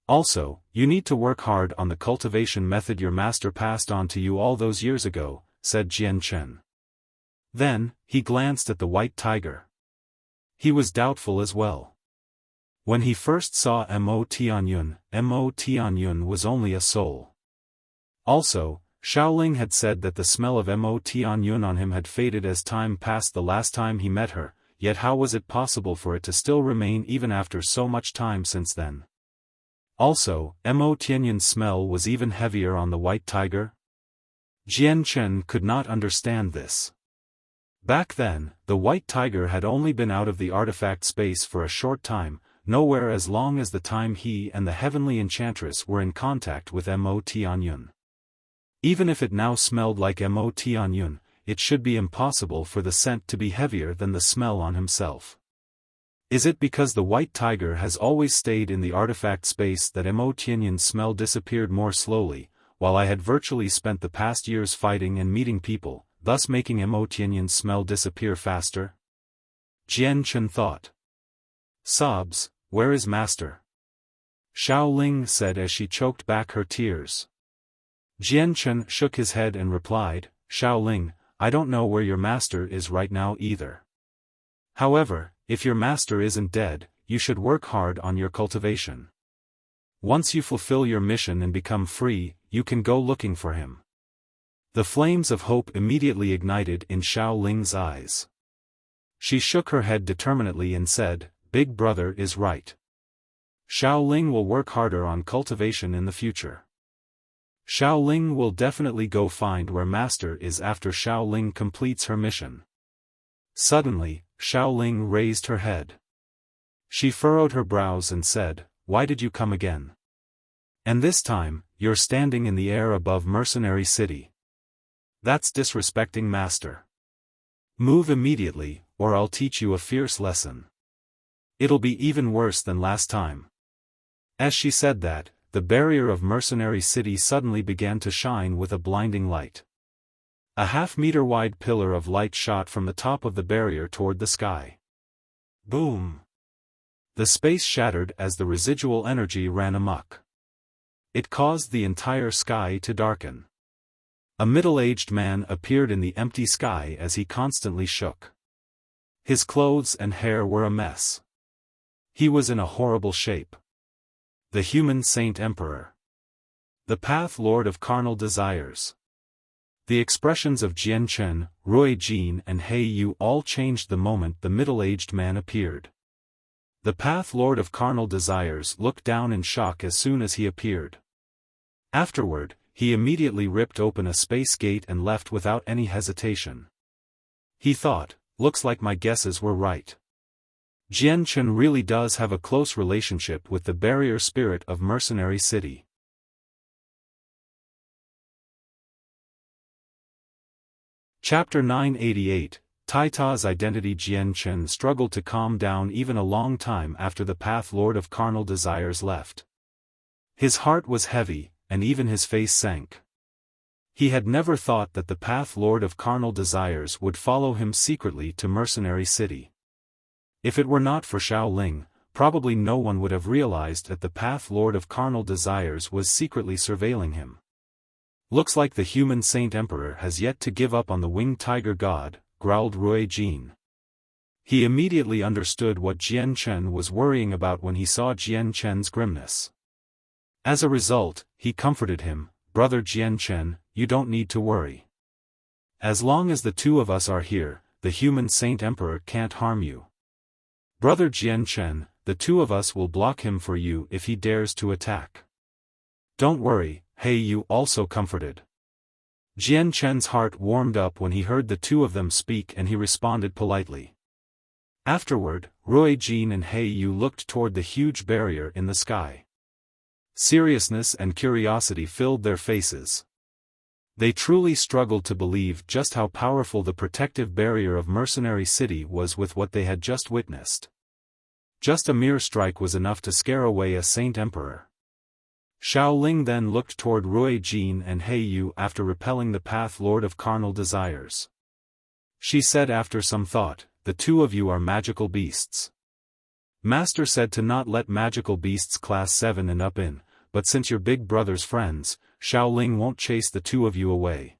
Also, you need to work hard on the cultivation method your Master passed on to you all those years ago," said Jian Chen. Then, he glanced at the white tiger. He was doubtful as well. When he first saw Mo Tianyun was only a soul. Also, Xiaoling had said that the smell of Mo Tianyun on him had faded as time passed the last time he met her, yet how was it possible for it to still remain even after so much time since then? Also, Mo Tianyun's smell was even heavier on the white tiger? Jian Chen could not understand this. Back then, the white tiger had only been out of the artifact space for a short time, nowhere as long as the time he and the heavenly enchantress were in contact with Mo Tianyun. Even if it now smelled like Mo Tianyun, it should be impossible for the scent to be heavier than the smell on himself. Is it because the white tiger has always stayed in the artifact space that Mo Tianyan's smell disappeared more slowly, while I had virtually spent the past years fighting and meeting people, thus making Mo Tianyan's smell disappear faster? Jian Chen thought. Sobs, where is Master? Xiao Ling said as she choked back her tears. Jian Chen shook his head and replied, Xiao Ling, I don't know where your master is right now either. However, if your master isn't dead, you should work hard on your cultivation. Once you fulfill your mission and become free, you can go looking for him. The flames of hope immediately ignited in Xiao Ling's eyes. She shook her head determinedly and said, Big brother is right. Xiao Ling will work harder on cultivation in the future. Xiao Ling will definitely go find where master is after Xiao Ling completes her mission. Suddenly, Xiao Ling raised her head. She furrowed her brows and said, Why did you come again? And this time, you're standing in the air above Mercenary City. That's disrespecting master. Move immediately, or I'll teach you a fierce lesson. It'll be even worse than last time. As she said that, the barrier of Mercenary City suddenly began to shine with a blinding light. A half-meter-wide pillar of light shot from the top of the barrier toward the sky. Boom! The space shattered as the residual energy ran amok. It caused the entire sky to darken. A middle-aged man appeared in the empty sky as he constantly shook. His clothes and hair were a mess. He was in a horrible shape. The human Saint Emperor. The Path Lord of Carnal Desires. The expressions of Jian Chen, Rui Jin and He Yu all changed the moment the middle-aged man appeared. The Path Lord of Carnal Desires looked down in shock as soon as he appeared. Afterward, he immediately ripped open a space gate and left without any hesitation. He thought, looks like my guesses were right. Jian Chen really does have a close relationship with the barrier spirit of Mercenary City. Chapter 988, Taita's Identity. Jian Chen struggled to calm down even a long time after the Path Lord of Carnal Desires left. His heart was heavy, and even his face sank. He had never thought that the Path Lord of Carnal Desires would follow him secretly to Mercenary City. If it were not for Xiao Ling, probably no one would have realized that the Path Lord of Carnal Desires was secretly surveilling him. Looks like the human Saint Emperor has yet to give up on the winged tiger god, growled Rui Jin. He immediately understood what Jian Chen was worrying about when he saw Jian Chen's grimness. As a result, he comforted him, Brother Jian Chen, you don't need to worry. As long as the two of us are here, the human Saint Emperor can't harm you. Brother Jian Chen, the two of us will block him for you if he dares to attack. Don't worry, He Yu also comforted. Jian Chen's heart warmed up when he heard the two of them speak and he responded politely. Afterward, Rui Jin and He Yu looked toward the huge barrier in the sky. Seriousness and curiosity filled their faces. They truly struggled to believe just how powerful the protective barrier of Mercenary City was with what they had just witnessed. Just a mere strike was enough to scare away a Saint Emperor. Xiao Ling then looked toward Rui Jin and He Yu after repelling the Path Lord of Carnal Desires. She said after some thought, the two of you are magical beasts. Master said to not let magical beasts class 7 and up in, but since you're big brother's friends, Xiao Ling won't chase the two of you away.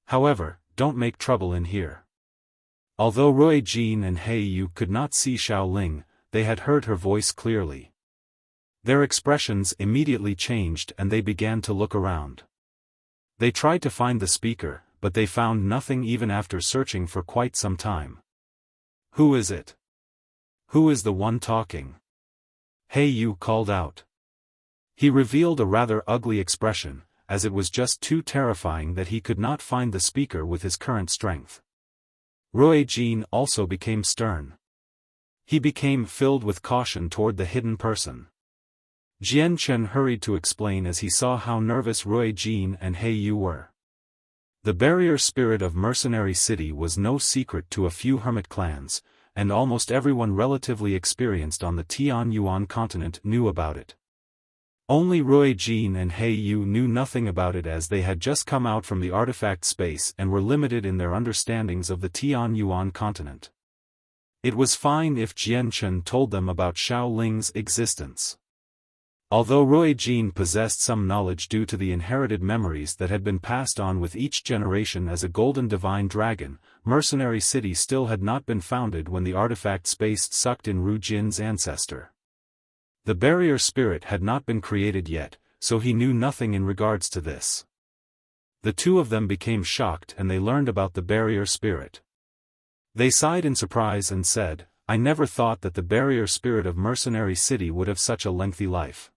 However, don't make trouble in here. Although Rui Jin and He Yu could not see Xiao Ling, they had heard her voice clearly. Their expressions immediately changed and they began to look around. They tried to find the speaker, but they found nothing even after searching for quite some time. Who is it? Who is the one talking? He Yu called out. He revealed a rather ugly expression, as it was just too terrifying that he could not find the speaker with his current strength. Rui Jin also became stern. He became filled with caution toward the hidden person. Jian Chen hurried to explain as he saw how nervous Rui Jin and He Yu were. The barrier spirit of Mercenary City was no secret to a few hermit clans, and almost everyone relatively experienced on the Tianyuan continent knew about it. Only Rui Jin and He Yu knew nothing about it, as they had just come out from the artifact space and were limited in their understandings of the Tianyuan continent. It was fine if Jian Chen told them about Xiao Ling's existence. Although Rui Jin possessed some knowledge due to the inherited memories that had been passed on with each generation as a golden divine dragon, Mercenary City still had not been founded when the artifact space sucked in Ru Jin's ancestor. The barrier spirit had not been created yet, so he knew nothing in regards to this. The two of them became shocked and they learned about the barrier spirit. They sighed in surprise and said, "I never thought that the barrier spirit of Mercenary City would have such a lengthy life.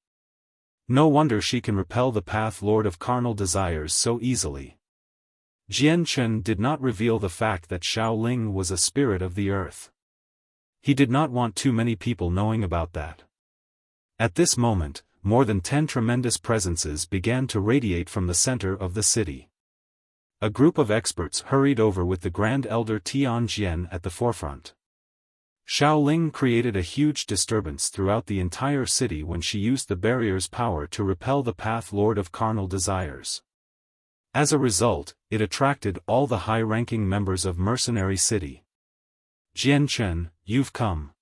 No wonder she can repel the path lord of carnal desires so easily." Jian Chen did not reveal the fact that Xiao Ling was a spirit of the earth. He did not want too many people knowing about that. At this moment, more than 10 tremendous presences began to radiate from the center of the city. A group of experts hurried over with the Grand Elder Tianjian at the forefront. Xiao Ling created a huge disturbance throughout the entire city when she used the barrier's power to repel the path lord of carnal desires. As a result, it attracted all the high-ranking members of Mercenary City. "Jian Chen, you've come."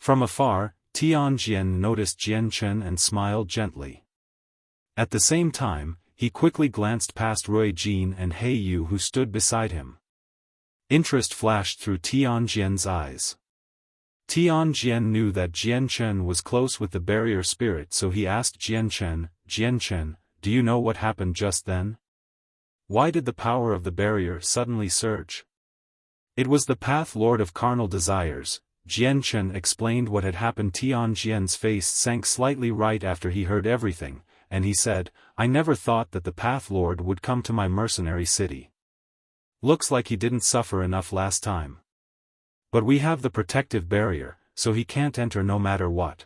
From afar, Tianjian noticed Jian Chen and smiled gently. At the same time, he quickly glanced past Rui Jin and He Yu who stood beside him. Interest flashed through Tianjian's eyes. Tianjian knew that Jian Chen was close with the barrier spirit, so he asked Jian Chen, "Do you know what happened just then? Why did the power of the barrier suddenly surge?" "It was the path lord of carnal desires," Jian Chen explained what had happened. Tianjian's face sank slightly right after he heard everything, and he said, "I never thought that the path lord would come to my Mercenary City. Looks like he didn't suffer enough last time. But we have the protective barrier, so he can't enter no matter what."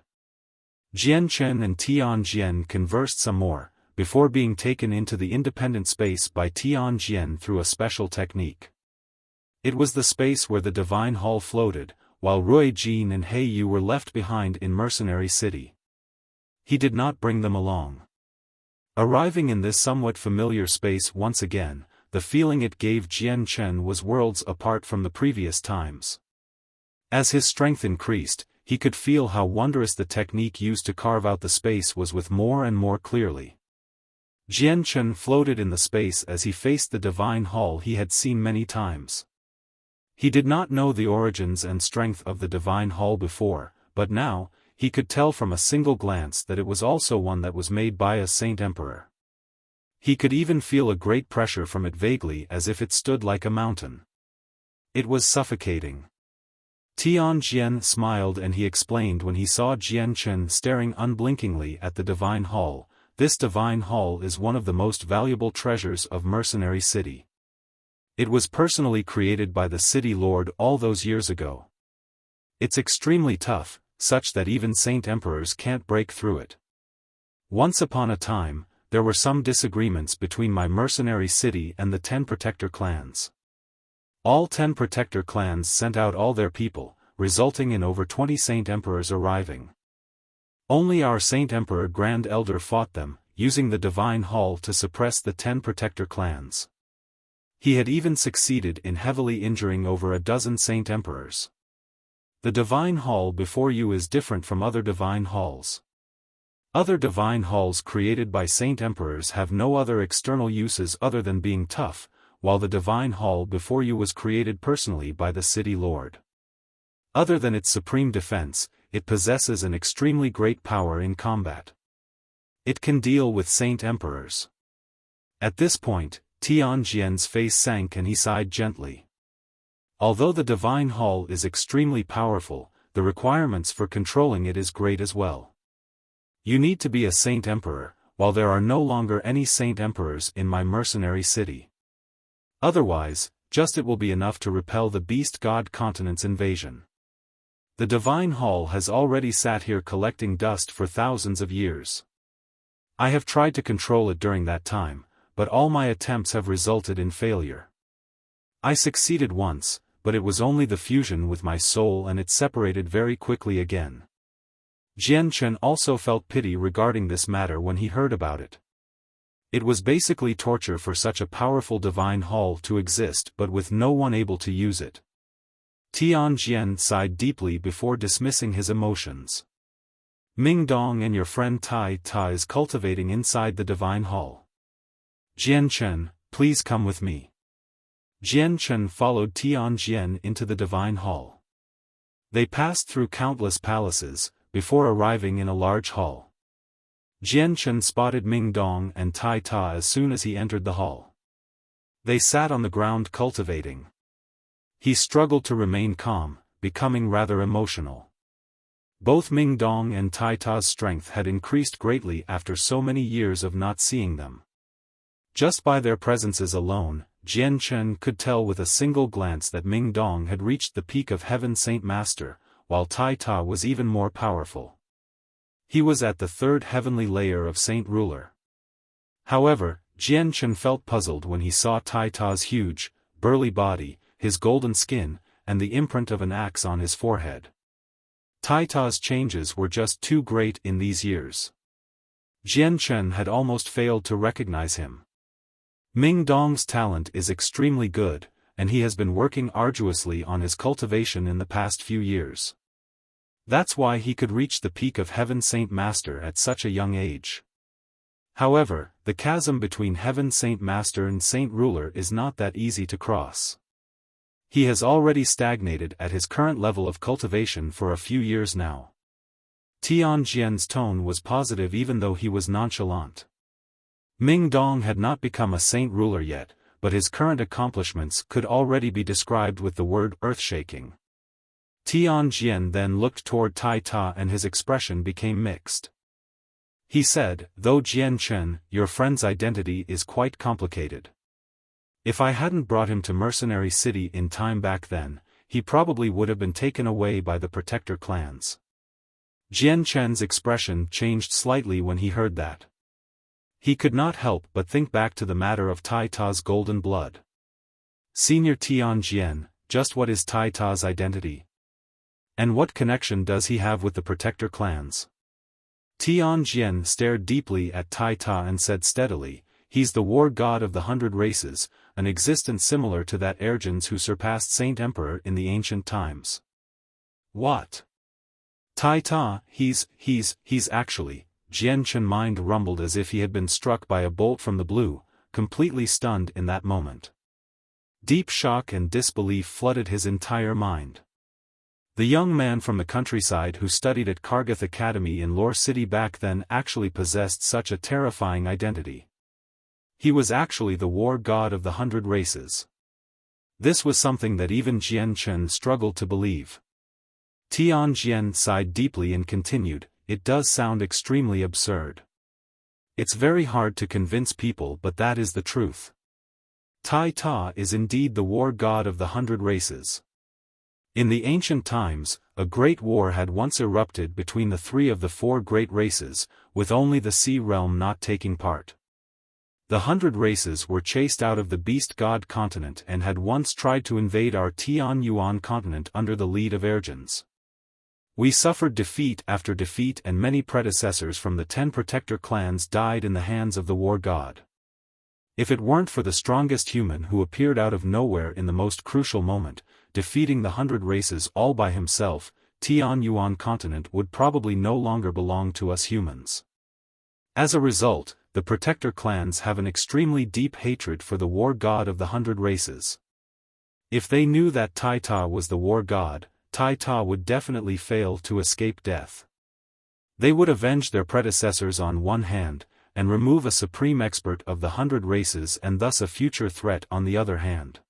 Jian Chen and Tianjian conversed some more, before being taken into the independent space by Tianjian through a special technique. It was the space where the Divine Hall floated, while Rui Jin and He Yu were left behind in Mercenary City. He did not bring them along. Arriving in this somewhat familiar space once again, the feeling it gave Jian Chen was worlds apart from the previous times. As his strength increased, he could feel how wondrous the technique used to carve out the space was with more and more clearly. Jian Chen floated in the space as he faced the Divine Hall he had seen many times. He did not know the origins and strength of the Divine Hall before, but now, he could tell from a single glance that it was also one that was made by a Saint Emperor. He could even feel a great pressure from it vaguely, as if it stood like a mountain. It was suffocating. Tianjian smiled and he explained when he saw Jian Chen staring unblinkingly at the Divine Hall, "This Divine Hall is one of the most valuable treasures of Mercenary City. It was personally created by the City Lord all those years ago. It's extremely tough, such that even Saint Emperors can't break through it. Once upon a time, there were some disagreements between my Mercenary City and the 10 Protector clans. All 10 Protector clans sent out all their people, resulting in over 20 Saint Emperors arriving. Only our Saint Emperor Grand Elder fought them, using the Divine Hall to suppress the 10 Protector clans. He had even succeeded in heavily injuring over a dozen Saint Emperors. The Divine Hall before you is different from other Divine Halls. Other Divine Halls created by Saint Emperors have no other external uses other than being tough, while the Divine Hall before you was created personally by the City Lord. Other than its supreme defense, it possesses an extremely great power in combat. It can deal with Saint Emperors." At this point, Tianjian's face sank and he sighed gently. Although the Divine Hall is extremely powerful, the requirements for controlling it is great as well. You need to be a Saint Emperor, while there are no longer any Saint Emperors in my Mercenary City. Otherwise, just it will be enough to repel the Beast God Continent's invasion. The Divine Hall has already sat here collecting dust for thousands of years. I have tried to control it during that time, but all my attempts have resulted in failure. I succeeded once, but it was only the fusion with my soul and it separated very quickly again. Jian Chen also felt pity regarding this matter when he heard about it. It was basically torture for such a powerful divine hall to exist but with no one able to use it. Tian Jian sighed deeply before dismissing his emotions. Ming Dong and your friend Tai Ta is cultivating inside the divine hall. Jian Chen, please come with me. Jian Chen followed Tian Jian into the divine hall. They passed through countless palaces, before arriving in a large hall. Jian Chen spotted Ming Dong and Tai Ta as soon as he entered the hall. They sat on the ground cultivating. He struggled to remain calm, becoming rather emotional. Both Ming Dong and Tai Ta's strength had increased greatly after so many years of not seeing them. Just by their presences alone, Jian Chen could tell with a single glance that Ming Dong had reached the peak of Heaven Saint Master, while Tai Ta was even more powerful. He was at the third heavenly layer of Saint Ruler. However, Jian Chen felt puzzled when he saw Tai Ta's huge, burly body, his golden skin, and the imprint of an axe on his forehead. Tai Ta's changes were just too great in these years. Jian Chen had almost failed to recognize him. Ming Dong's talent is extremely good, and he has been working arduously on his cultivation in the past few years. That's why he could reach the peak of Heaven Saint Master at such a young age. However, the chasm between Heaven Saint Master and Saint Ruler is not that easy to cross. He has already stagnated at his current level of cultivation for a few years now. Tian Jian's tone was positive even though he was nonchalant. Ming Dong had not become a Saint Ruler yet, but his current accomplishments could already be described with the word earth-shaking. Tian Jian then looked toward Tai Ta and his expression became mixed. He said, though Jian Chen, your friend's identity is quite complicated. If I hadn't brought him to Mercenary City in time back then, he probably would have been taken away by the Protector clans. Jian Chen's expression changed slightly when he heard that. He could not help but think back to the matter of Tai Ta's golden blood. Senior Tian Jian, just what is Tai Ta's identity? And what connection does he have with the Protector clans? Tian Jian stared deeply at Tai Ta and said steadily, he's the war god of the 100 races, an existence similar to that Ergens who surpassed Saint Emperor in the ancient times. What? Tai Ta, he's actually, Jian Chen mind rumbled as if he had been struck by a bolt from the blue, completely stunned in that moment. Deep shock and disbelief flooded his entire mind. The young man from the countryside who studied at Kargath Academy in Lore City back then actually possessed such a terrifying identity. He was actually the war god of the 100 races. This was something that even Jian Chen struggled to believe. Tian Jian sighed deeply and continued, it does sound extremely absurd. It's very hard to convince people but that is the truth. Tai Ta is indeed the war god of the 100 races. In the ancient times, a great war had once erupted between the 3 of the 4 great races, with only the Sea Realm not taking part. The 100 races were chased out of the Beast God continent and had once tried to invade our Tian Yuan continent under the lead of Ergens. We suffered defeat after defeat and many predecessors from the 10 Protector clans died in the hands of the war god. If it weren't for the strongest human who appeared out of nowhere in the most crucial moment, defeating the 100 races all by himself, Tian Yuan continent would probably no longer belong to us humans. As a result, the Protector clans have an extremely deep hatred for the war god of the 100 races. If they knew that Tai Ta was the war god, Tai Ta would definitely fail to escape death. They would avenge their predecessors on one hand, and remove a supreme expert of the 100 races and thus a future threat on the other hand.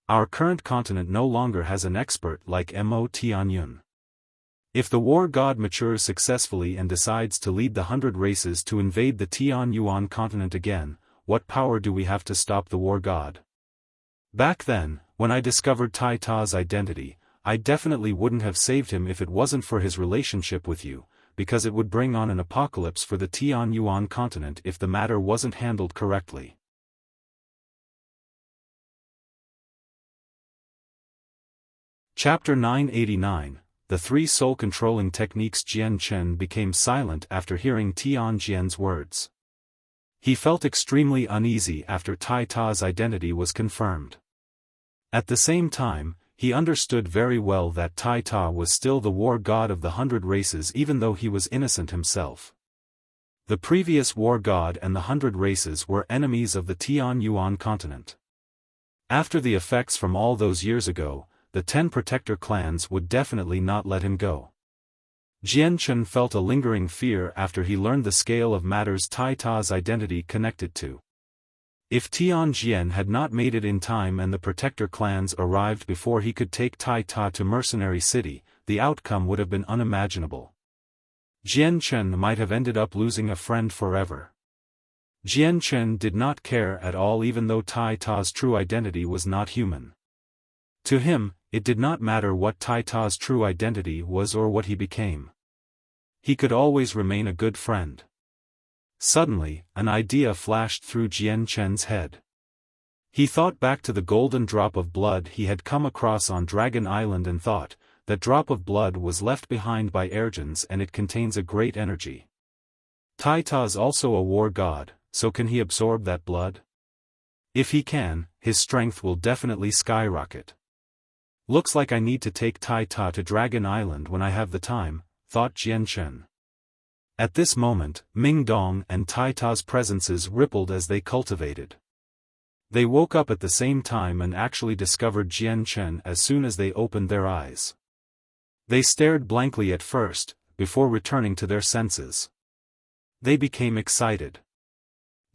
Our current continent no longer has an expert like Mo Tianyun. If the war god matures successfully and decides to lead the 100 races to invade the Tian Yuan continent again, what power do we have to stop the war god? Back then, when I discovered Tai Ta's identity, I definitely wouldn't have saved him if it wasn't for his relationship with you, because it would bring on an apocalypse for the Tian Yuan continent if the matter wasn't handled correctly. Chapter 989, The Three Soul-Controlling Techniques. Jian Chen became silent after hearing Tianjian's words. He felt extremely uneasy after Tai Ta's identity was confirmed. At the same time, he understood very well that Tai Ta was still the war god of the 100 races even though he was innocent himself. The previous war god and the 100 races were enemies of the Tian Yuan continent. After the effects from all those years ago, the 10 protector clans would definitely not let him go. Jian Chen felt a lingering fear after he learned the scale of matters Tai Ta's identity connected to. If Tianjian had not made it in time and the protector clans arrived before he could take Tai Ta to Mercenary City, the outcome would have been unimaginable. Jian Chen might have ended up losing a friend forever. Jian Chen did not care at all even though Tai Ta's true identity was not human. To him, it did not matter what Tai Ta's true identity was or what he became. He could always remain a good friend. Suddenly, an idea flashed through Jian Chen's head. He thought back to the golden drop of blood he had come across on Dragon Island and thought, that drop of blood was left behind by Ergens and it contains a great energy. Tai Ta's also a war god, so can he absorb that blood? If he can, his strength will definitely skyrocket. Looks like I need to take Tai Ta to Dragon Island when I have the time, thought Jian Chen. At this moment, Ming Dong and Tai Ta's presences rippled as they cultivated. They woke up at the same time and actually discovered Jian Chen as soon as they opened their eyes. They stared blankly at first, before returning to their senses. They became excited.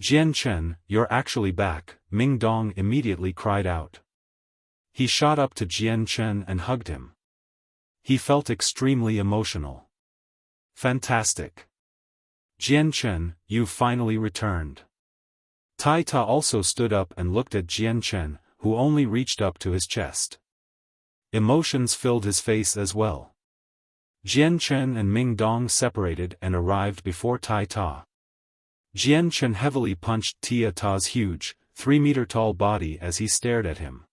Jian Chen, you're actually back, Ming Dong immediately cried out. He shot up to Jian Chen and hugged him. He felt extremely emotional. Fantastic. Jian Chen, you've finally returned. Tai Ta also stood up and looked at Jian Chen, who only reached up to his chest. Emotions filled his face as well. Jian Chen and Ming Dong separated and arrived before Tai Ta. Jian Chen heavily punched Tai Ta's huge, 3-meter-tall body as he stared at him.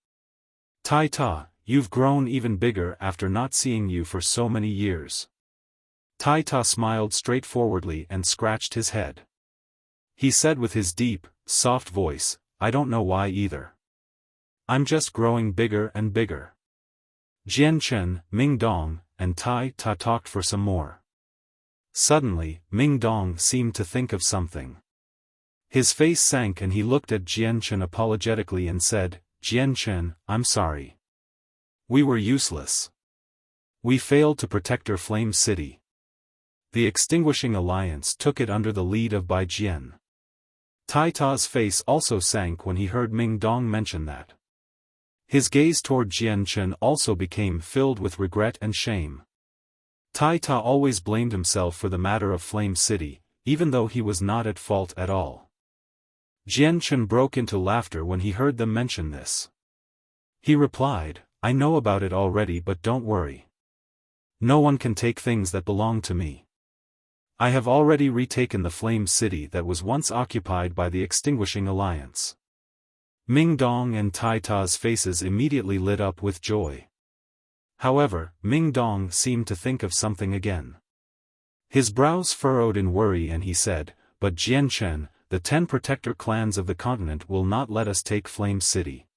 Tai Ta, you've grown even bigger after not seeing you for so many years. Tai Ta smiled straightforwardly and scratched his head. He said with his deep, soft voice, I don't know why either. I'm just growing bigger and bigger. Jian Chen, Ming Dong, and Tai Ta talked for some more. Suddenly, Ming Dong seemed to think of something. His face sank and he looked at Jian Chen apologetically and said, Jian Chen, I'm sorry. We were useless. We failed to protect our Flame City. The Extinguishing Alliance took it under the lead of Bai Jian. Tai Ta's face also sank when he heard Ming Dong mention that. His gaze toward Jian Chen also became filled with regret and shame. Tai Ta always blamed himself for the matter of Flame City, even though he was not at fault at all. Jian Chen broke into laughter when he heard them mention this. He replied, I know about it already, but don't worry. No one can take things that belong to me. I have already retaken the Flame City that was once occupied by the Extinguishing Alliance. Ming Dong and Tai Ta's faces immediately lit up with joy. However, Ming Dong seemed to think of something again. His brows furrowed in worry and he said, but Jian Chen, the 10 protector clans of the continent will not let us take Flame City.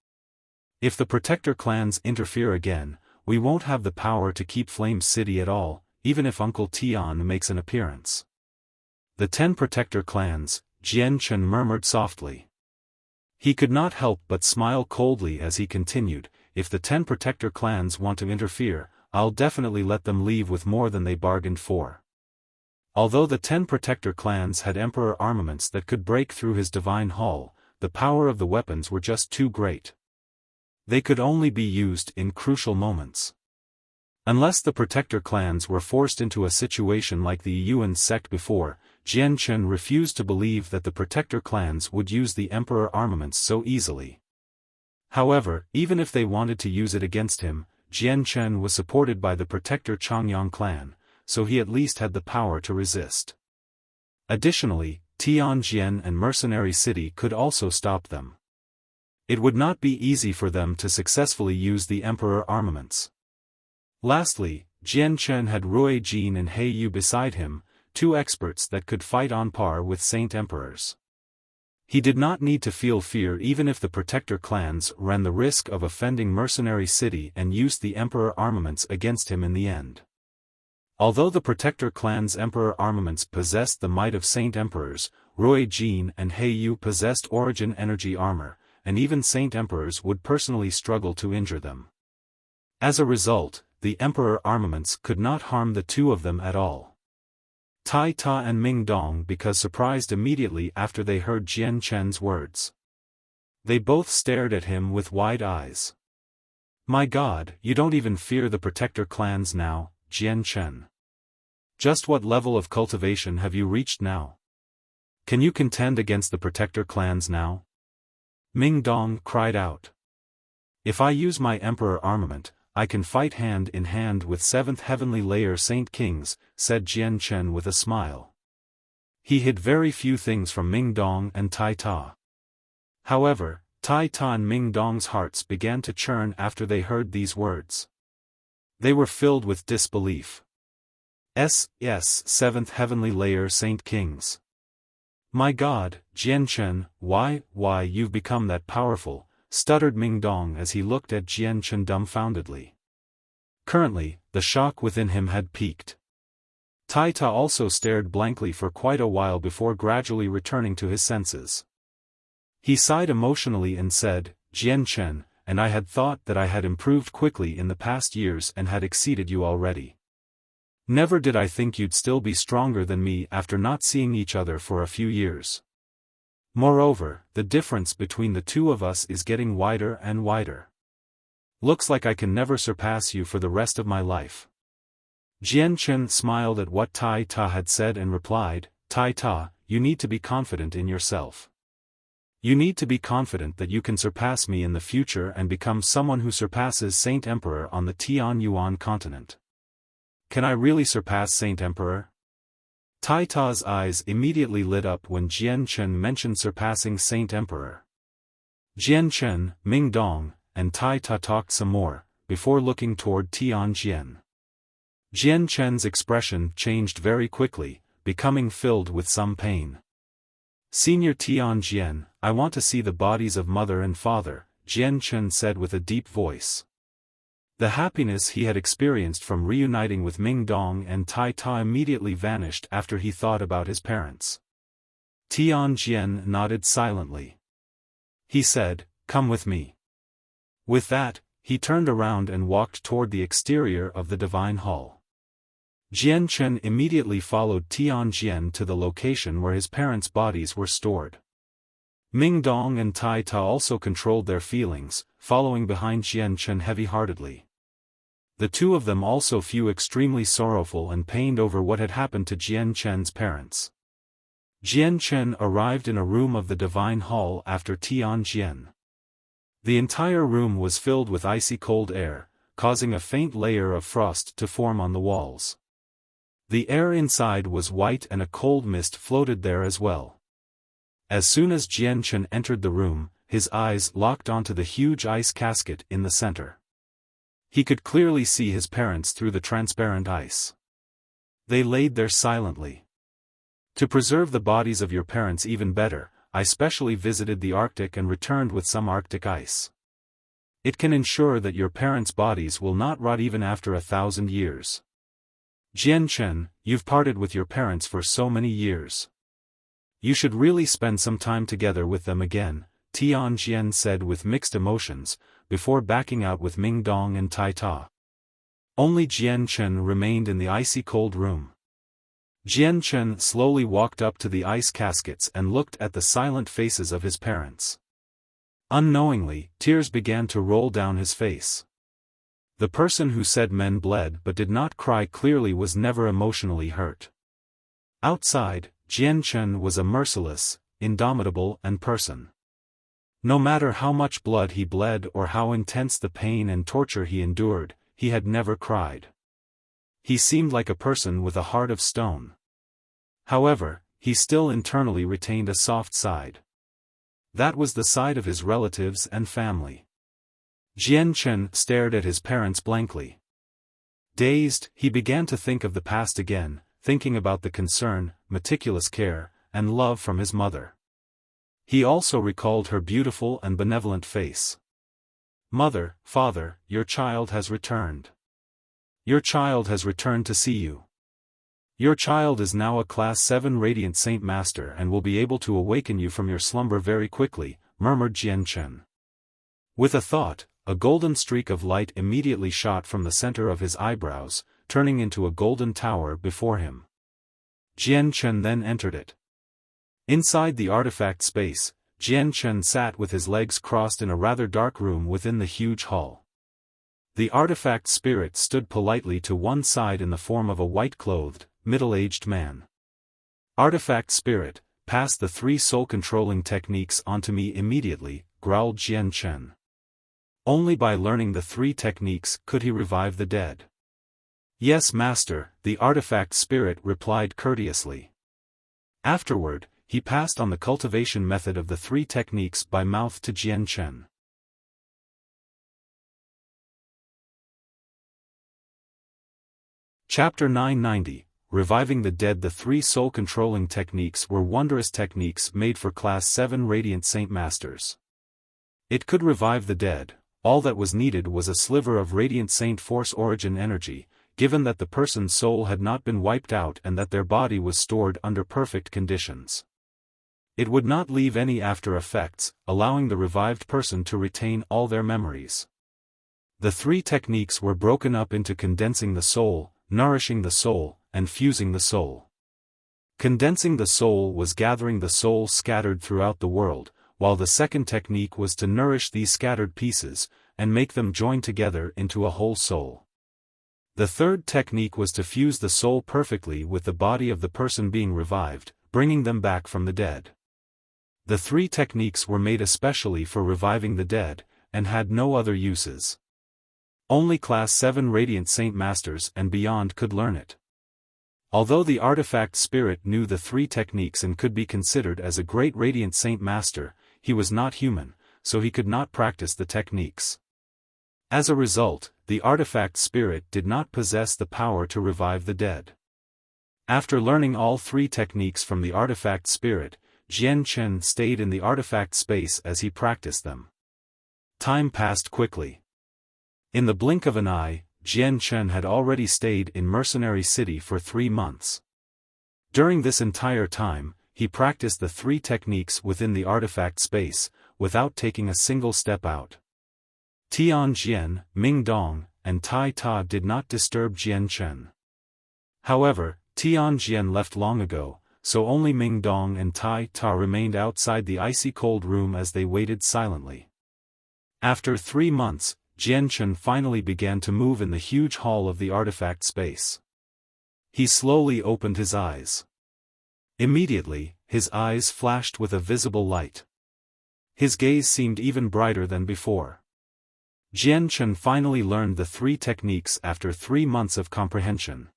If the protector clans interfere again, we won't have the power to keep Flame City at all, even if Uncle Tian makes an appearance. The 10 protector clans, Jian Chen murmured softly. He could not help but smile coldly as he continued, if the 10 protector clans want to interfere, I'll definitely let them leave with more than they bargained for. Although the 10 protector clans had emperor armaments that could break through his divine hall, the power of the weapons were just too great. They could only be used in crucial moments. Unless the protector clans were forced into a situation like the Yuan sect before, Jian Chen refused to believe that the protector clans would use the emperor armaments so easily. However, even if they wanted to use it against him, Jian Chen was supported by the protector Changyang clan, so he at least had the power to resist. Additionally, Tianjian and Mercenary City could also stop them. It would not be easy for them to successfully use the emperor armaments. Lastly, Jian Chen had Rui Jin and He Yu beside him, two experts that could fight on par with Saint Emperors. He did not need to feel fear even if the Protector clans ran the risk of offending Mercenary City and used the Emperor armaments against him in the end. Although the Protector clan's Emperor armaments possessed the might of Saint Emperors, Rui Jin and He Yu possessed Origin Energy armor, and even Saint Emperors would personally struggle to injure them. As a result, the Emperor armaments could not harm the two of them at all. Tai Ta and Ming Dong because surprised immediately after they heard Jian Chen's words. They both stared at him with wide eyes. My God, you don't even fear the Protector clans now, Jian Chen. Just what level of cultivation have you reached now? Can you contend against the Protector clans now? Ming Dong cried out. If I use my Emperor armament, I can fight hand in hand with 7th Heavenly Layer Saint Kings, said Jian Chen with a smile. He hid very few things from Ming Dong and Tai Ta. However, Tai Ta and Ming Dong's hearts began to churn after they heard these words. They were filled with disbelief. Yes, 7th Heavenly Layer Saint Kings. My God, Jian Chen, why you've become that powerful, stuttered Ming Dong as he looked at Jian Chen dumbfoundedly. Currently, the shock within him had peaked. Tai Ta also stared blankly for quite a while before gradually returning to his senses. He sighed emotionally and said, Jian Chen, and I had thought that I had improved quickly in the past years and had exceeded you already. Never did I think you'd still be stronger than me after not seeing each other for a few years. Moreover, the difference between the two of us is getting wider and wider. Looks like I can never surpass you for the rest of my life. Jian Chen smiled at what Tai Ta had said and replied, Tai Ta, you need to be confident in yourself. You need to be confident that you can surpass me in the future and become someone who surpasses Saint Emperor on the Tian Yuan continent. Can I really surpass Saint Emperor? Tai Ta's eyes immediately lit up when Jian Chen mentioned surpassing Saint Emperor. Jian Chen, Ming Dong, and Tai Ta talked some more, before looking toward Tian Jian. Jian Chen's expression changed very quickly, becoming filled with some pain. Senior Tian Jian, I want to see the bodies of mother and father, Jian Chen said with a deep voice. The happiness he had experienced from reuniting with Ming Dong and Tai Ta immediately vanished after he thought about his parents. Tian Jian nodded silently. He said, come with me. With that, he turned around and walked toward the exterior of the Divine Hall. Jian Chen immediately followed Tian Jian to the location where his parents' bodies were stored. Ming Dong and Tai Ta also controlled their feelings, following behind Jian Chen heavy-heartedly. The two of them also felt extremely sorrowful and pained over what had happened to Jian Chen's parents. Jian Chen arrived in a room of the Divine Hall after Tian Jian. The entire room was filled with icy cold air, causing a faint layer of frost to form on the walls. The air inside was white and a cold mist floated there as well. As soon as Jian Chen entered the room, his eyes locked onto the huge ice casket in the center. He could clearly see his parents through the transparent ice. They laid there silently. To preserve the bodies of your parents even better, I specially visited the Arctic and returned with some Arctic ice. It can ensure that your parents' bodies will not rot even after 1,000 years. Jian Chen, you've parted with your parents for so many years. You should really spend some time together with them again, Tian Jian said with mixed emotions, before backing out with Ming Dong and Tai Ta. Only Jian Chen remained in the icy cold room. Jian Chen slowly walked up to the ice caskets and looked at the silent faces of his parents. Unknowingly, tears began to roll down his face. The person who said men bled but did not cry clearly was never emotionally hurt. Outside, Jian Chen was a merciless, indomitable person. No matter how much blood he bled or how intense the pain and torture he endured, he had never cried. He seemed like a person with a heart of stone. However, he still internally retained a soft side. That was the side of his relatives and family. Jian Chen stared at his parents blankly. Dazed, he began to think of the past again, thinking about the concern, meticulous care, and love from his mother. He also recalled her beautiful and benevolent face. "Mother, father, your child has returned. Your child has returned to see you. Your child is now a Class 7 Radiant Saint Master and will be able to awaken you from your slumber very quickly," murmured Jian Chen. With a thought, a golden streak of light immediately shot from the center of his eyebrows, turning into a golden tower before him. Jian Chen then entered it. Inside the artifact space, Jian Chen sat with his legs crossed in a rather dark room within the huge hall. The artifact spirit stood politely to one side in the form of a white-clothed, middle-aged man. "Artifact spirit, pass the 3 soul-controlling techniques onto me immediately," growled Jian Chen. Only by learning the 3 techniques could he revive the dead. "Yes, master," the artifact spirit replied courteously. Afterward, he passed on the cultivation method of the 3 techniques by mouth to Jian Chen. Chapter 990, Reviving the Dead. The 3 soul-controlling techniques were wondrous techniques made for Class 7 Radiant Saint Masters. It could revive the dead. All that was needed was a sliver of Radiant Saint Force origin energy, given that the person's soul had not been wiped out and that their body was stored under perfect conditions. It would not leave any after effects, allowing the revived person to retain all their memories. The 3 techniques were broken up into condensing the soul, nourishing the soul, and fusing the soul. Condensing the soul was gathering the soul scattered throughout the world, while the second technique was to nourish these scattered pieces, and make them join together into a whole soul. The third technique was to fuse the soul perfectly with the body of the person being revived, bringing them back from the dead. The 3 techniques were made especially for reviving the dead, and had no other uses. Only Class 7 Radiant Saint Masters and beyond could learn it. Although the artifact spirit knew the 3 techniques and could be considered as a great Radiant Saint Master, he was not human, so he could not practice the techniques. As a result, the artifact spirit did not possess the power to revive the dead. After learning all 3 techniques from the artifact spirit, Jian Chen stayed in the artifact space as he practiced them. Time passed quickly. In the blink of an eye, Jian Chen had already stayed in Mercenary City for 3 months. During this entire time, he practiced the 3 techniques within the artifact space, without taking a single step out. Tian Jian, Ming Dong, and Tai Ta did not disturb Jian Chen. However, Tian Jian left long ago, so only Ming Dong and Tai Ta remained outside the icy cold room as they waited silently. After 3 months, Jian Chen finally began to move in the huge hall of the artifact space. He slowly opened his eyes. Immediately, his eyes flashed with a visible light. His gaze seemed even brighter than before. Jian Chen finally learned the 3 techniques after 3 months of comprehension.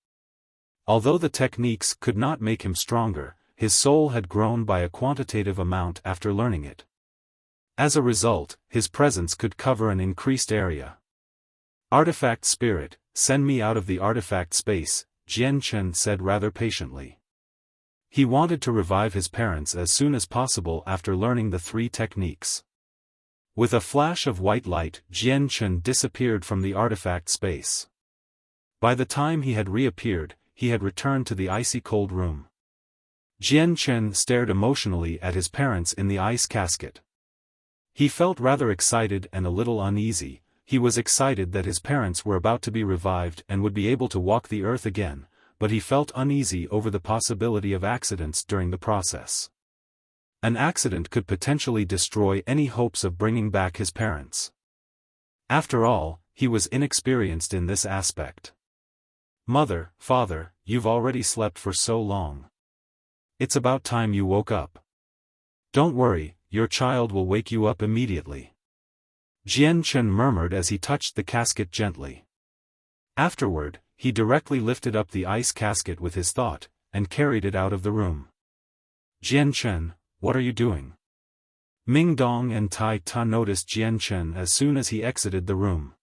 Although the techniques could not make him stronger, his soul had grown by a quantitative amount after learning it. As a result, his presence could cover an increased area. "Artifact spirit, send me out of the artifact space," Jian Chen said rather patiently. He wanted to revive his parents as soon as possible after learning the 3 techniques. With a flash of white light, Jian Chen disappeared from the artifact space. By the time he had reappeared, he had returned to the icy cold room. Jian Chen stared emotionally at his parents in the ice casket. He felt rather excited and a little uneasy. He was excited that his parents were about to be revived and would be able to walk the earth again, but he felt uneasy over the possibility of accidents during the process. An accident could potentially destroy any hopes of bringing back his parents. After all, he was inexperienced in this aspect. "Mother, father, you've already slept for so long. It's about time you woke up. Don't worry, your child will wake you up immediately," Jian Chen murmured as he touched the casket gently. Afterward, he directly lifted up the ice casket with his thought, and carried it out of the room. "Jian Chen, what are you doing?" Ming Dong and Tai Ta noticed Jian Chen as soon as he exited the room.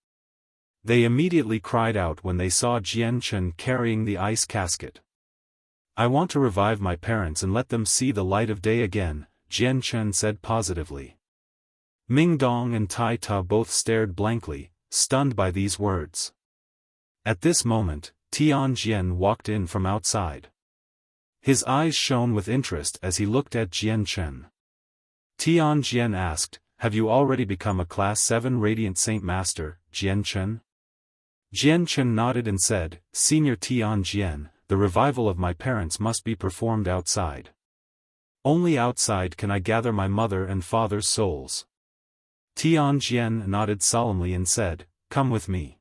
They immediately cried out when they saw Jian Chen carrying the ice casket. "I want to revive my parents and let them see the light of day again," Jian Chen said positively. Ming Dong and Tai Ta both stared blankly, stunned by these words. At this moment, Tian Jian walked in from outside. His eyes shone with interest as he looked at Jian Chen. Tian Jian asked, "Have you already become a Class 7 Radiant Saint Master, Jian Chen?" Jian Chen nodded and said, "Senior Tian Jian, the revival of my parents must be performed outside. Only outside can I gather my mother and father's souls." Tian Jian nodded solemnly and said, "Come with me."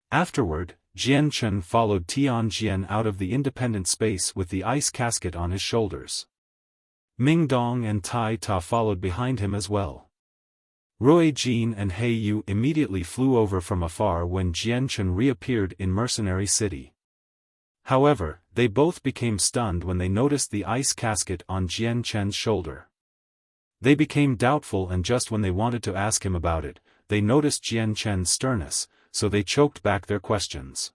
Afterward, Jian Chen followed Tian Jian out of the independent space with the ice casket on his shoulders. Ming Dong and Tai Ta followed behind him as well. Rui Jin and He Yu immediately flew over from afar when Jian Chen reappeared in Mercenary City. However, they both became stunned when they noticed the ice casket on Jian Chen's shoulder. They became doubtful, and just when they wanted to ask him about it, they noticed Jian Chen's sternness, so they choked back their questions.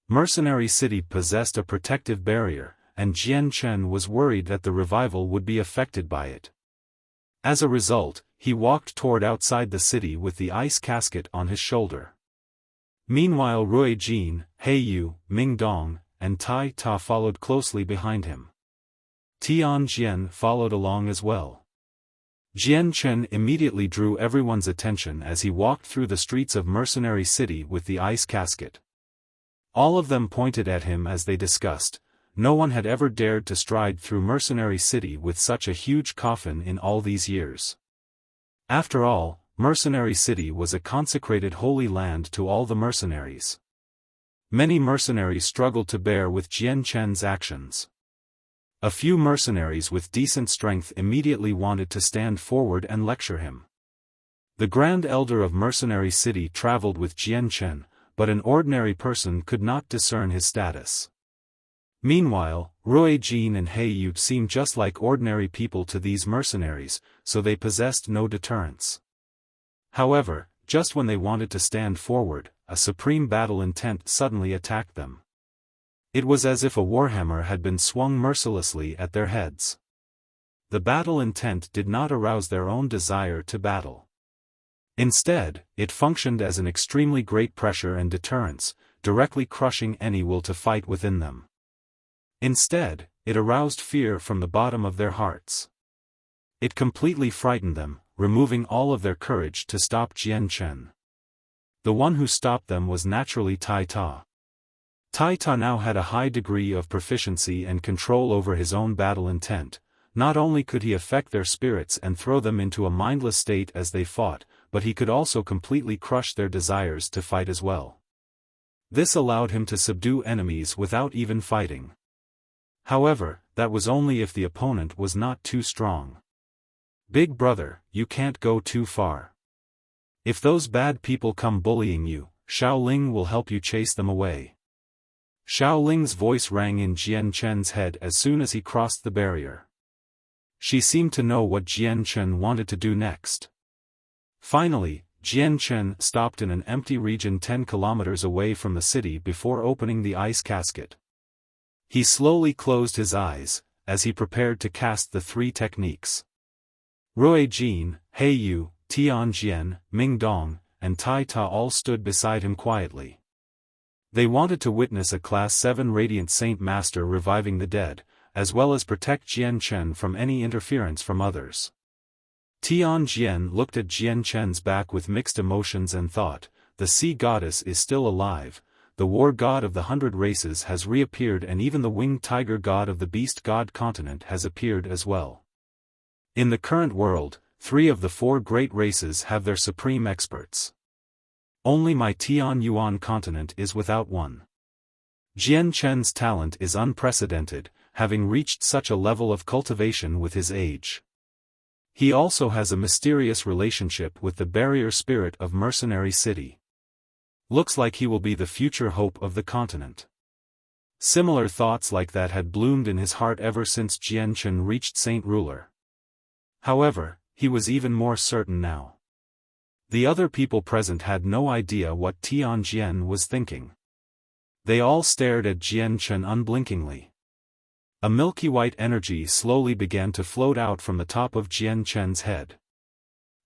Mercenary City possessed a protective barrier, and Jian Chen was worried that the revival would be affected by it. As a result, he walked toward outside the city with the ice casket on his shoulder. Meanwhile, Rui Jin, He Yu, Ming Dong, and Tai Ta followed closely behind him. Tian Jian followed along as well. Jian Chen immediately drew everyone's attention as he walked through the streets of Mercenary City with the ice casket. All of them pointed at him as they discussed. No one had ever dared to stride through Mercenary City with such a huge coffin in all these years. After all, Mercenary City was a consecrated holy land to all the mercenaries. Many mercenaries struggled to bear with Jian Chen's actions. A few mercenaries with decent strength immediately wanted to stand forward and lecture him. The Grand Elder of Mercenary City traveled with Jian Chen, but an ordinary person could not discern his status. Meanwhile, Rui Jin and He Yu seemed just like ordinary people to these mercenaries, so they possessed no deterrence. However, just when they wanted to stand forward, a supreme battle intent suddenly attacked them. It was as if a warhammer had been swung mercilessly at their heads. The battle intent did not arouse their own desire to battle. Instead, it functioned as an extremely great pressure and deterrence, directly crushing any will to fight within them. Instead, it aroused fear from the bottom of their hearts. It completely frightened them, removing all of their courage to stop Jian Chen. The one who stopped them was naturally Tai Ta. Tai Ta now had a high degree of proficiency and control over his own battle intent. Not only could he affect their spirits and throw them into a mindless state as they fought, but he could also completely crush their desires to fight as well. This allowed him to subdue enemies without even fighting. However, that was only if the opponent was not too strong. "Big brother, you can't go too far. If those bad people come bullying you, Xiaoling will help you chase them away." Xiaoling's voice rang in Jian Chen's head as soon as he crossed the barrier. She seemed to know what Jian Chen wanted to do next. Finally, Jian Chen stopped in an empty region 10 kilometers away from the city before opening the ice casket. He slowly closed his eyes, as he prepared to cast the 3 techniques. Rui Jin, He Yu, Tian Jian, Ming Dong, and Tai Ta all stood beside him quietly. They wanted to witness a Class 7 Radiant Saint Master reviving the dead, as well as protect Jian Chen from any interference from others. Tian Jian looked at Jian Chen's back with mixed emotions and thought, the sea goddess is still alive, the war god of the 100 races has reappeared, and even the winged tiger god of the beast god continent has appeared as well. In the current world, 3 of the 4 great races have their supreme experts. Only my Tian Yuan continent is without one. Jian Chen's talent is unprecedented, having reached such a level of cultivation with his age. He also has a mysterious relationship with the barrier spirit of Mercenary City. Looks like he will be the future hope of the continent. Similar thoughts like that had bloomed in his heart ever since Jian Chen reached Saint Ruler. However, he was even more certain now. The other people present had no idea what Tianjian was thinking. They all stared at Jian Chen unblinkingly. A milky white energy slowly began to float out from the top of Jian Chen's head.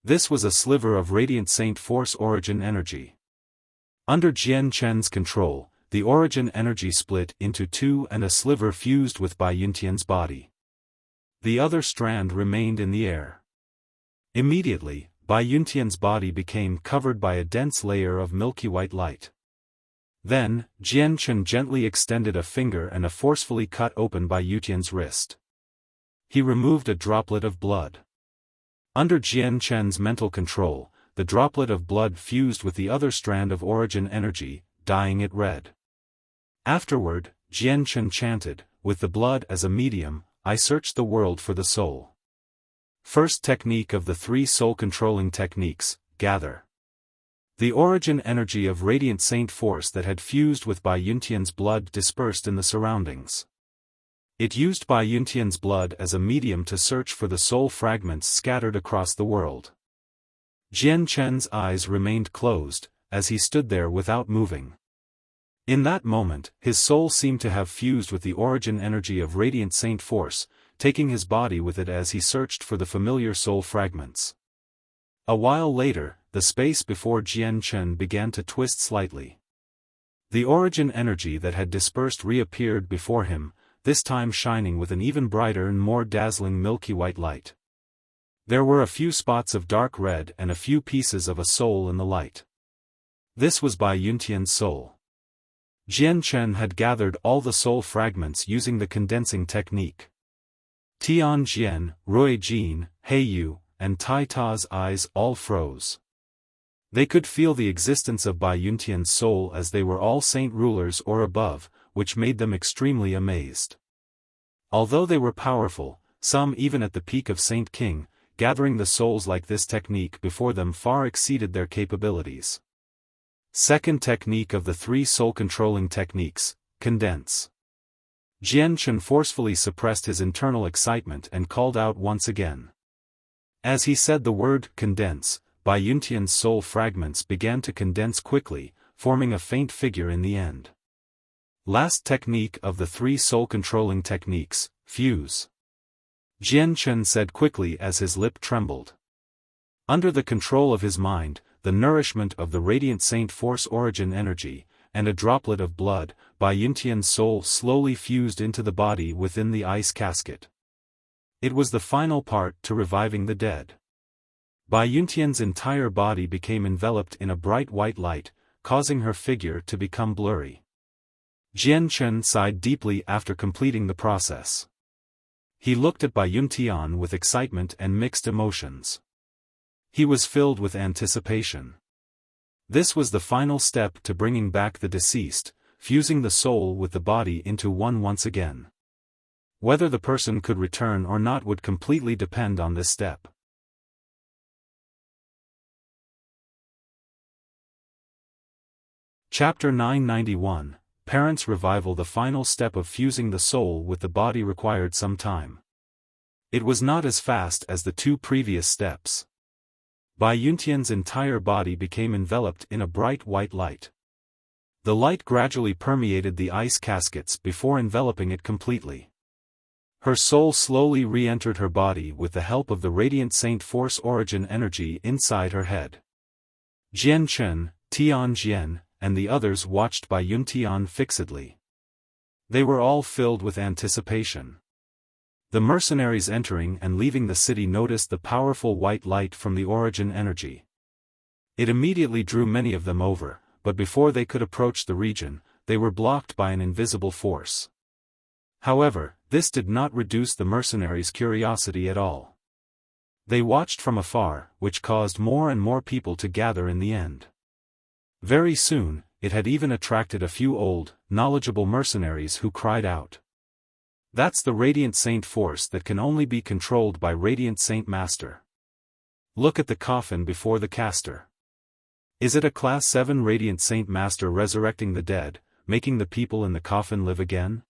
This was a sliver of radiant Saint Force origin energy. Under Jian Chen's control, the origin energy split into two and a sliver fused with Bai Yuntian's body. The other strand remained in the air. Immediately, Bai Yuntian's body became covered by a dense layer of milky white light. Then, Jian Chen gently extended a finger and forcefully cut open Bai Yuntian's wrist. He removed a droplet of blood. Under Jian Chen's mental control, the droplet of blood fused with the other strand of origin energy, dyeing it red. Afterward, Jian Chen chanted, "With the blood as a medium, I search the world for the soul." First technique of the 3 soul-controlling techniques, gather. The origin energy of radiant Saint Force that had fused with Bai Yuntian's blood dispersed in the surroundings. It used Bai Yuntian's blood as a medium to search for the soul fragments scattered across the world. Jian Chen's eyes remained closed, as he stood there without moving. In that moment, his soul seemed to have fused with the origin energy of radiant Saint Force, taking his body with it as he searched for the familiar soul fragments. A while later, the space before Jian Chen began to twist slightly. The origin energy that had dispersed reappeared before him, this time shining with an even brighter and more dazzling milky white light. There were a few spots of dark red and a few pieces of a soul in the light. This was Bai Yuntian's soul. Jian Chen had gathered all the soul fragments using the condensing technique. Tianjian, Rui Jin, Heiyu, and Tai Ta's eyes all froze. They could feel the existence of Bai Yuntian's soul as they were all saint rulers or above, which made them extremely amazed. Although they were powerful, some even at the peak of Saint King, gathering the souls like this technique before them far exceeded their capabilities. Second technique of the 3 soul-controlling techniques, condense. Jian Chen forcefully suppressed his internal excitement and called out once again. As he said the word condense, Bai Yuntian's soul fragments began to condense quickly, forming a faint figure in the end. Last technique of the 3 soul-controlling techniques, fuse. Jian Chen said quickly as his lip trembled. Under the control of his mind, the nourishment of the radiant Saint Force origin energy, and a droplet of blood, Bai Yuntian's soul slowly fused into the body within the ice casket. It was the final part to reviving the dead. Bai Yuntian's entire body became enveloped in a bright white light, causing her figure to become blurry. Jian Chen sighed deeply after completing the process. He looked at Bai Yuntian with excitement and mixed emotions. He was filled with anticipation. This was the final step to bringing back the deceased, fusing the soul with the body into one once again. Whether the person could return or not would completely depend on this step. Chapter 991, Parents' Revival. The final step of fusing the soul with the body required some time. It was not as fast as the 2 previous steps. Bai Yuntian's entire body became enveloped in a bright white light. The light gradually permeated the ice caskets before enveloping it completely. Her soul slowly re-entered her body with the help of the radiant Saint Force origin energy inside her head. Jian Chen, Tianjian, and the others watched Bai Yuntian fixedly. They were all filled with anticipation. The mercenaries entering and leaving the city noticed the powerful white light from the origin energy. It immediately drew many of them over, but before they could approach the region, they were blocked by an invisible force. However, this did not reduce the mercenaries' curiosity at all. They watched from afar, which caused more and more people to gather in the end. Very soon, it had even attracted a few old, knowledgeable mercenaries who cried out. That's the Radiant Saint Force that can only be controlled by Radiant Saint Master. Look at the coffin before the caster. Is it a Class 7 Radiant Saint Master resurrecting the dead, making the people in the coffin live again?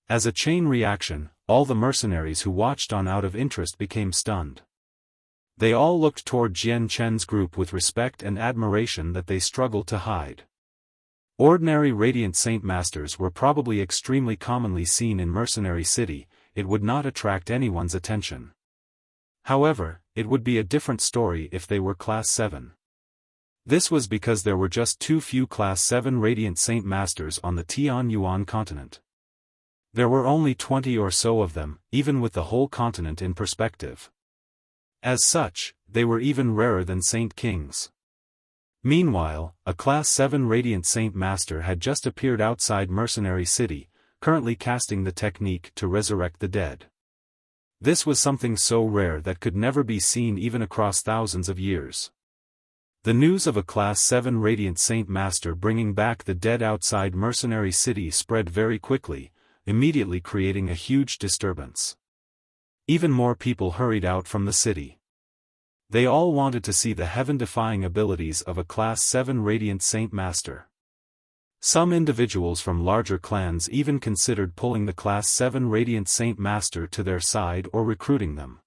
As a chain reaction, all the mercenaries who watched on out of interest became stunned. They all looked toward Jian Chen's group with respect and admiration that they struggled to hide. Ordinary Radiant Saint Masters were probably extremely commonly seen in Mercenary City, it would not attract anyone's attention. However, it would be a different story if they were Class 7. This was because there were just too few Class 7 Radiant Saint Masters on the Tianyuan continent. There were only 20 or so of them, even with the whole continent in perspective. As such, they were even rarer than Saint Kings. Meanwhile, a Class 7 Radiant Saint Master had just appeared outside Mercenary City, currently casting the technique to resurrect the dead. This was something so rare that could never be seen even across thousands of years. The news of a Class 7 Radiant Saint Master bringing back the dead outside Mercenary City spread very quickly, immediately creating a huge disturbance. Even more people hurried out from the city. They all wanted to see the heaven-defying abilities of a Class 7 Radiant Saint Master. Some individuals from larger clans even considered pulling the Class 7 Radiant Saint Master to their side or recruiting them.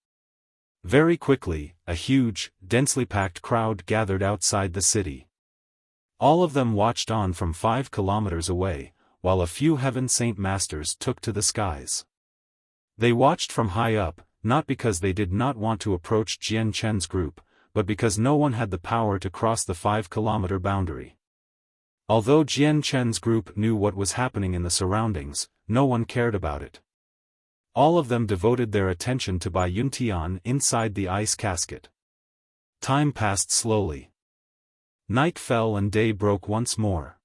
Very quickly, a huge, densely packed crowd gathered outside the city. All of them watched on from 5 kilometers away, while a few Heaven Saint Masters took to the skies. They watched from high up, not because they did not want to approach Jian Chen's group, but because no one had the power to cross the 5-kilometer boundary. Although Jian Chen's group knew what was happening in the surroundings, no one cared about it. All of them devoted their attention to Bai Yuntian inside the ice casket. Time passed slowly. Night fell and day broke once more.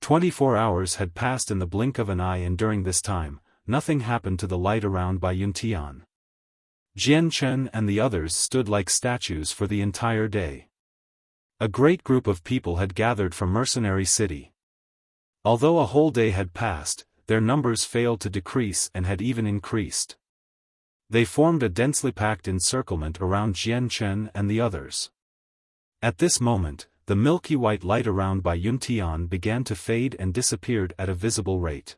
24 hours had passed in the blink of an eye, and during this time, nothing happened to the light around Bai Yuntian. Jian Chen and the others stood like statues for the entire day. A great group of people had gathered from Mercenary City. Although a whole day had passed, their numbers failed to decrease and had even increased. They formed a densely packed encirclement around Jian Chen and the others. At this moment, the milky white light around Bai Yuntian began to fade and disappeared at a visible rate.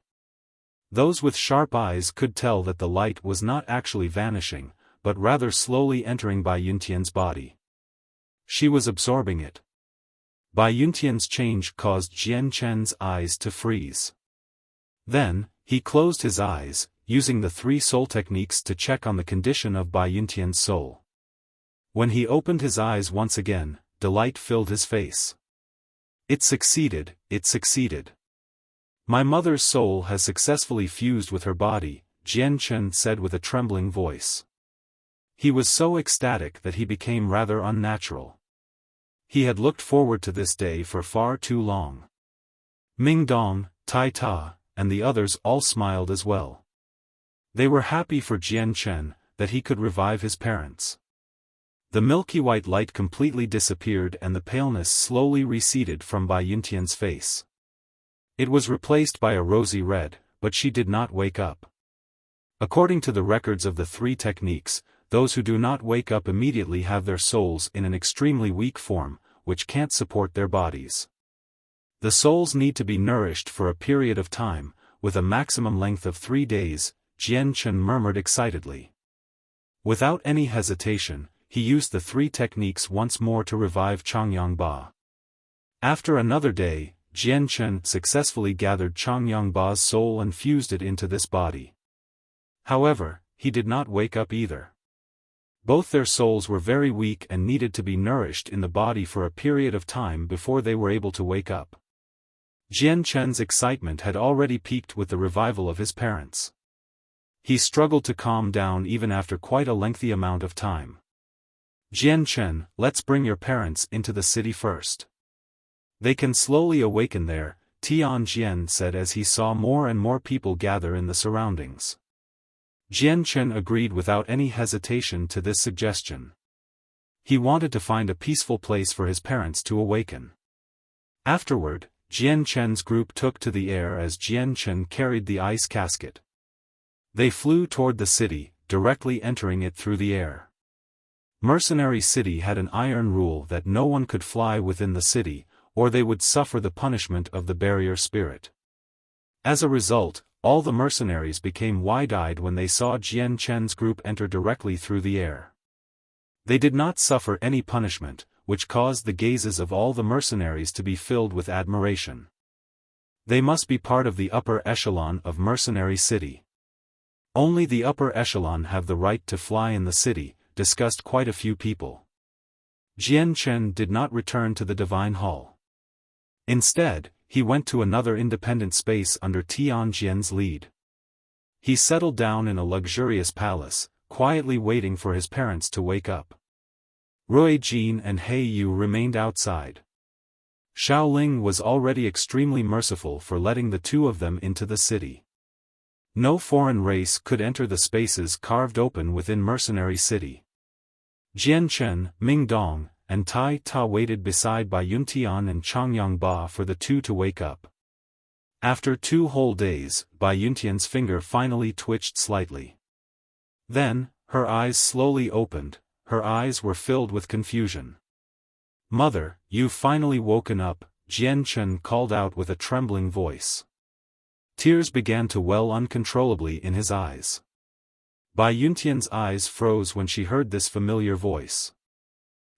Those with sharp eyes could tell that the light was not actually vanishing, but rather slowly entering Bai Yuntian's body. She was absorbing it. Bai Yuntian's change caused Jian Chen's eyes to freeze. Then, he closed his eyes, using the 3 soul techniques to check on the condition of Bai Yuntian's soul. When he opened his eyes once again, delight filled his face. It succeeded, it succeeded. My mother's soul has successfully fused with her body, Jian Chen said with a trembling voice. He was so ecstatic that he became rather unnatural. He had looked forward to this day for far too long. Ming Dong, Tai Ta, and the others all smiled as well. They were happy for Jian Chen, that he could revive his parents. The milky white light completely disappeared and the paleness slowly receded from Bai Yuntian's face. It was replaced by a rosy red, but she did not wake up. According to the records of the 3 techniques, those who do not wake up immediately have their souls in an extremely weak form, which can't support their bodies. The souls need to be nourished for a period of time, with a maximum length of 3 days, Jian Chen murmured excitedly. Without any hesitation, he used the 3 techniques once more to revive Changyang Ba. After another day, Jian Chen successfully gathered Changyang Ba's soul and fused it into this body. However, he did not wake up either. Both their souls were very weak and needed to be nourished in the body for a period of time before they were able to wake up. Jian Chen's excitement had already peaked with the revival of his parents. He struggled to calm down even after quite a lengthy amount of time. Jian Chen, let's bring your parents into the city first. They can slowly awaken there, Tian Jian said as he saw more and more people gather in the surroundings. Jian Chen agreed without any hesitation to this suggestion. He wanted to find a peaceful place for his parents to awaken. Afterward, Jian Chen's group took to the air as Jian Chen carried the ice casket. They flew toward the city, directly entering it through the air. Mercenary City had an iron rule that no one could fly within the city, or they would suffer the punishment of the barrier spirit. As a result, all the mercenaries became wide-eyed when they saw Jian Chen's group enter directly through the air. They did not suffer any punishment, which caused the gazes of all the mercenaries to be filled with admiration. They must be part of the upper echelon of mercenary city. Only the upper echelon have the right to fly in the city, discussed quite a few people. Jian Chen did not return to the Divine Hall. Instead, he went to another independent space under Tian Jian's lead. He settled down in a luxurious palace, quietly waiting for his parents to wake up. Rui Jin and He Yu remained outside. Xiao Ling was already extremely merciful for letting the two of them into the city. No foreign race could enter the spaces carved open within Mercenary City. Jian Chen, Ming Dong, and Tai Ta waited beside Bai Yuntian and Changyang Ba for the two to wake up. After 2 whole days, Bai Yuntian's finger finally twitched slightly. Then, her eyes slowly opened. Her eyes were filled with confusion. "Mother, you've finally woken up," Jian Chen called out with a trembling voice. Tears began to well uncontrollably in his eyes. Bai Yuntian's eyes froze when she heard this familiar voice.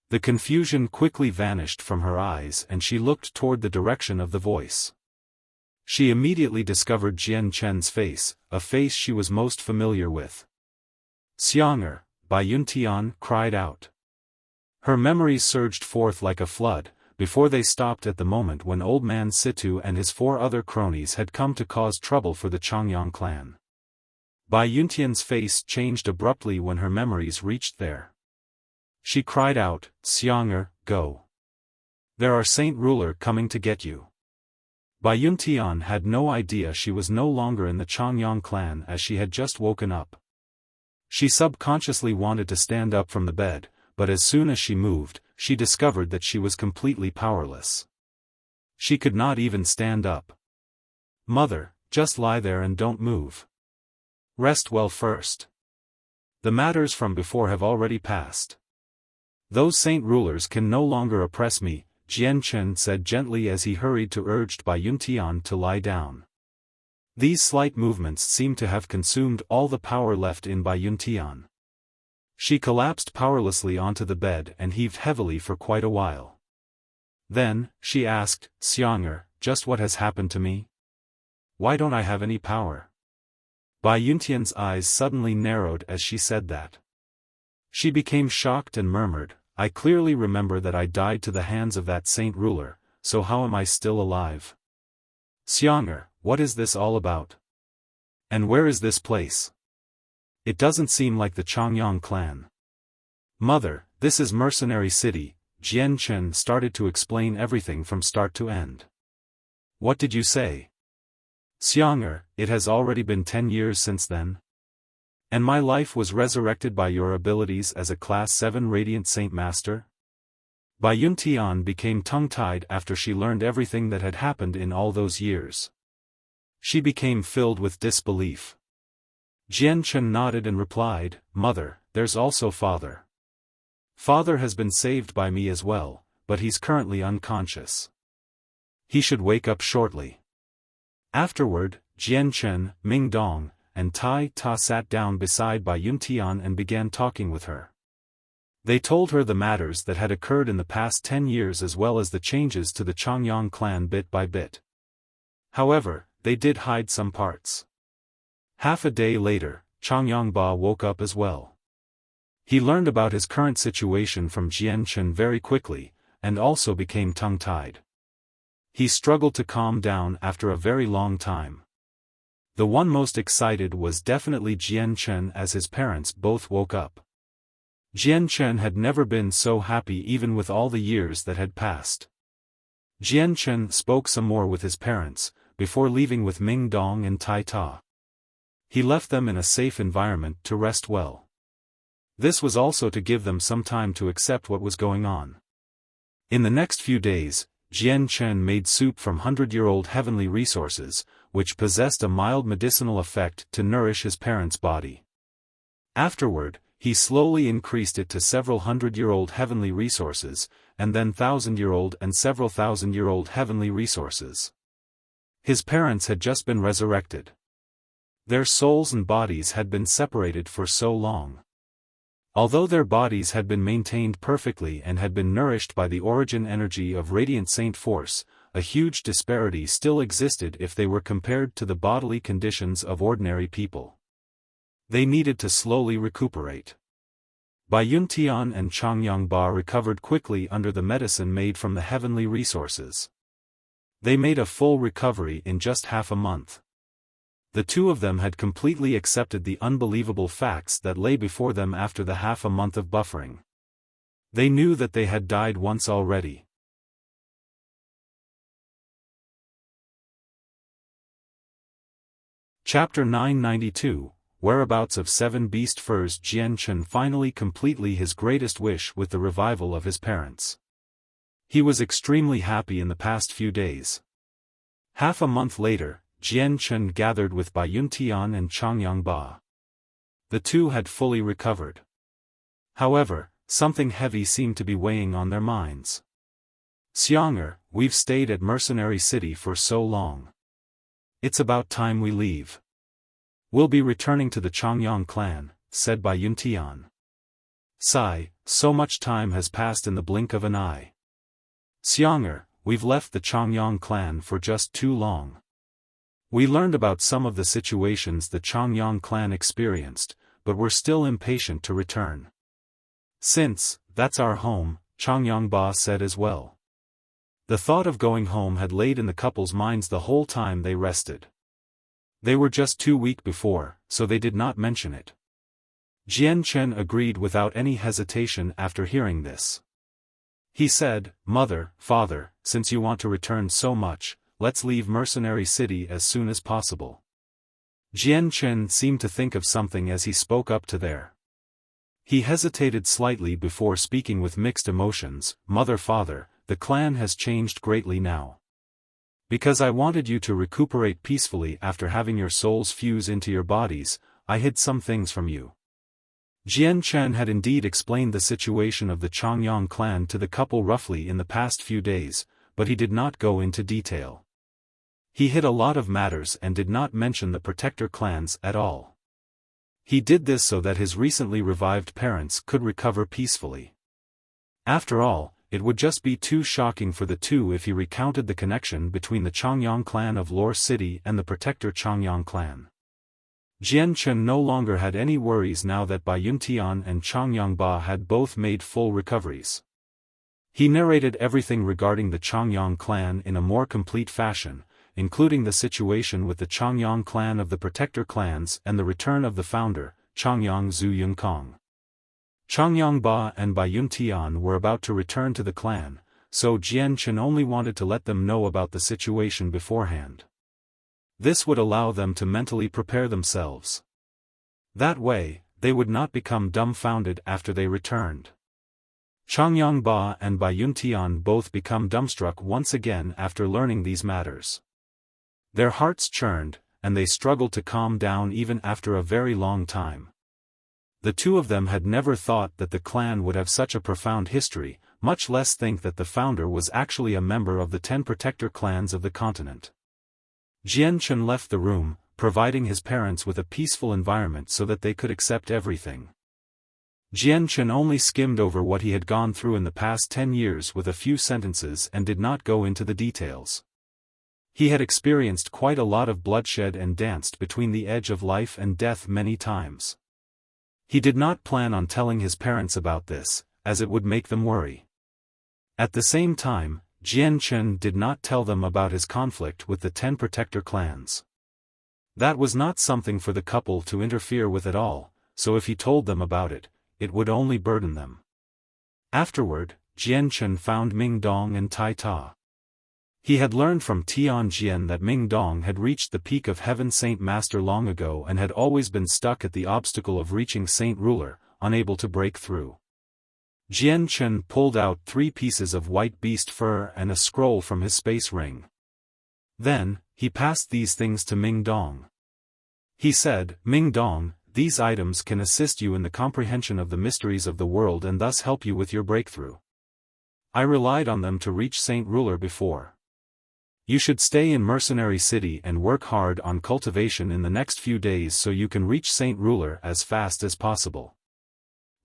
The confusion quickly vanished from her eyes and she looked toward the direction of the voice. She immediately discovered Jian Chen's face, a face she was most familiar with. "Xianger," Bai Yuntian cried out. Her memories surged forth like a flood, before they stopped at the moment when Old Man Situ and his 4 other cronies had come to cause trouble for the Changyang clan. Bai Yuntian's face changed abruptly when her memories reached there. She cried out, "Xianger, go. There are Saint Ruler coming to get you." Bai Yuntian had no idea she was no longer in the Changyang clan as she had just woken up. She subconsciously wanted to stand up from the bed, but as soon as she moved, she discovered that she was completely powerless. She could not even stand up. "Mother, just lie there and don't move. Rest well first. The matters from before have already passed. Those Saint Rulers can no longer oppress me," Jian Chen said gently as he hurried to urge Bai Yuntian to lie down. These slight movements seemed to have consumed all the power left in Bai Yuntian. She collapsed powerlessly onto the bed and heaved heavily for quite a while. Then, she asked, "Xianger, just what has happened to me? Why don't I have any power?" Bai Yuntian's eyes suddenly narrowed as she said that. She became shocked and murmured, "I clearly remember that I died to the hands of that Saint Ruler, so how am I still alive? Xianger, what is this all about? And where is this place? It doesn't seem like the Changyang clan." "Mother, this is Mercenary City," Jian Chen started to explain everything from start to end. "What did you say? Xianger, it has already been 10 years since then. And my life was resurrected by your abilities as a Class 7 Radiant Saint Master?" Bai Yuntian became tongue-tied after she learned everything that had happened in all those years. She became filled with disbelief. Jian Chen nodded and replied, "Mother, there's also Father. Father has been saved by me as well, but he's currently unconscious. He should wake up shortly." Afterward, Jian Chen, Ming Dong, and Tai Ta sat down beside Bai Yuntian and began talking with her. They told her the matters that had occurred in the past 10 years as well as the changes to the Changyang clan bit by bit. However, they did hide some parts. Half a day later, Changyang Ba woke up as well. He learned about his current situation from Jian Chen very quickly, and also became tongue-tied. He struggled to calm down after a very long time. The one most excited was definitely Jian Chen as his parents both woke up. Jian Chen had never been so happy even with all the years that had passed. Jian Chen spoke some more with his parents, before leaving with Ming Dong and Tai Ta. He left them in a safe environment to rest well. This was also to give them some time to accept what was going on. In the next few days, Jian Chen made soup from 100-year-old heavenly resources, which possessed a mild medicinal effect to nourish his parents' body. Afterward, he slowly increased it to several 100-year-old heavenly resources, and then 1,000-year-old and several 1,000-year-old heavenly resources. His parents had just been resurrected. Their souls and bodies had been separated for so long. Although their bodies had been maintained perfectly and had been nourished by the origin energy of radiant saint force, a huge disparity still existed if they were compared to the bodily conditions of ordinary people. They needed to slowly recuperate. Bai Yuntian and Changyangba recovered quickly under the medicine made from the heavenly resources. They made a full recovery in just half a month. The two of them had completely accepted the unbelievable facts that lay before them after the half a month of buffering. They knew that they had died once already. Chapter 992, Whereabouts of Seven Beast Furs. Jian Chen finally completely his greatest wish with the revival of his parents. He was extremely happy in the past few days. Half a month later, Jian Chen gathered with Bai Yuntian and Changyangba. The two had fully recovered. However, something heavy seemed to be weighing on their minds. Xianger, we've stayed at Mercenary City for so long. It's about time we leave. We'll be returning to the Changyang clan, said Bai Yuntian. Sigh, so much time has passed in the blink of an eye. Xianger, we've left the Changyang clan for just too long. We learned about some of the situations the Changyang clan experienced, but we're still impatient to return. Since that's our home, Changyangba said as well. The thought of going home had laid in the couple's minds the whole time they rested. They were just 2 weeks before, so they did not mention it. Jian Chen agreed without any hesitation after hearing this. He said, Mother, Father, since you want to return so much, let's leave Mercenary City as soon as possible. Jian Chen seemed to think of something as he spoke up to there. He hesitated slightly before speaking with mixed emotions. Mother, Father, the clan has changed greatly now. Because I wanted you to recuperate peacefully after having your souls fuse into your bodies, I hid some things from you. Jian Chen had indeed explained the situation of the Changyang clan to the couple roughly in the past few days, but he did not go into detail. He hid a lot of matters and did not mention the protector clans at all. He did this so that his recently revived parents could recover peacefully. After all, it would just be too shocking for the two if he recounted the connection between the Changyang clan of Lore City and the protector Changyang clan. Jian Chen no longer had any worries now that Bai Yuntian and Changyangba had both made full recoveries. He narrated everything regarding the Changyang clan in a more complete fashion, including the situation with the Changyang clan of the protector clans and the return of the founder, Changyang Zhu Yunкong. Changyangba and Bai Yuntian were about to return to the clan, so Jian Chen only wanted to let them know about the situation beforehand. This would allow them to mentally prepare themselves. That way, they would not become dumbfounded after they returned. Changyangba and Bai Yuntian both become dumbstruck once again after learning these matters. Their hearts churned, and they struggled to calm down even after a very long time. The two of them had never thought that the clan would have such a profound history, much less think that the founder was actually a member of the 10 protector clans of the continent. Jian Chen left the room, providing his parents with a peaceful environment so that they could accept everything. Jian Chen only skimmed over what he had gone through in the past 10 years with a few sentences and did not go into the details. He had experienced quite a lot of bloodshed and danced between the edge of life and death many times. He did not plan on telling his parents about this, as it would make them worry. At the same time, Jian Chen did not tell them about his conflict with the 10 protector clans. That was not something for the couple to interfere with at all, so if he told them about it, it would only burden them. Afterward, Jian Chen found Ming Dong and Tai Ta. He had learned from Tian Jian that Ming Dong had reached the peak of Heaven Saint Master long ago and had always been stuck at the obstacle of reaching Saint Ruler, unable to break through. Jian Chen pulled out 3 pieces of white beast fur and a scroll from his space ring. Then, he passed these things to Ming Dong. He said, Ming Dong, these items can assist you in the comprehension of the mysteries of the world and thus help you with your breakthrough. I relied on them to reach Saint Ruler before. You should stay in Mercenary City and work hard on cultivation in the next few days so you can reach Saint Ruler as fast as possible.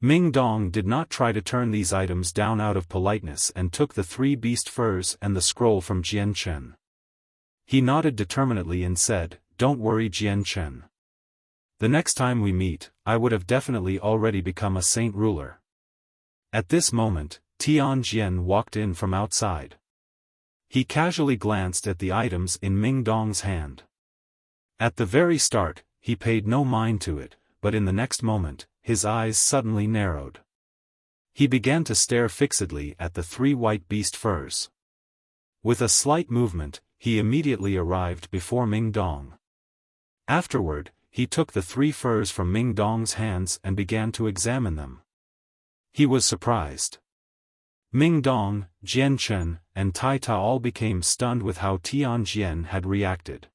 Ming Dong did not try to turn these items down out of politeness and took the 3 beast furs and the scroll from Jian Chen. He nodded determinedly and said, "Don't worry, Jian Chen. The next time we meet, I would have definitely already become a saint ruler." At this moment, Tian Jian walked in from outside. He casually glanced at the items in Ming Dong's hand. At the very start, he paid no mind to it, but in the next moment, his eyes suddenly narrowed. He began to stare fixedly at the 3 white beast furs. With a slight movement, he immediately arrived before Ming Dong. Afterward, he took the 3 furs from Ming Dong's hands and began to examine them. He was surprised. Ming Dong, Jian Chen, and Tai Ta all became stunned with how Tian Jian had reacted.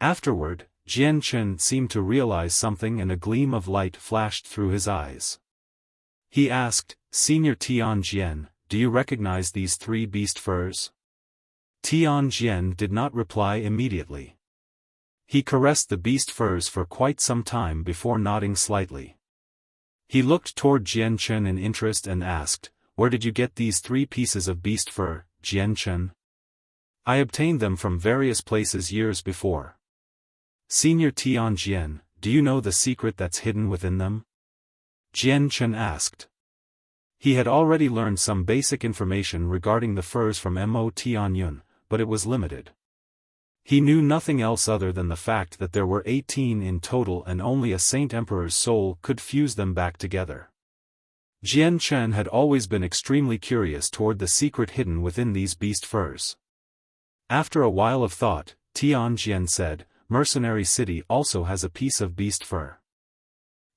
Afterward, Jian Chen seemed to realize something and a gleam of light flashed through his eyes. He asked, "Senior Tian Jian, do you recognize these 3 beast furs?" Tian Jian did not reply immediately. He caressed the beast furs for quite some time before nodding slightly. He looked toward Jian Chen in interest and asked, "Where did you get these 3 pieces of beast fur, Jian Chen?" "I obtained them from various places years before." "Senior Tian Jian, do you know the secret that's hidden within them?" Jian Chen asked. He had already learned some basic information regarding the furs from Mo Tianyun, but it was limited. He knew nothing else other than the fact that there were 18 in total and only a Saint Emperor's soul could fuse them back together. Jian Chen had always been extremely curious toward the secret hidden within these beast furs. After a while of thought, Tian Jian said, "Mercenary City also has a piece of beast fur.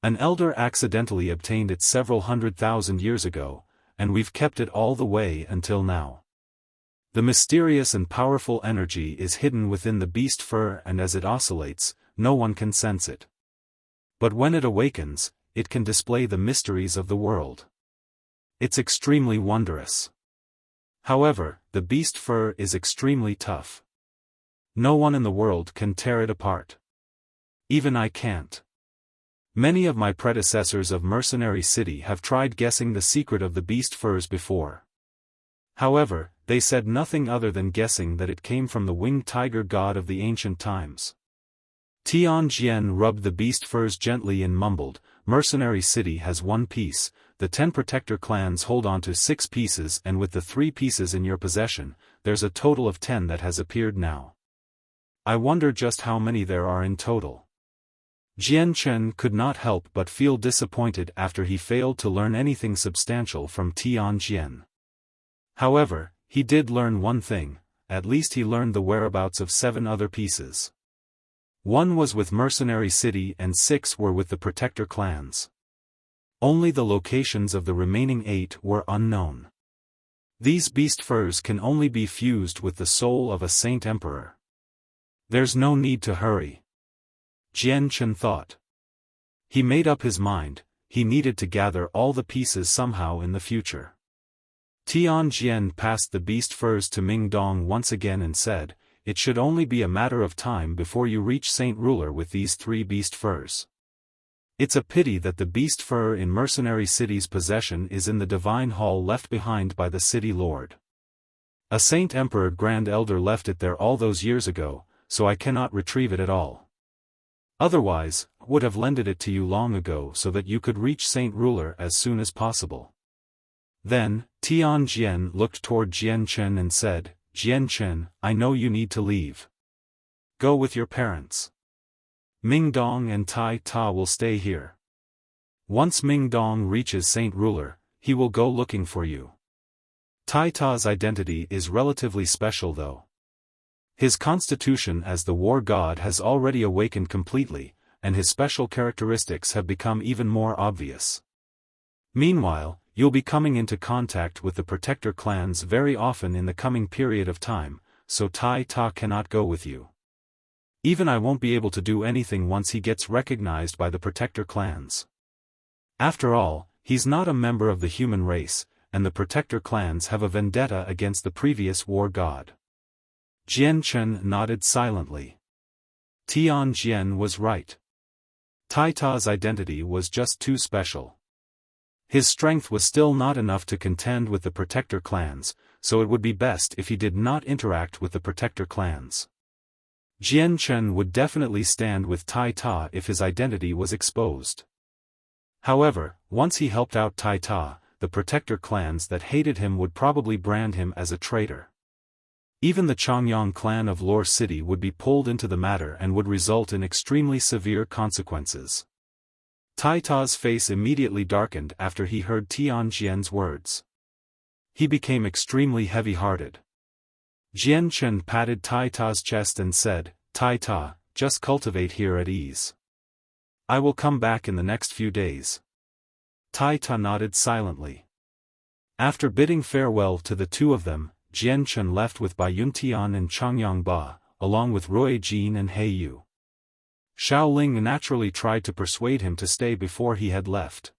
An elder accidentally obtained it several 100,000 years ago, and we've kept it all the way until now. The mysterious and powerful energy is hidden within the beast fur, and as it oscillates, no one can sense it. But when it awakens, it can display the mysteries of the world. It's extremely wondrous. However, the beast fur is extremely tough. No one in the world can tear it apart. Even I can't. Many of my predecessors of Mercenary City have tried guessing the secret of the beast furs before. However, they said nothing other than guessing that it came from the winged tiger god of the ancient times." Tian Jian rubbed the beast furs gently and mumbled, "Mercenary City has 1 piece, the 10 protector clans hold on to 6 pieces, and with the 3 pieces in your possession, there's a total of 10 that has appeared now. I wonder just how many there are in total." Jian Chen could not help but feel disappointed after he failed to learn anything substantial from Tian Jian. However, he did learn one thing, at least he learned the whereabouts of 7 other pieces. 1 was with Mercenary City and 6 were with the Protector clans. Only the locations of the remaining 8 were unknown. These beast furs can only be fused with the soul of a Saint Emperor. There's no need to hurry. Jian Chen thought. He made up his mind, he needed to gather all the pieces somehow in the future. Tian Jian passed the beast furs to Ming Dong once again and said, "It should only be a matter of time before you reach Saint Ruler with these 3 beast furs. It's a pity that the beast fur in Mercenary City's possession is in the divine hall left behind by the city lord. A Saint Emperor Grand Elder left it there all those years ago, so I cannot retrieve it at all. Otherwise, would have lended it to you long ago so that you could reach Saint Ruler as soon as possible." Then, Tian Jian looked toward Jian Chen and said, "Jian Chen, I know you need to leave. Go with your parents. Ming Dong and Tai Ta will stay here. Once Ming Dong reaches Saint Ruler, he will go looking for you. Tai Ta's identity is relatively special though. His constitution as the war god has already awakened completely, and his special characteristics have become even more obvious. Meanwhile, you'll be coming into contact with the Protector clans very often in the coming period of time, so Tai Ta cannot go with you. Even I won't be able to do anything once he gets recognized by the Protector clans. After all, he's not a member of the human race, and the Protector clans have a vendetta against the previous war god." Jian Chen nodded silently. Tian Jian was right. Tai Ta's identity was just too special. His strength was still not enough to contend with the protector clans, so it would be best if he did not interact with the protector clans. Jian Chen would definitely stand with Tai Ta if his identity was exposed. However, once he helped out Tai Ta, the protector clans that hated him would probably brand him as a traitor. Even the Changyang clan of Lore City would be pulled into the matter and would result in extremely severe consequences. Tai Ta's face immediately darkened after he heard Tian Jian's words. He became extremely heavy-hearted. Jian Chen patted Tai Ta's chest and said, "Tai Ta, just cultivate here at ease. I will come back in the next few days." Tai Ta nodded silently. After bidding farewell to the two of them, Jian Chen left with Bai Yuntian and Changyang Ba, along with Rui Jin and He Yu. Xiao Ling naturally tried to persuade him to stay before he had left.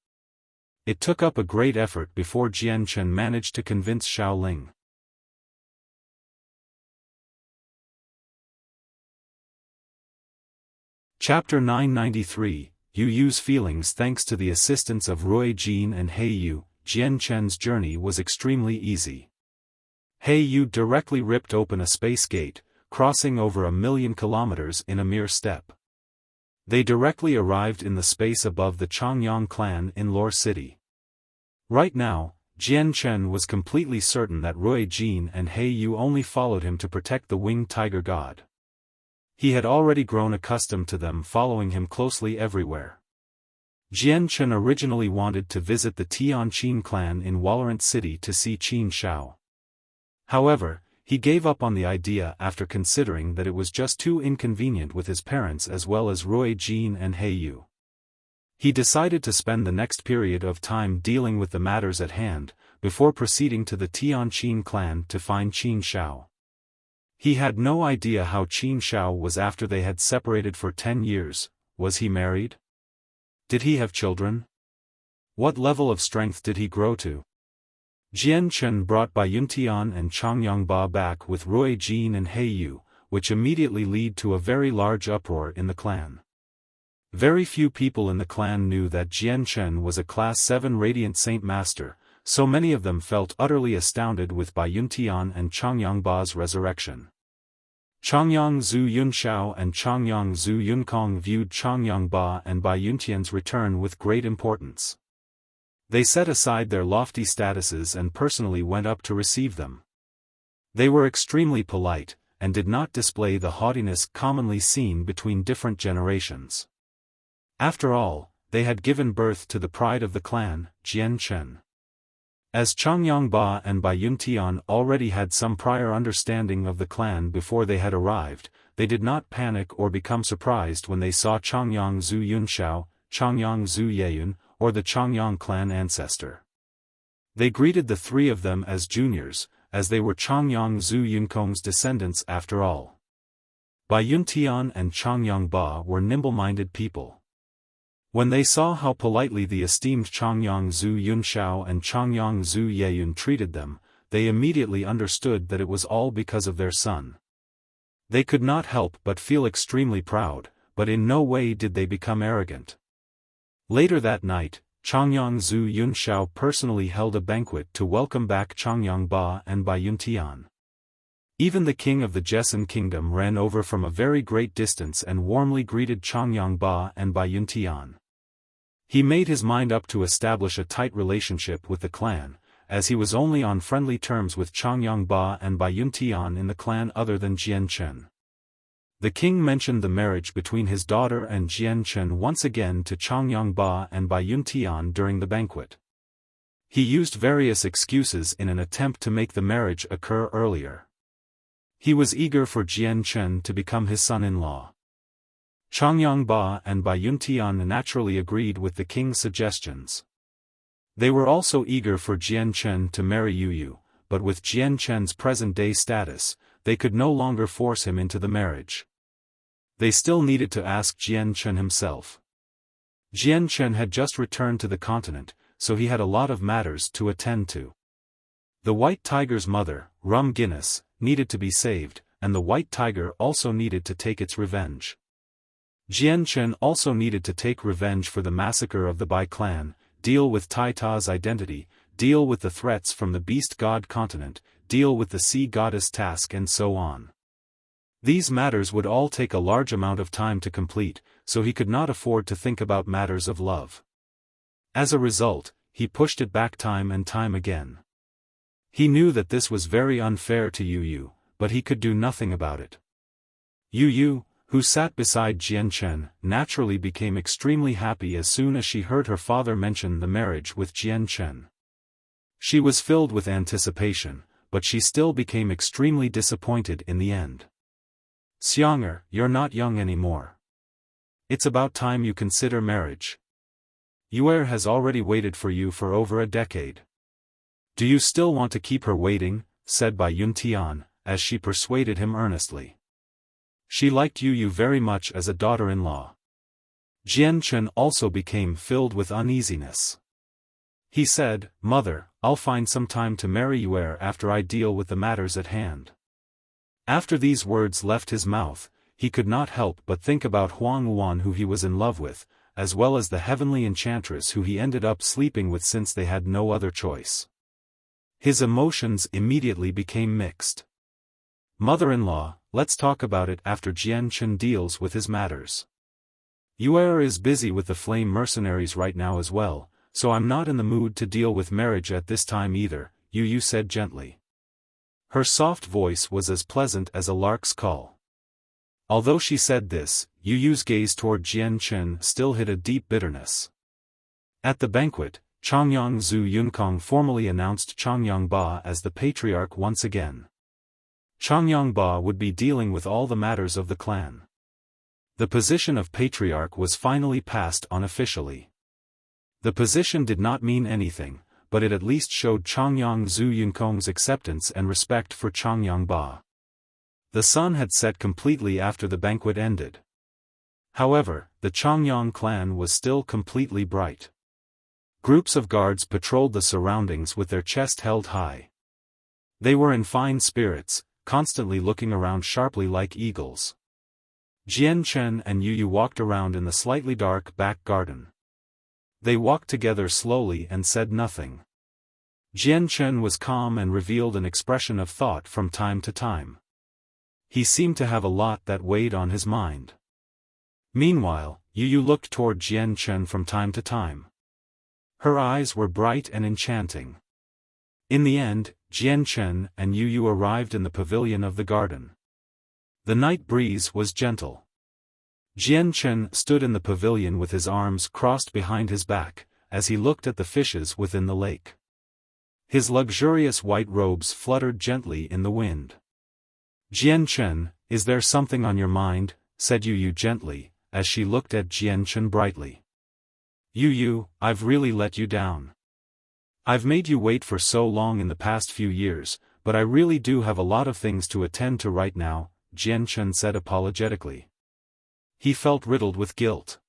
It took up a great effort before Jian Chen managed to convince Xiao Ling. Chapter 993, Yu Yu's feelings. Thanks to the assistance of Rui Jin and He Yu, Jian Chen's journey was extremely easy. He Yu directly ripped open a space gate, crossing over 1,000,000 kilometers in a mere step. They directly arrived in the space above the Changyang clan in Lore City. Right now, Jian Chen was completely certain that Rui Jin and He Yu only followed him to protect the winged tiger god. He had already grown accustomed to them following him closely everywhere. Jian Chen originally wanted to visit the Tianqin clan in Walorant City to see Qin Shao. However, he gave up on the idea after considering that it was just too inconvenient with his parents as well as Rui Jin and He Yu. He decided to spend the next period of time dealing with the matters at hand, before proceeding to the Tianqin clan to find Qin Shao. He had no idea how Qin Shao was after they had separated for 10 years. Was he married? Did he have children? What level of strength did he grow to? Jian Chen brought Bai Yuntian and Changyang Ba back with Rui Jin and He Yu, which immediately led to a very large uproar in the clan. Very few people in the clan knew that Jian Chen was a Class 7 Radiant Saint Master, so many of them felt utterly astounded with Bai Yuntian and Changyang Ba's resurrection. Changyang Zhu Yunshao and Changyang Zhu Yunkong viewed Changyang Ba and Bai Yuntian's return with great importance. They set aside their lofty statuses and personally went up to receive them. They were extremely polite, and did not display the haughtiness commonly seen between different generations. After all, they had given birth to the pride of the clan, Jian Chen. As Changyang Ba and Bai Yuntian already had some prior understanding of the clan before they had arrived, they did not panic or become surprised when they saw Changyang Zhu Yunshao, Changyang Zhu Yeyun, or the Changyang clan ancestor. They greeted the three of them as juniors, as they were Changyang Zhu Yunkong's descendants after all. Bai Yuntian and Changyang Ba were nimble-minded people. When they saw how politely the esteemed Changyang Zhu Yunshao and Changyang Zhu Yeyun treated them, they immediately understood that it was all because of their son. They could not help but feel extremely proud, but in no way did they become arrogant. Later that night, Changyang Zhu Yunshao personally held a banquet to welcome back Changyang Ba and Bai Yuntian. Even the king of the Jessen kingdom ran over from a very great distance and warmly greeted Changyang Ba and Bai Yuntian. He made his mind up to establish a tight relationship with the clan, as he was only on friendly terms with Changyang Ba and Bai Yuntian in the clan other than Jian Chen. The king mentioned the marriage between his daughter and Jian Chen once again to Changyang Ba and Bai Yuntian during the banquet. He used various excuses in an attempt to make the marriage occur earlier. He was eager for Jian Chen to become his son-in-law. Changyang Ba and Bai Yuntian naturally agreed with the king's suggestions. They were also eager for Jian Chen to marry Yu Yu, but with Jian Chen's present-day status, they could no longer force him into the marriage. They still needed to ask Jian Chen himself. Jian Chen had just returned to the continent, so he had a lot of matters to attend to. The white tiger's mother, Rum Guinness, needed to be saved, and the white tiger also needed to take its revenge. Jian Chen also needed to take revenge for the massacre of the Bai clan. deal with Tai Ta's identity, deal with the threats from the beast god continent, deal with the sea goddess task and so on. These matters would all take a large amount of time to complete, so he could not afford to think about matters of love. As a result, he pushed it back time and time again. He knew that this was very unfair to Yu Yu, but he could do nothing about it. Yu Yu, who sat beside Jian Chen, naturally became extremely happy as soon as she heard her father mention the marriage with Jian Chen. She was filled with anticipation, but she still became extremely disappointed in the end. Xianger, you're not young anymore. It's about time you consider marriage. Yuer has already waited for you for over a decade. Do you still want to keep her waiting? Said Bai Yuntian, as she persuaded him earnestly. She liked Yu Yu very much as a daughter-in-law. Jian Chen also became filled with uneasiness. He said, Mother, I'll find some time to marry Yuer after I deal with the matters at hand. After these words left his mouth, he could not help but think about Huang Wan who he was in love with, as well as the heavenly enchantress who he ended up sleeping with since they had no other choice. His emotions immediately became mixed. Mother-in-law, let's talk about it after Jian Chen deals with his matters. Yuer is busy with the flame mercenaries right now as well, so I'm not in the mood to deal with marriage at this time either, Yu Yu said gently. Her soft voice was as pleasant as a lark's call. Although she said this, Yu Yu's gaze toward Jian Chen still hid a deep bitterness. At the banquet, Changyang Zhu Yunkong formally announced Changyang Ba as the patriarch once again. Changyang Ba would be dealing with all the matters of the clan. The position of patriarch was finally passed on officially. The position did not mean anything, but it at least showed Changyang Zhu Yunkong's acceptance and respect for Changyang Ba. The sun had set completely after the banquet ended. However, the Changyang clan was still completely bright. Groups of guards patrolled the surroundings with their chest held high. They were in fine spirits, constantly looking around sharply like eagles. Jian Chen and Yu Yu walked around in the slightly dark back garden. They walked together slowly and said nothing. Jian Chen was calm and revealed an expression of thought from time to time. He seemed to have a lot that weighed on his mind. Meanwhile, Yu Yu looked toward Jian Chen from time to time. Her eyes were bright and enchanting. In the end, Jian Chen and Yu Yu arrived in the pavilion of the garden. The night breeze was gentle. Jian Chen stood in the pavilion with his arms crossed behind his back, as he looked at the fishes within the lake. His luxurious white robes fluttered gently in the wind. Jian Chen, is there something on your mind? Said Yu Yu gently, as she looked at Jian Chen brightly. Yu Yu, I've really let you down. I've made you wait for so long in the past few years, but I really do have a lot of things to attend to right now, Jian Chen said apologetically. He felt riddled with guilt.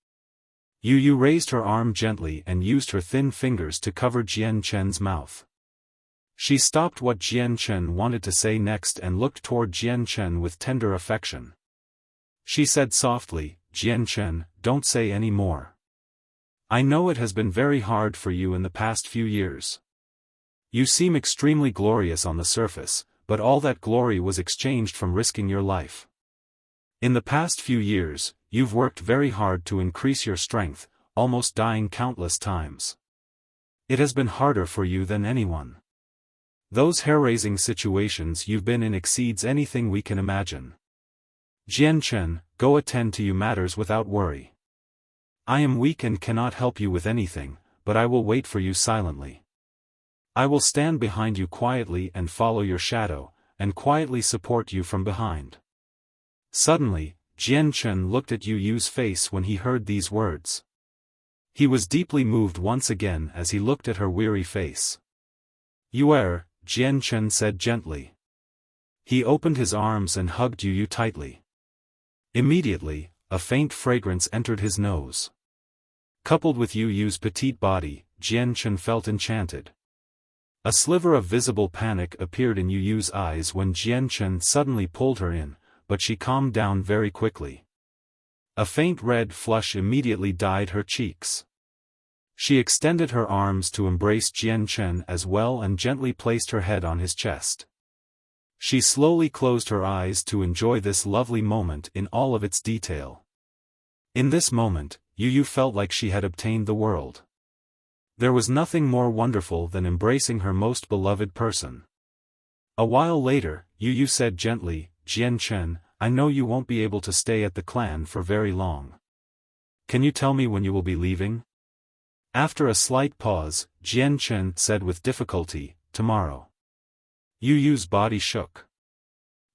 Yu Yu raised her arm gently and used her thin fingers to cover Jian Chen's mouth. She stopped what Jian Chen wanted to say next and looked toward Jian Chen with tender affection. She said softly, Jian Chen, don't say any more. I know it has been very hard for you in the past few years. You seem extremely glorious on the surface, but all that glory was exchanged from risking your life. In the past few years, you've worked very hard to increase your strength, almost dying countless times. It has been harder for you than anyone. Those hair-raising situations you've been in exceeds anything we can imagine. Jian Chen, go attend to your matters without worry. I am weak and cannot help you with anything, but I will wait for you silently. I will stand behind you quietly and follow your shadow, and quietly support you from behind. Suddenly, Jian Chen looked at Yu Yu's face when he heard these words. He was deeply moved once again as he looked at her weary face. Yuer, Jian Chen said gently. He opened his arms and hugged Yu Yu tightly. Immediately, a faint fragrance entered his nose. Coupled with Yu Yu's petite body, Jian Chen felt enchanted. A sliver of visible panic appeared in Yu Yu's eyes when Jian Chen suddenly pulled her in, but she calmed down very quickly. A faint red flush immediately dyed her cheeks. She extended her arms to embrace Jian Chen as well and gently placed her head on his chest. She slowly closed her eyes to enjoy this lovely moment in all of its detail. In this moment, Yu felt like she had obtained the world. There was nothing more wonderful than embracing her most beloved person. A while later, Yu said gently, "Jian Chen, I know you won't be able to stay at the clan for very long. Can you tell me when you will be leaving?" After a slight pause, Jian Chen said with difficulty, "Tomorrow." Yu's body shook.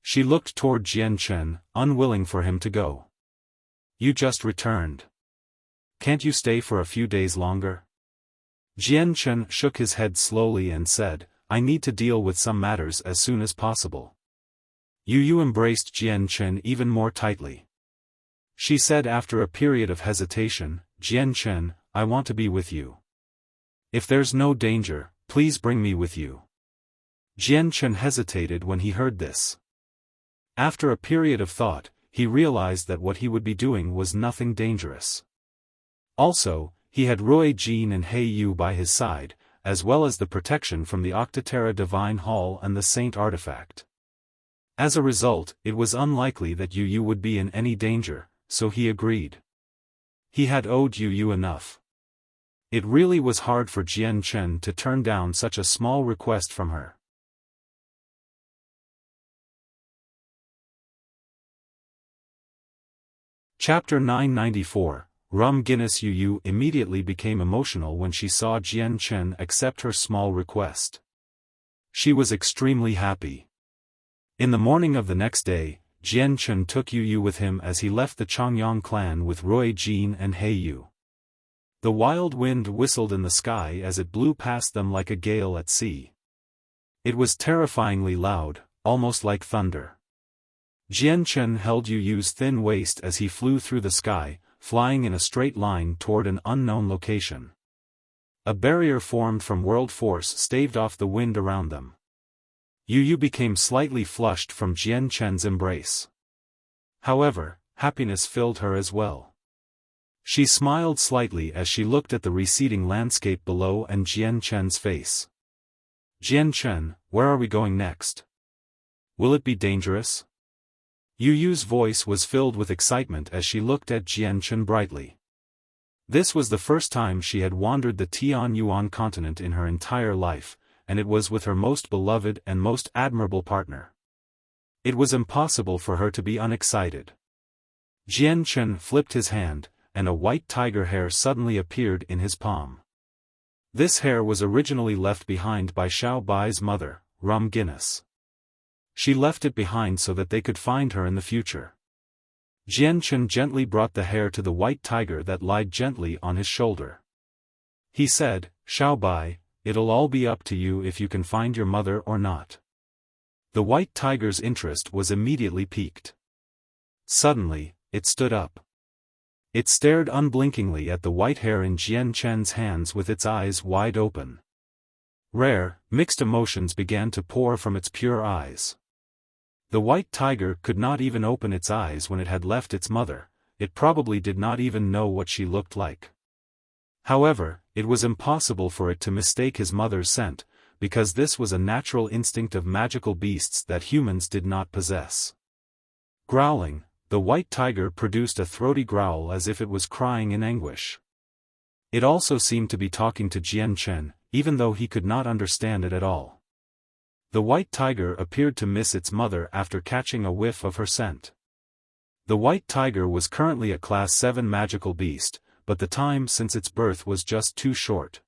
She looked toward Jian Chen, unwilling for him to go. "You just returned. Can't you stay for a few days longer?" Jian Chen shook his head slowly and said, "I need to deal with some matters as soon as possible." Yu embraced Jian Chen even more tightly. She said after a period of hesitation, "Jian Chen, I want to be with you. If there's no danger, please bring me with you." Jian Chen hesitated when he heard this. After a period of thought, he realized that what he would be doing was nothing dangerous. Also, he had Rui Jin and He Yu by his side, as well as the protection from the Octaterra Divine Hall and the Saint Artifact. As a result, it was unlikely that Yu would be in any danger, so he agreed. He had owed Yu enough. It really was hard for Jian Chen to turn down such a small request from her. Chapter 994, Rum Guinness. Yu immediately became emotional when she saw Jian Chen accept her small request. She was extremely happy. In the morning of the next day, Jian Chen took Yu with him as he left the Changyang clan with Rui Jin and He Yu. The wild wind whistled in the sky as it blew past them like a gale at sea. It was terrifyingly loud, almost like thunder. Jian Chen held Yu's thin waist as he flew through the sky, flying in a straight line toward an unknown location. A barrier formed from world force staved off the wind around them. Yu became slightly flushed from Jian Chen's embrace. However, happiness filled her as well. She smiled slightly as she looked at the receding landscape below and Jian Chen's face. "Jian Chen, where are we going next? Will it be dangerous?" Yu's voice was filled with excitement as she looked at Jian Chen brightly. This was the first time she had wandered the Tianyuan continent in her entire life, and it was with her most beloved and most admirable partner. It was impossible for her to be unexcited. Jian Chen flipped his hand, and a white tiger hair suddenly appeared in his palm. This hair was originally left behind by Xiao Bai's mother, Rum Guinness. She left it behind so that they could find her in the future. Jian Chen gently brought the hair to the white tiger that lied gently on his shoulder. He said, "Xiao Bai, it'll all be up to you if you can find your mother or not." The white tiger's interest was immediately piqued. Suddenly, it stood up. It stared unblinkingly at the white hair in Jian Chen's hands with its eyes wide open. Rare, mixed emotions began to pour from its pure eyes. The white tiger could not even open its eyes when it had left its mother. It probably did not even know what she looked like. However, it was impossible for it to mistake his mother's scent, because this was a natural instinct of magical beasts that humans did not possess. Growling, the white tiger produced a throaty growl as if it was crying in anguish. It also seemed to be talking to Jian Chen, even though he could not understand it at all. The white tiger appeared to miss its mother after catching a whiff of her scent. The white tiger was currently a Class 7 magical beast, but the time since its birth was just too short.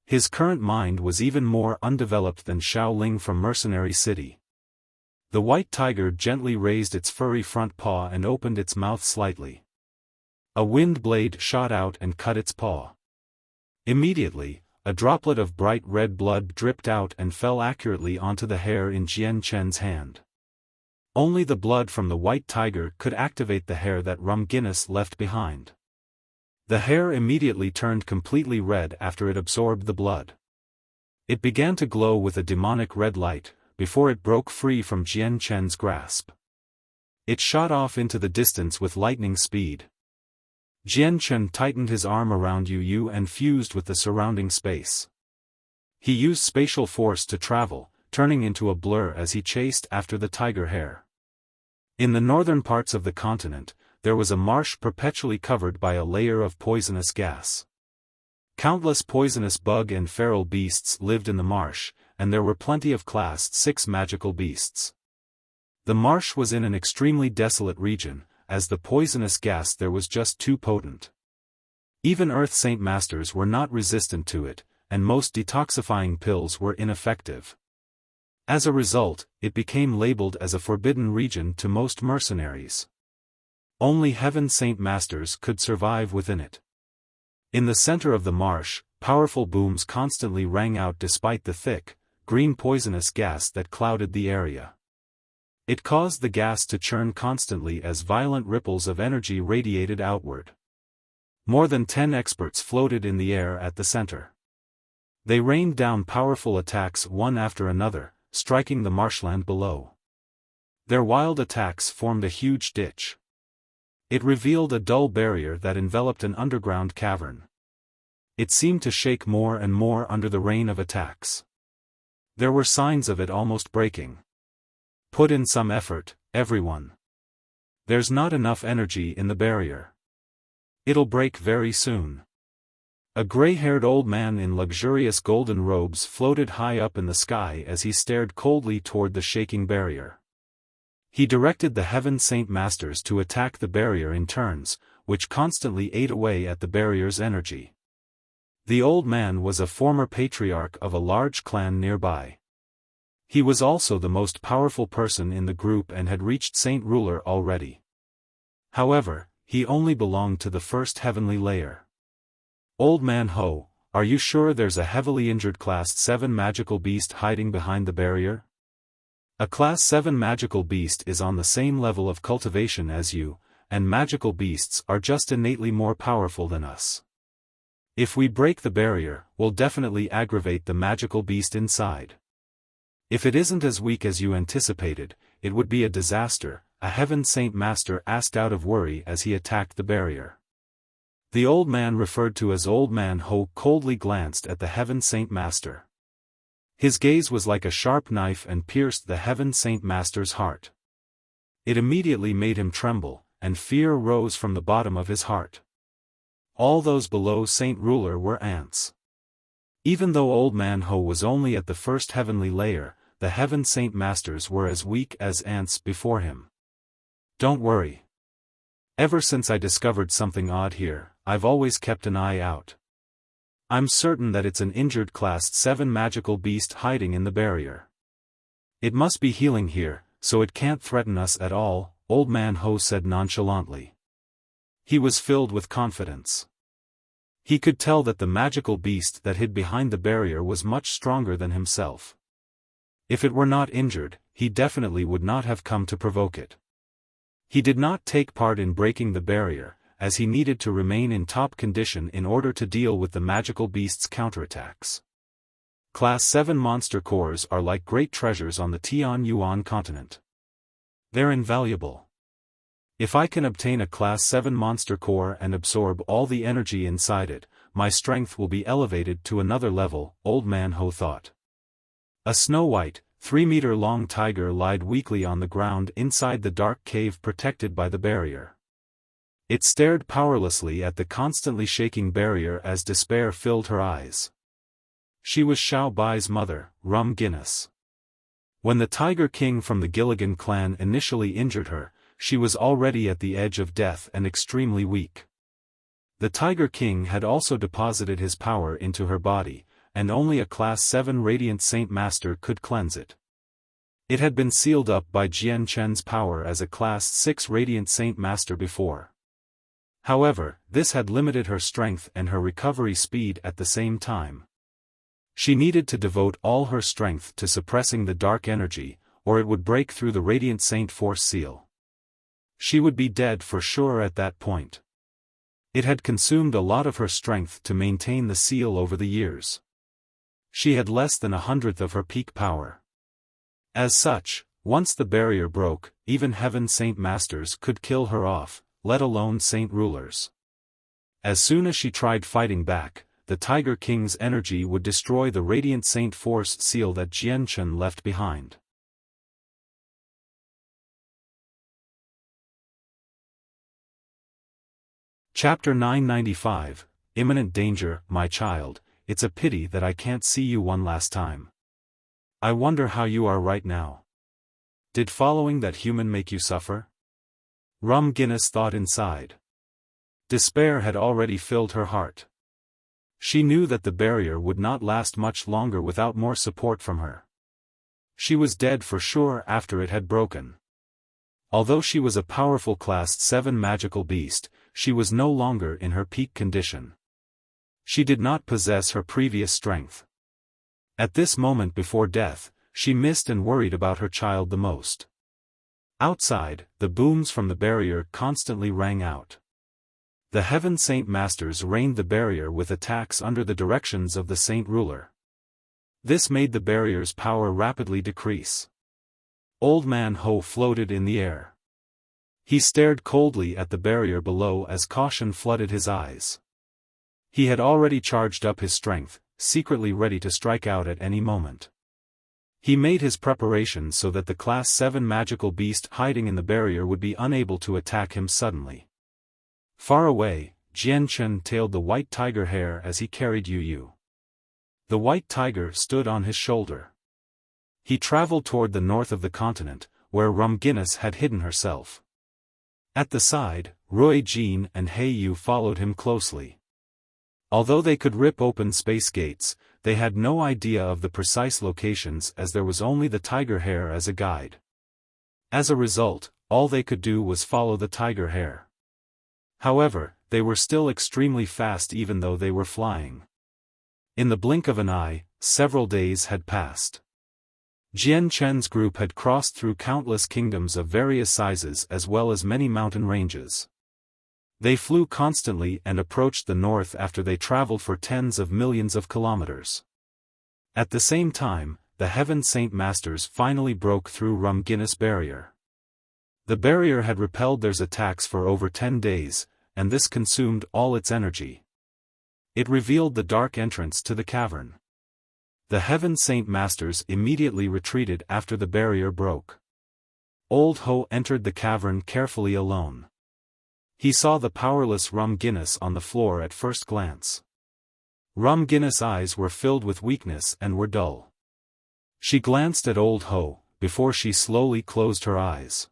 His current mind was even more undeveloped than Shaoling from Mercenary City. The white tiger gently raised its furry front paw and opened its mouth slightly. A wind blade shot out and cut its paw. Immediately, a droplet of bright red blood dripped out and fell accurately onto the hair in Jian Chen's hand. Only the blood from the white tiger could activate the hair that Rum Guinness left behind. The hair immediately turned completely red after it absorbed the blood. It began to glow with a demonic red light, before it broke free from Jian Chen's grasp. It shot off into the distance with lightning speed. Jian Chen tightened his arm around Yu and fused with the surrounding space. He used spatial force to travel, turning into a blur as he chased after the tiger hare. In the northern parts of the continent, there was a marsh perpetually covered by a layer of poisonous gas. Countless poisonous bug and feral beasts lived in the marsh, and there were plenty of Class 6 magical beasts. The marsh was in an extremely desolate region, as the poisonous gas there was just too potent. Even Earth Saint Masters were not resistant to it, and most detoxifying pills were ineffective. As a result, it became labeled as a forbidden region to most mercenaries. Only Heaven Saint Masters could survive within it. In the center of the marsh, powerful booms constantly rang out despite the thick, green poisonous gas that clouded the area. It caused the gas to churn constantly as violent ripples of energy radiated outward. More than 10 experts floated in the air at the center. They rained down powerful attacks one after another, striking the marshland below. Their wild attacks formed a huge ditch. It revealed a dull barrier that enveloped an underground cavern. It seemed to shake more and more under the rain of attacks. There were signs of it almost breaking. Put in some effort, everyone. There's not enough energy in the barrier. It'll break very soon. A gray-haired old man in luxurious golden robes floated high up in the sky as he stared coldly toward the shaking barrier. He directed the Heaven Saint Masters to attack the barrier in turns, which constantly ate away at the barrier's energy. The old man was a former patriarch of a large clan nearby. He was also the most powerful person in the group and had reached Saint Ruler already. However, he only belonged to the first heavenly layer. Old Man Ho, are you sure there's a heavily injured Class 7 magical beast hiding behind the barrier? A Class 7 magical beast is on the same level of cultivation as you, and magical beasts are just innately more powerful than us. If we break the barrier, we'll definitely aggravate the magical beast inside. If it isn't as weak as you anticipated, it would be a disaster, a Heaven Saint Master asked out of worry as he attacked the barrier. The old man referred to as Old Man Ho coldly glanced at the Heaven Saint Master. His gaze was like a sharp knife and pierced the Heaven Saint Master's heart. It immediately made him tremble, and fear rose from the bottom of his heart. All those below Saint Ruler were ants. Even though Old Man Ho was only at the first heavenly layer, the Heaven Saint Masters were as weak as ants before him. Don't worry. Ever since I discovered something odd here, I've always kept an eye out. I'm certain that it's an injured Class 7 magical beast hiding in the barrier. It must be healing here, so it can't threaten us at all, Old Man Ho said nonchalantly. He was filled with confidence. He could tell that the magical beast that hid behind the barrier was much stronger than himself. If it were not injured, he definitely would not have come to provoke it. He did not take part in breaking the barrier, as he needed to remain in top condition in order to deal with the magical beast's counterattacks. Class 7 monster cores are like great treasures on the Tian Yuan continent. They're invaluable. If I can obtain a Class 7 monster core and absorb all the energy inside it, my strength will be elevated to another level, Old Man Ho thought. A snow-white, 3-meter-long tiger lied weakly on the ground inside the dark cave protected by the barrier. It stared powerlessly at the constantly shaking barrier as despair filled her eyes. She was Xiao Bai's mother, Rum Guinness. When the Tiger King from the Gilligan clan initially injured her, she was already at the edge of death and extremely weak. The Tiger King had also deposited his power into her body, and only a Class 7 Radiant Saint Master could cleanse it. It had been sealed up by Jian Chen's power as a Class 6 Radiant Saint Master before. However, this had limited her strength and her recovery speed at the same time. She needed to devote all her strength to suppressing the dark energy, or it would break through the Radiant Saint Force seal. She would be dead for sure at that point. It had consumed a lot of her strength to maintain the seal over the years. She had less than 1/100th of her peak power. As such, once the barrier broke, even Heaven Saint Masters could kill her off, let alone Saint Rulers. As soon as she tried fighting back, the Tiger King's energy would destroy the Radiant Saint Force seal that Jianchen left behind. Chapter 995, Imminent Danger. My child, it's a pity that I can't see you one last time. I wonder how you are right now. Did following that human make you suffer? Rum Guinness thought inside. Despair had already filled her heart. She knew that the barrier would not last much longer without more support from her. She was dead for sure after it had broken. Although she was a powerful Class 7 magical beast, she was no longer in her peak condition. She did not possess her previous strength. At this moment before death, she missed and worried about her child the most. Outside, the booms from the barrier constantly rang out. The Heaven Saint Masters rained the barrier with attacks under the directions of the Saint Ruler. This made the barrier's power rapidly decrease. Old Man Ho floated in the air. He stared coldly at the barrier below as caution flooded his eyes. He had already charged up his strength, secretly ready to strike out at any moment. He made his preparations so that the Class 7 magical beast hiding in the barrier would be unable to attack him suddenly. Far away, Jianchen tailed the white tiger hare as he carried Yu. The white tiger stood on his shoulder. He traveled toward the north of the continent, where Rum Guinness had hidden herself. At the side, Rui Jin and He Yu followed him closely. Although they could rip open space gates, they had no idea of the precise locations as there was only the tiger hare as a guide. As a result, all they could do was follow the tiger hare. However, they were still extremely fast even though they were flying. In the blink of an eye, several days had passed. Jian Chen's group had crossed through countless kingdoms of various sizes as well as many mountain ranges. They flew constantly and approached the north after they traveled for tens of millions of kilometers. At the same time, the Heaven Saint Masters finally broke through Rum Guinness barrier. The barrier had repelled their attacks for over 10 days, and this consumed all its energy. It revealed the dark entrance to the cavern. The Heaven Saint Masters immediately retreated after the barrier broke. Old Ho entered the cavern carefully alone. He saw the powerless Rum Guinness on the floor at first glance. Rum Guinness' eyes were filled with weakness and were dull. She glanced at Old Ho, before she slowly closed her eyes.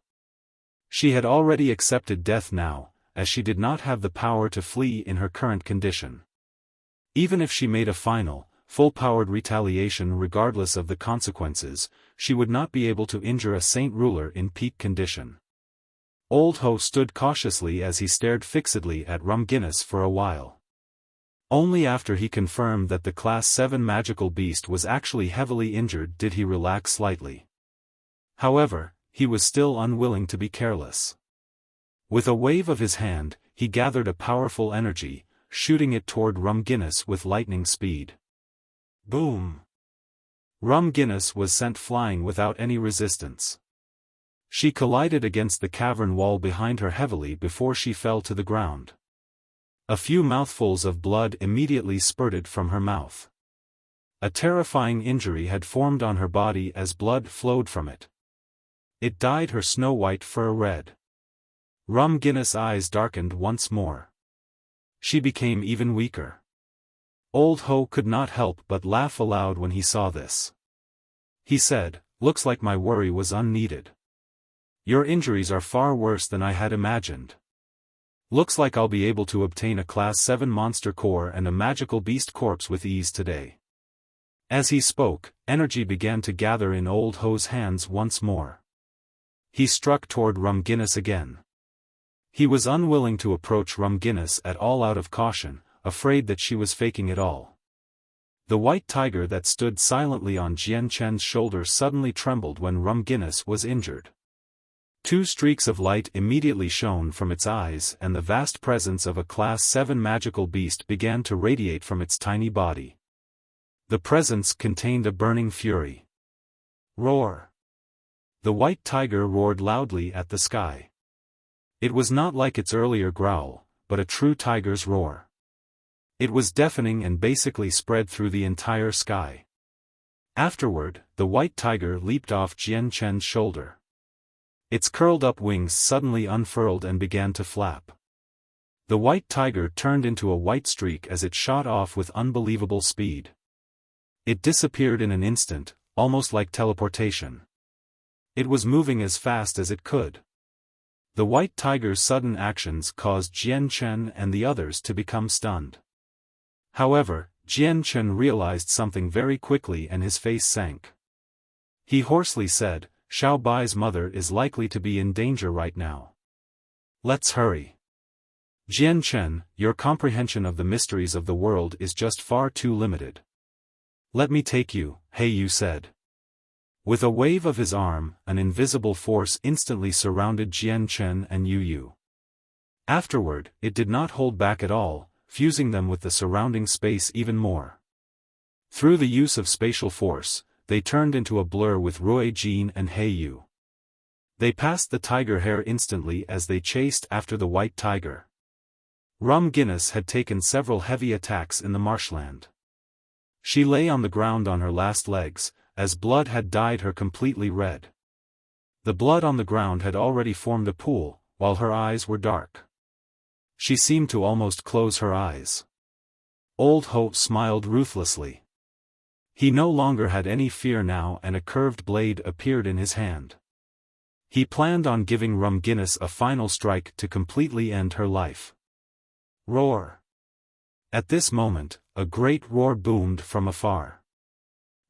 She had already accepted death now, as she did not have the power to flee in her current condition. Even if she made a final, full-powered retaliation regardless of the consequences, she would not be able to injure a Saint Ruler in peak condition. Old Ho stood cautiously as he stared fixedly at Rum Guinness for a while. Only after he confirmed that the Class 7 magical beast was actually heavily injured did he relax slightly. However, he was still unwilling to be careless. With a wave of his hand, he gathered a powerful energy, shooting it toward Rum Guinness with lightning speed. Boom! Rum Guinness was sent flying without any resistance. She collided against the cavern wall behind her heavily before she fell to the ground. A few mouthfuls of blood immediately spurted from her mouth. A terrifying injury had formed on her body as blood flowed from it. It dyed her snow-white fur red. Rum Guinness' eyes darkened once more. She became even weaker. Old Ho could not help but laugh aloud when he saw this. He said, "Looks like my worry was unneeded. Your injuries are far worse than I had imagined. Looks like I'll be able to obtain a Class 7 monster core and a magical beast corpse with ease today." As he spoke, energy began to gather in Old Ho's hands once more. He struck toward Rum Guinness again. He was unwilling to approach Rum Guinness at all out of caution, afraid that she was faking it all. The white tiger that stood silently on Jian Chen's shoulder suddenly trembled when Rum Guinness was injured. 2 streaks of light immediately shone from its eyes and the vast presence of a Class 7 magical beast began to radiate from its tiny body. The presence contained a burning fury. Roar! The white tiger roared loudly at the sky. It was not like its earlier growl, but a true tiger's roar. It was deafening and basically spread through the entire sky. Afterward, the white tiger leaped off Jian Chen's shoulder. Its curled-up wings suddenly unfurled and began to flap. The white tiger turned into a white streak as it shot off with unbelievable speed. It disappeared in an instant, almost like teleportation. It was moving as fast as it could. The white tiger's sudden actions caused Jian Chen and the others to become stunned. However, Jian Chen realized something very quickly and his face sank. He hoarsely said, "Xiao Bai's mother is likely to be in danger right now. Let's hurry." Jian Chen, your comprehension of the mysteries of the world is just far too limited. "Let me take you," He Yu said. With a wave of his arm, an invisible force instantly surrounded Jian Chen and Yu Yu. Afterward, it did not hold back at all, fusing them with the surrounding space even more. Through the use of spatial force, they turned into a blur with Rui Jin and He Yu. They passed the tiger hair instantly as they chased after the white tiger. Rum Guinness had taken several heavy attacks in the marshland. She lay on the ground on her last legs, as blood had dyed her completely red. The blood on the ground had already formed a pool, while her eyes were dark. She seemed to almost close her eyes. Old Ho smiled ruthlessly. He no longer had any fear now and a curved blade appeared in his hand. He planned on giving Rum Guinness a final strike to completely end her life. Roar! At this moment, a great roar boomed from afar.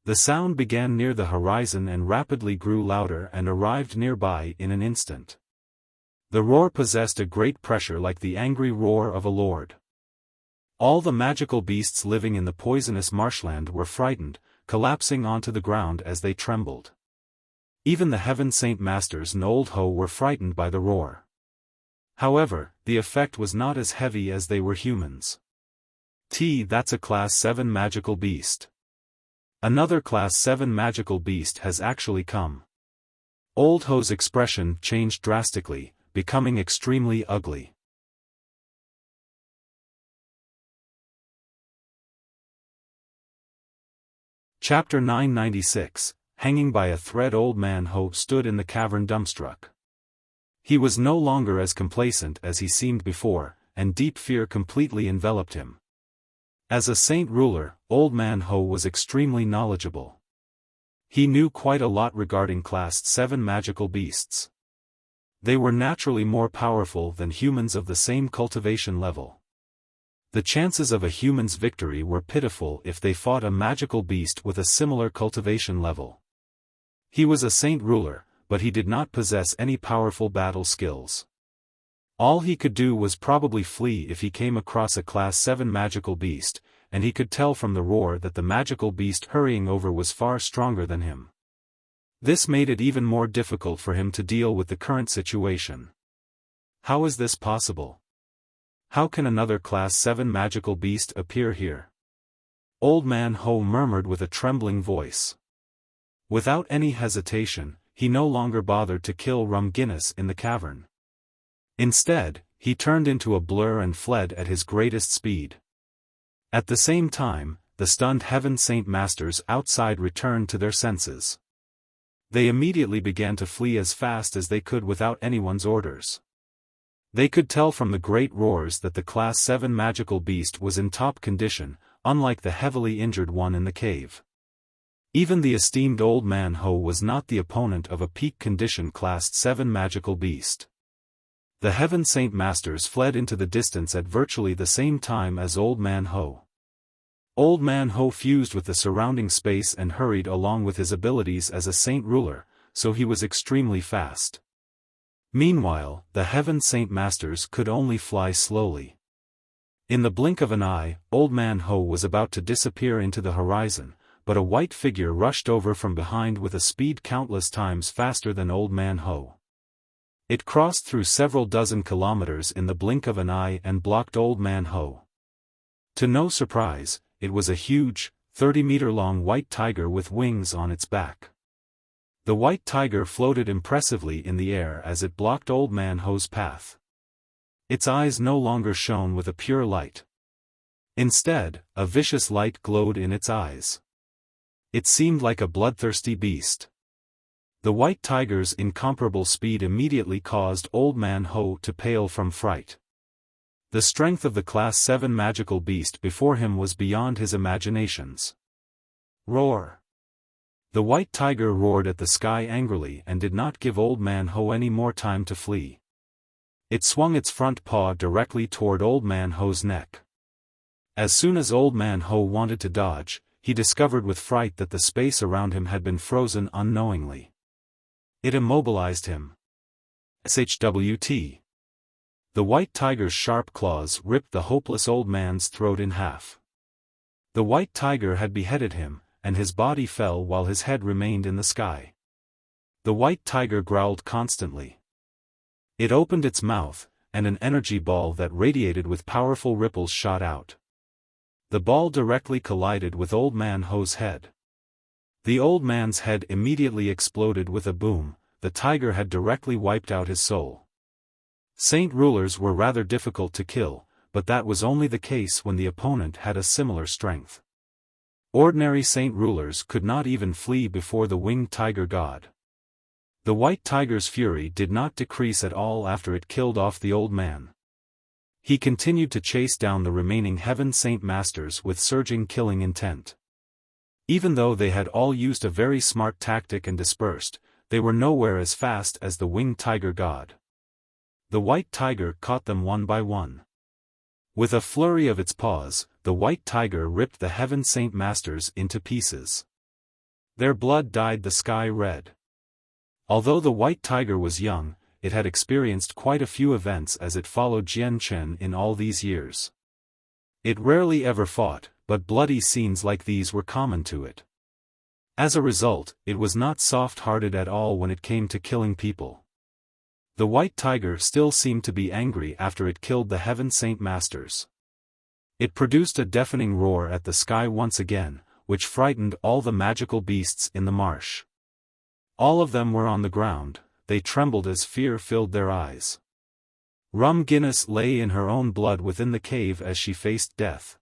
The sound began near the horizon and rapidly grew louder and arrived nearby in an instant. The roar possessed a great pressure like the angry roar of a lord. All the magical beasts living in the poisonous marshland were frightened, collapsing onto the ground as they trembled. Even the Heaven Saint Masters and Old Ho were frightened by the roar. However, the effect was not as heavy as they were humans. That's a Class 7 magical beast. Another Class 7 magical beast has actually come. Old Ho's expression changed drastically, becoming extremely ugly. Chapter 996, Hanging by a thread. Old Man Ho stood in the cavern dumbstruck. He was no longer as complacent as he seemed before, and deep fear completely enveloped him. As a saint ruler, Old Man Ho was extremely knowledgeable. He knew quite a lot regarding Class 7 magical beasts. They were naturally more powerful than humans of the same cultivation level. The chances of a human's victory were pitiful if they fought a magical beast with a similar cultivation level. He was a saint ruler, but he did not possess any powerful battle skills. All he could do was probably flee if he came across a Class 7 magical beast, and he could tell from the roar that the magical beast hurrying over was far stronger than him. This made it even more difficult for him to deal with the current situation. How is this possible? How can another Class 7 magical beast appear here? Old Man Ho murmured with a trembling voice. Without any hesitation, he no longer bothered to kill Rum Guinness in the cavern. Instead, he turned into a blur and fled at his greatest speed. At the same time, the stunned Heaven Saint Masters outside returned to their senses. They immediately began to flee as fast as they could without anyone's orders. They could tell from the great roars that the Class 7 magical beast was in top condition, unlike the heavily injured one in the cave. Even the esteemed Old Man Ho was not the opponent of a peak condition Class 7 magical beast. The Heaven Saint Masters fled into the distance at virtually the same time as Old Man Ho. Old Man Ho fused with the surrounding space and hurried along with his abilities as a saint ruler, so he was extremely fast. Meanwhile, the Heaven Saint Masters could only fly slowly. In the blink of an eye, Old Man Ho was about to disappear into the horizon, but a white figure rushed over from behind with a speed countless times faster than Old Man Ho. It crossed through several dozen kilometers in the blink of an eye and blocked Old Man Ho. To no surprise, it was a huge, 30-meter-long white tiger with wings on its back. The white tiger floated impressively in the air as it blocked Old Man Ho's path. Its eyes no longer shone with a pure light. Instead, a vicious light glowed in its eyes. It seemed like a bloodthirsty beast. The white tiger's incomparable speed immediately caused Old Man Ho to pale from fright. The strength of the Class 7 magical beast before him was beyond his imaginations. Roar! The white tiger roared at the sky angrily and did not give Old Man Ho any more time to flee. It swung its front paw directly toward Old Man Ho's neck. As soon as Old Man Ho wanted to dodge, he discovered with fright that the space around him had been frozen unknowingly. It immobilized him. SHWT. The white tiger's sharp claws ripped the hopeless old man's throat in half. The white tiger had beheaded him, and his body fell while his head remained in the sky. The white tiger growled constantly. It opened its mouth, and an energy ball that radiated with powerful ripples shot out. The ball directly collided with Old Man Ho's head. The old man's head immediately exploded with a boom. The tiger had directly wiped out his soul. Saint rulers were rather difficult to kill, but that was only the case when the opponent had a similar strength. Ordinary saint rulers could not even flee before the winged tiger god. The white tiger's fury did not decrease at all after it killed off the old man. He continued to chase down the remaining Heaven Saint Masters with surging killing intent. Even though they had all used a very smart tactic and dispersed, they were nowhere as fast as the winged tiger god. The white tiger caught them one by one. With a flurry of its paws, the white tiger ripped the Heaven Saint Masters into pieces. Their blood dyed the sky red. Although the white tiger was young, it had experienced quite a few events as it followed Jian Chen in all these years. It rarely ever fought, but bloody scenes like these were common to it. As a result, it was not soft-hearted at all when it came to killing people. The white tiger still seemed to be angry after it killed the Heaven Saint Masters. It produced a deafening roar at the sky once again, which frightened all the magical beasts in the marsh. All of them were on the ground. They trembled as fear filled their eyes. Rum Guinness lay in her own blood within the cave as she faced death.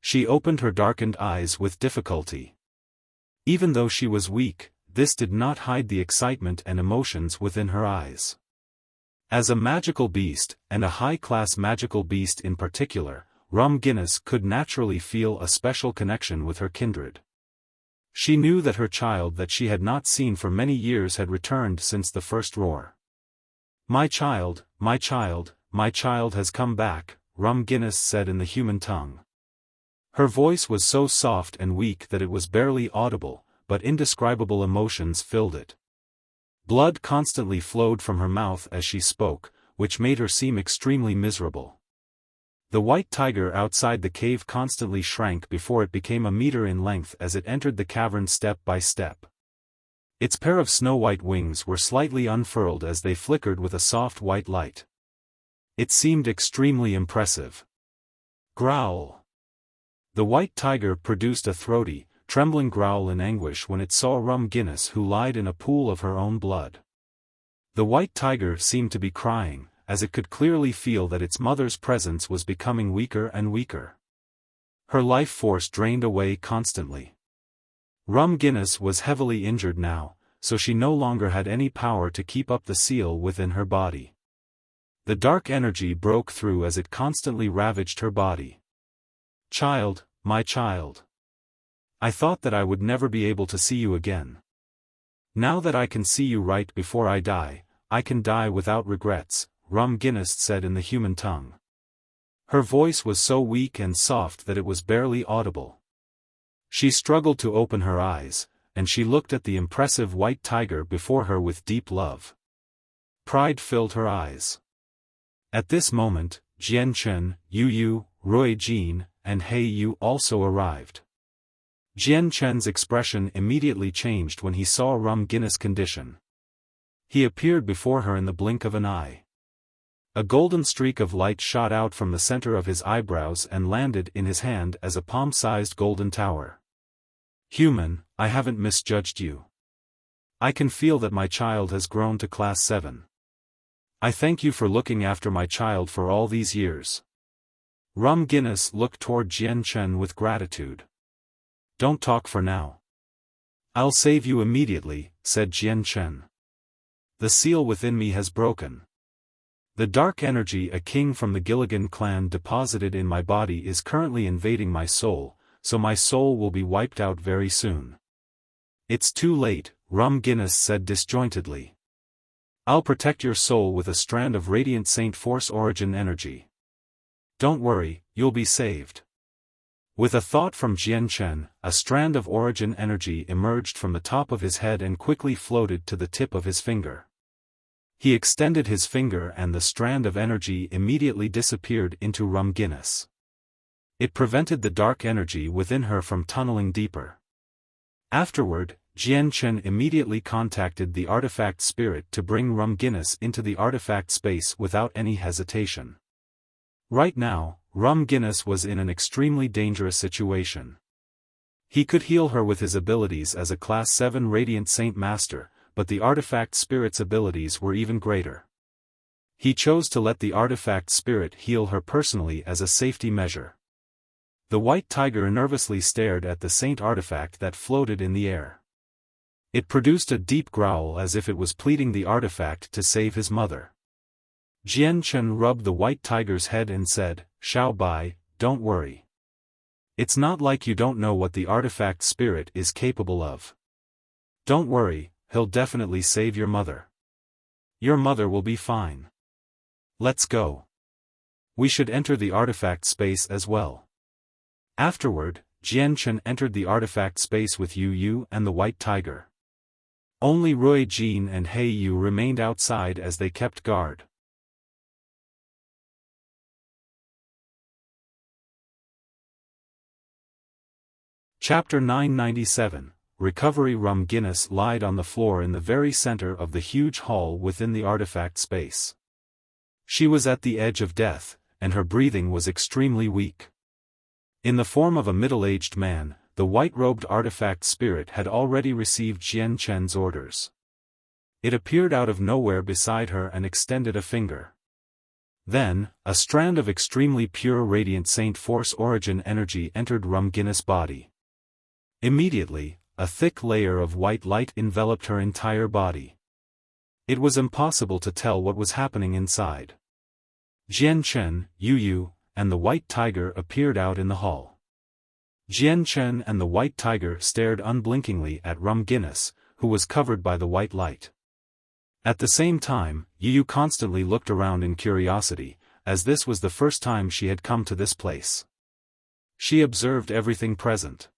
She opened her darkened eyes with difficulty. Even though she was weak, this did not hide the excitement and emotions within her eyes. As a magical beast, and a high-class magical beast in particular, Rum Guinness could naturally feel a special connection with her kindred. She knew that her child that she had not seen for many years had returned since the first roar. My child, my child, my child has come back," Rum Guinness said in the human tongue. Her voice was so soft and weak that it was barely audible, but indescribable emotions filled it. Blood constantly flowed from her mouth as she spoke, which made her seem extremely miserable. The white tiger outside the cave constantly shrank before it became a meter in length as it entered the cavern step by step. Its pair of snow-white wings were slightly unfurled as they flickered with a soft white light. It seemed extremely impressive. Growl! The white tiger produced a throaty, trembling growl in anguish when it saw Rum Guinness, who lied in a pool of her own blood. The white tiger seemed to be crying, as it could clearly feel that its mother's presence was becoming weaker and weaker. Her life force drained away constantly. Rum Guinness was heavily injured now, so she no longer had any power to keep up the seal within her body. The dark energy broke through as it constantly ravaged her body. Child, my child. I thought that I would never be able to see you again. Now that I can see you right before I die, I can die without regrets, Rum Guinness said in the human tongue. Her voice was so weak and soft that it was barely audible. She struggled to open her eyes, and she looked at the impressive white tiger before her with deep love. Pride filled her eyes. At this moment, Jian Chen, Yu Yu, Rui Jin, and He Yu also arrived. Jian Chen's expression immediately changed when he saw Rum Guinness' condition. He appeared before her in the blink of an eye. A golden streak of light shot out from the center of his eyebrows and landed in his hand as a palm-sized golden tower. Human, I haven't misjudged you. I can feel that my child has grown to Class 7. I thank you for looking after my child for all these years. Rum Guinness looked toward Jian Chen with gratitude. "Don't talk for now. I'll save you immediately," said Jian Chen. "The seal within me has broken. The dark energy a king from the Gilligan clan deposited in my body is currently invading my soul, so my soul will be wiped out very soon." "It's too late," Rum Guinness said disjointedly. "I'll protect your soul with a strand of radiant Saint Force origin energy. Don't worry, you'll be saved." With a thought from Jian Chen, a strand of origin energy emerged from the top of his head and quickly floated to the tip of his finger. He extended his finger and the strand of energy immediately disappeared into Rum Guinness. It prevented the dark energy within her from tunneling deeper. Afterward, Jian Chen immediately contacted the artifact spirit to bring Rum Guinness into the artifact space without any hesitation. Right now, Rum Guinness was in an extremely dangerous situation. He could heal her with his abilities as a Class 7 Radiant Saint Master, but the artifact spirit's abilities were even greater. He chose to let the artifact spirit heal her personally as a safety measure. The white tiger nervously stared at the saint artifact that floated in the air. It produced a deep growl as if it was pleading the artifact to save his mother. Jian Chen rubbed the white tiger's head and said, "Xiao Bai, don't worry. It's not like you don't know what the artifact spirit is capable of. Don't worry, he'll definitely save your mother. Your mother will be fine. Let's go. We should enter the artifact space as well." Afterward, Jian Chen entered the artifact space with Yu Yu and the white tiger. Only Rui Jin and He Yu remained outside as they kept guard. Chapter 997, Recovery. Rum Guinness lied on the floor in the very center of the huge hall within the artifact space. She was at the edge of death, and her breathing was extremely weak. In the form of a middle-aged man, the white-robed artifact spirit had already received Jian Chen's orders. It appeared out of nowhere beside her and extended a finger. Then, a strand of extremely pure radiant Saint Force origin energy entered Rum Guinness' body. Immediately, a thick layer of white light enveloped her entire body. It was impossible to tell what was happening inside. Jian Chen, Yu Yu, and the white tiger appeared out in the hall. Jian Chen and the white tiger stared unblinkingly at Rum Guinness, who was covered by the white light. At the same time, Yu Yu constantly looked around in curiosity, as this was the first time she had come to this place. She observed everything present.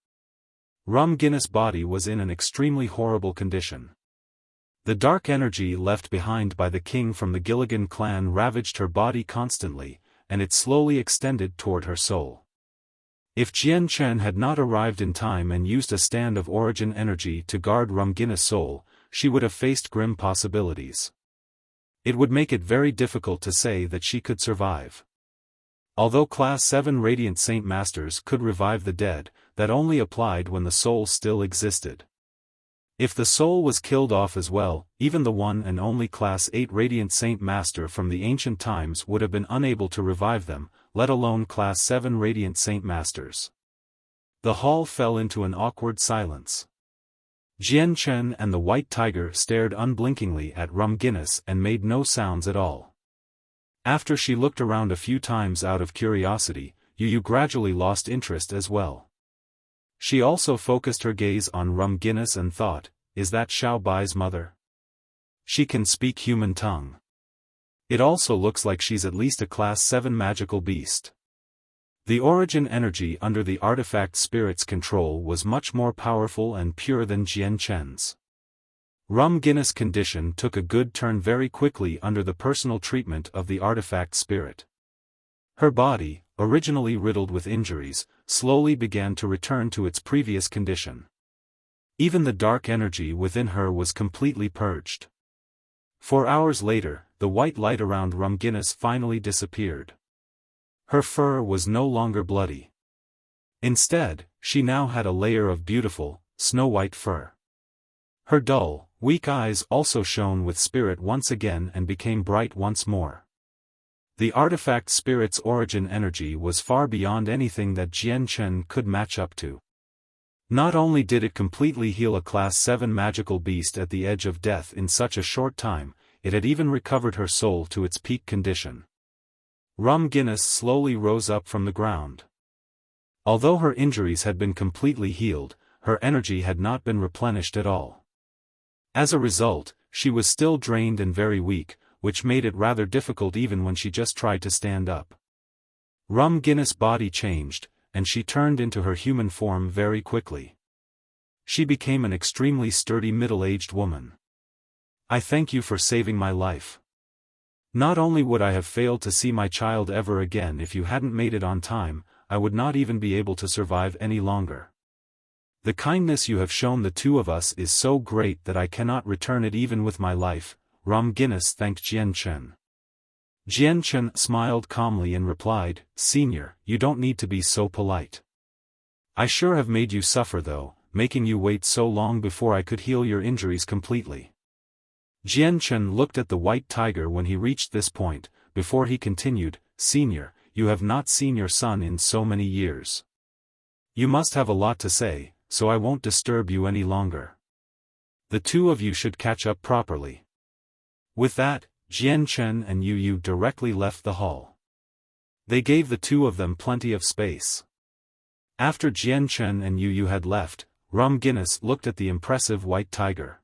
Rum Guinness' body was in an extremely horrible condition. The dark energy left behind by the king from the Gilligan clan ravaged her body constantly, and it slowly extended toward her soul. If Jian Chen had not arrived in time and used a stand of origin energy to guard Rum Guinness' soul, she would have faced grim possibilities. It would make it very difficult to say that she could survive. Although Class 7 Radiant Saint Masters could revive the dead, that only applied when the soul still existed. If the soul was killed off as well, even the one and only Class 8 Radiant Saint Master from the ancient times would have been unable to revive them, let alone Class 7 Radiant Saint Masters. The hall fell into an awkward silence. Jian Chen and the white tiger stared unblinkingly at Rum Guinness and made no sounds at all. After she looked around a few times out of curiosity, Yu Yu gradually lost interest as well. She also focused her gaze on Rum Guinness and thought, "Is that Xiao Bai's mother? She can speak human tongue. It also looks like she's at least a Class 7 magical beast." The origin energy under the artifact spirit's control was much more powerful and pure than Jian Chen's. Rum Guinness' condition took a good turn very quickly under the personal treatment of the artifact spirit. Her body, originally riddled with injuries, slowly began to return to its previous condition. Even the dark energy within her was completely purged. 4 hours later, the white light around Rum Guinness finally disappeared. Her fur was no longer bloody. Instead, she now had a layer of beautiful, snow-white fur. Her dull, weak eyes also shone with spirit once again and became bright once more. The artifact spirit's origin energy was far beyond anything that Jian Chen could match up to. Not only did it completely heal a Class 7 magical beast at the edge of death in such a short time, it had even recovered her soul to its peak condition. Rum Guinness slowly rose up from the ground. Although her injuries had been completely healed, her energy had not been replenished at all. As a result, she was still drained and very weak, which made it rather difficult even when she just tried to stand up. Rum Guinness' body changed, and she turned into her human form very quickly. She became an extremely sturdy middle-aged woman. I thank you for saving my life. Not only would I have failed to see my child ever again if you hadn't made it on time, I would not even be able to survive any longer. The kindness you have shown the two of us is so great that I cannot return it even with my life, Rum Guinness thanked Jian Chen. Jian Chen smiled calmly and replied, Senior, you don't need to be so polite. I sure have made you suffer though, making you wait so long before I could heal your injuries completely. Jian Chen looked at the white tiger when he reached this point, before he continued, Senior, you have not seen your son in so many years. You must have a lot to say, so I won't disturb you any longer. The two of you should catch up properly. With that, Jian Chen and Yu Yu directly left the hall. They gave the two of them plenty of space. After Jian Chen and Yu Yu had left, Rum Guinness looked at the impressive white tiger.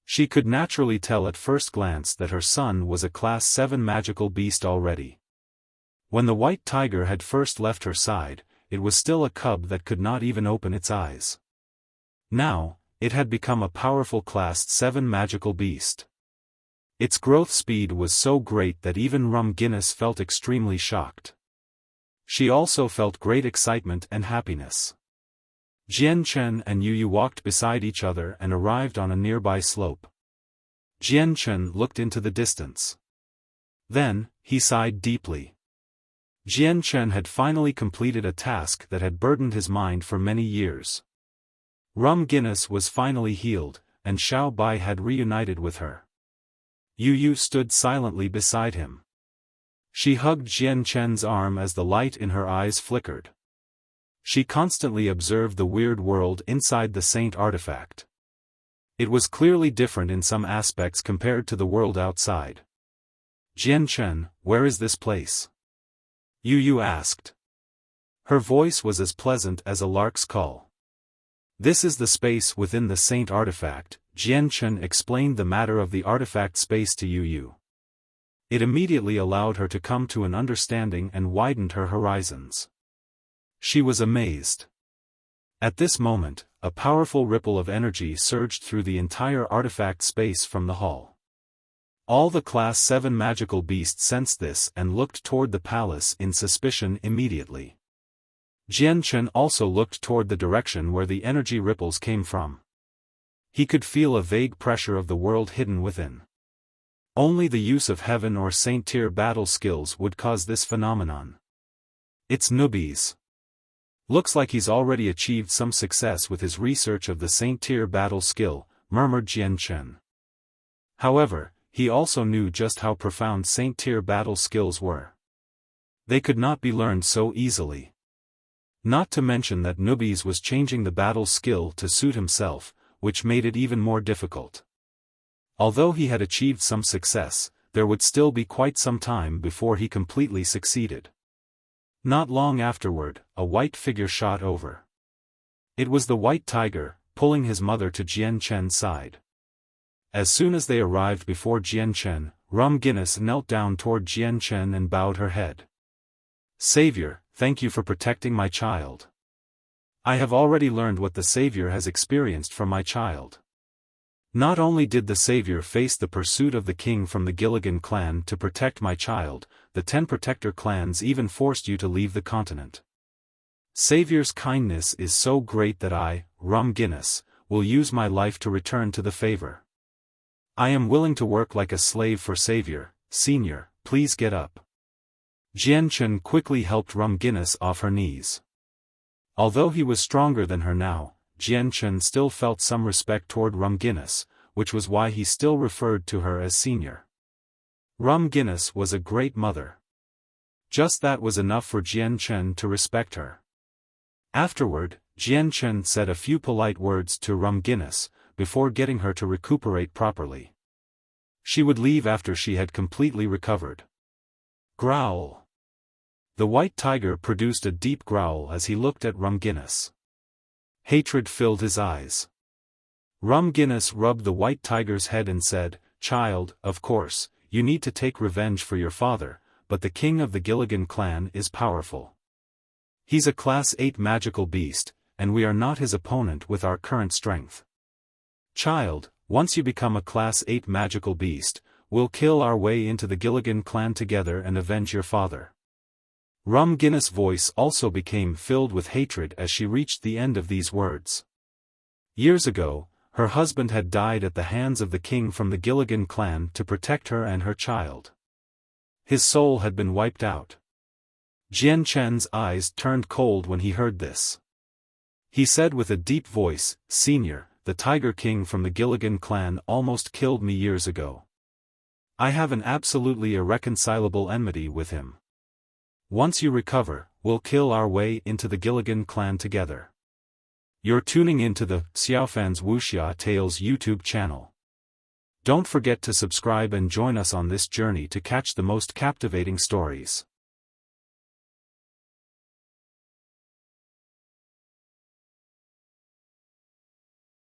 She could naturally tell at first glance that her son was a Class 7 magical beast already. When the white tiger had first left her side, it was still a cub that could not even open its eyes. Now, it had become a powerful Class 7 magical beast. Its growth speed was so great that even Rum Guinness felt extremely shocked. She also felt great excitement and happiness. Jian Chen and Yu Yu walked beside each other and arrived on a nearby slope. Jian Chen looked into the distance. Then, he sighed deeply. Jian Chen had finally completed a task that had burdened his mind for many years. Rum Guinness was finally healed, and Xiao Bai had reunited with her. Yu Yu stood silently beside him. She hugged Jian Chen's arm as the light in her eyes flickered. She constantly observed the weird world inside the Saint artifact. It was clearly different in some aspects compared to the world outside. Jian Chen, where is this place? Yu Yu asked. Her voice was as pleasant as a lark's call. This is the space within the Saint artifact, Jian Chen explained the matter of the artifact space to Yu Yu. It immediately allowed her to come to an understanding and widened her horizons. She was amazed. At this moment, a powerful ripple of energy surged through the entire artifact space from the hall. All the Class 7 magical beasts sensed this and looked toward the palace in suspicion immediately. Jian Chen also looked toward the direction where the energy ripples came from. He could feel a vague pressure of the world hidden within. Only the use of heaven or saint-tier battle skills would cause this phenomenon. It's newbies. Looks like he's already achieved some success with his research of the saint-tier battle skill, murmured Jian Chen. However, he also knew just how profound saint-tier battle skills were. They could not be learned so easily. Not to mention that newbies was changing the battle skill to suit himself, which made it even more difficult. Although he had achieved some success, there would still be quite some time before he completely succeeded. Not long afterward, a white figure shot over. It was the white tiger, pulling his mother to Jian Chen's side. As soon as they arrived before Jian Chen, Rum Guinness knelt down toward Jian Chen and bowed her head. Savior, thank you for protecting my child. I have already learned what the Savior has experienced from my child. Not only did the Savior face the pursuit of the king from the Gilligan clan to protect my child, the 10 protector clans even forced you to leave the continent. Savior's kindness is so great that I, Rum Guinness, will use my life to return to the favor. I am willing to work like a slave for Savior. Senior, please get up. Jian Chen quickly helped Rum Guinness off her knees. Although he was stronger than her now, Jian Chen still felt some respect toward Rum Guinness, which was why he still referred to her as Senior. Rum Guinness was a great mother. Just that was enough for Jian Chen to respect her. Afterward, Jian Chen said a few polite words to Rum Guinness, before getting her to recuperate properly. She would leave after she had completely recovered. Growl. The white tiger produced a deep growl as he looked at Rum Guinness. Hatred filled his eyes. Rum Guinness rubbed the white tiger's head and said, "Child, of course, you need to take revenge for your father, but the king of the Gilligan clan is powerful. He's a Class 8 magical beast, and we are not his opponent with our current strength. Child, once you become a Class 8 magical beast, we'll kill our way into the Gilligan clan together and avenge your father." Rum Guinness' voice also became filled with hatred as she reached the end of these words. Years ago, her husband had died at the hands of the king from the Gilligan clan to protect her and her child. His soul had been wiped out. Jian Chen's eyes turned cold when he heard this. He said with a deep voice, "Senior, the Tiger King from the Gilligan clan almost killed me years ago. I have an absolutely irreconcilable enmity with him. Once you recover, we'll kill our way into the Gilligan clan together." You're tuning into the Xiaofan's Wuxia Tales YouTube channel. Don't forget to subscribe and join us on this journey to catch the most captivating stories.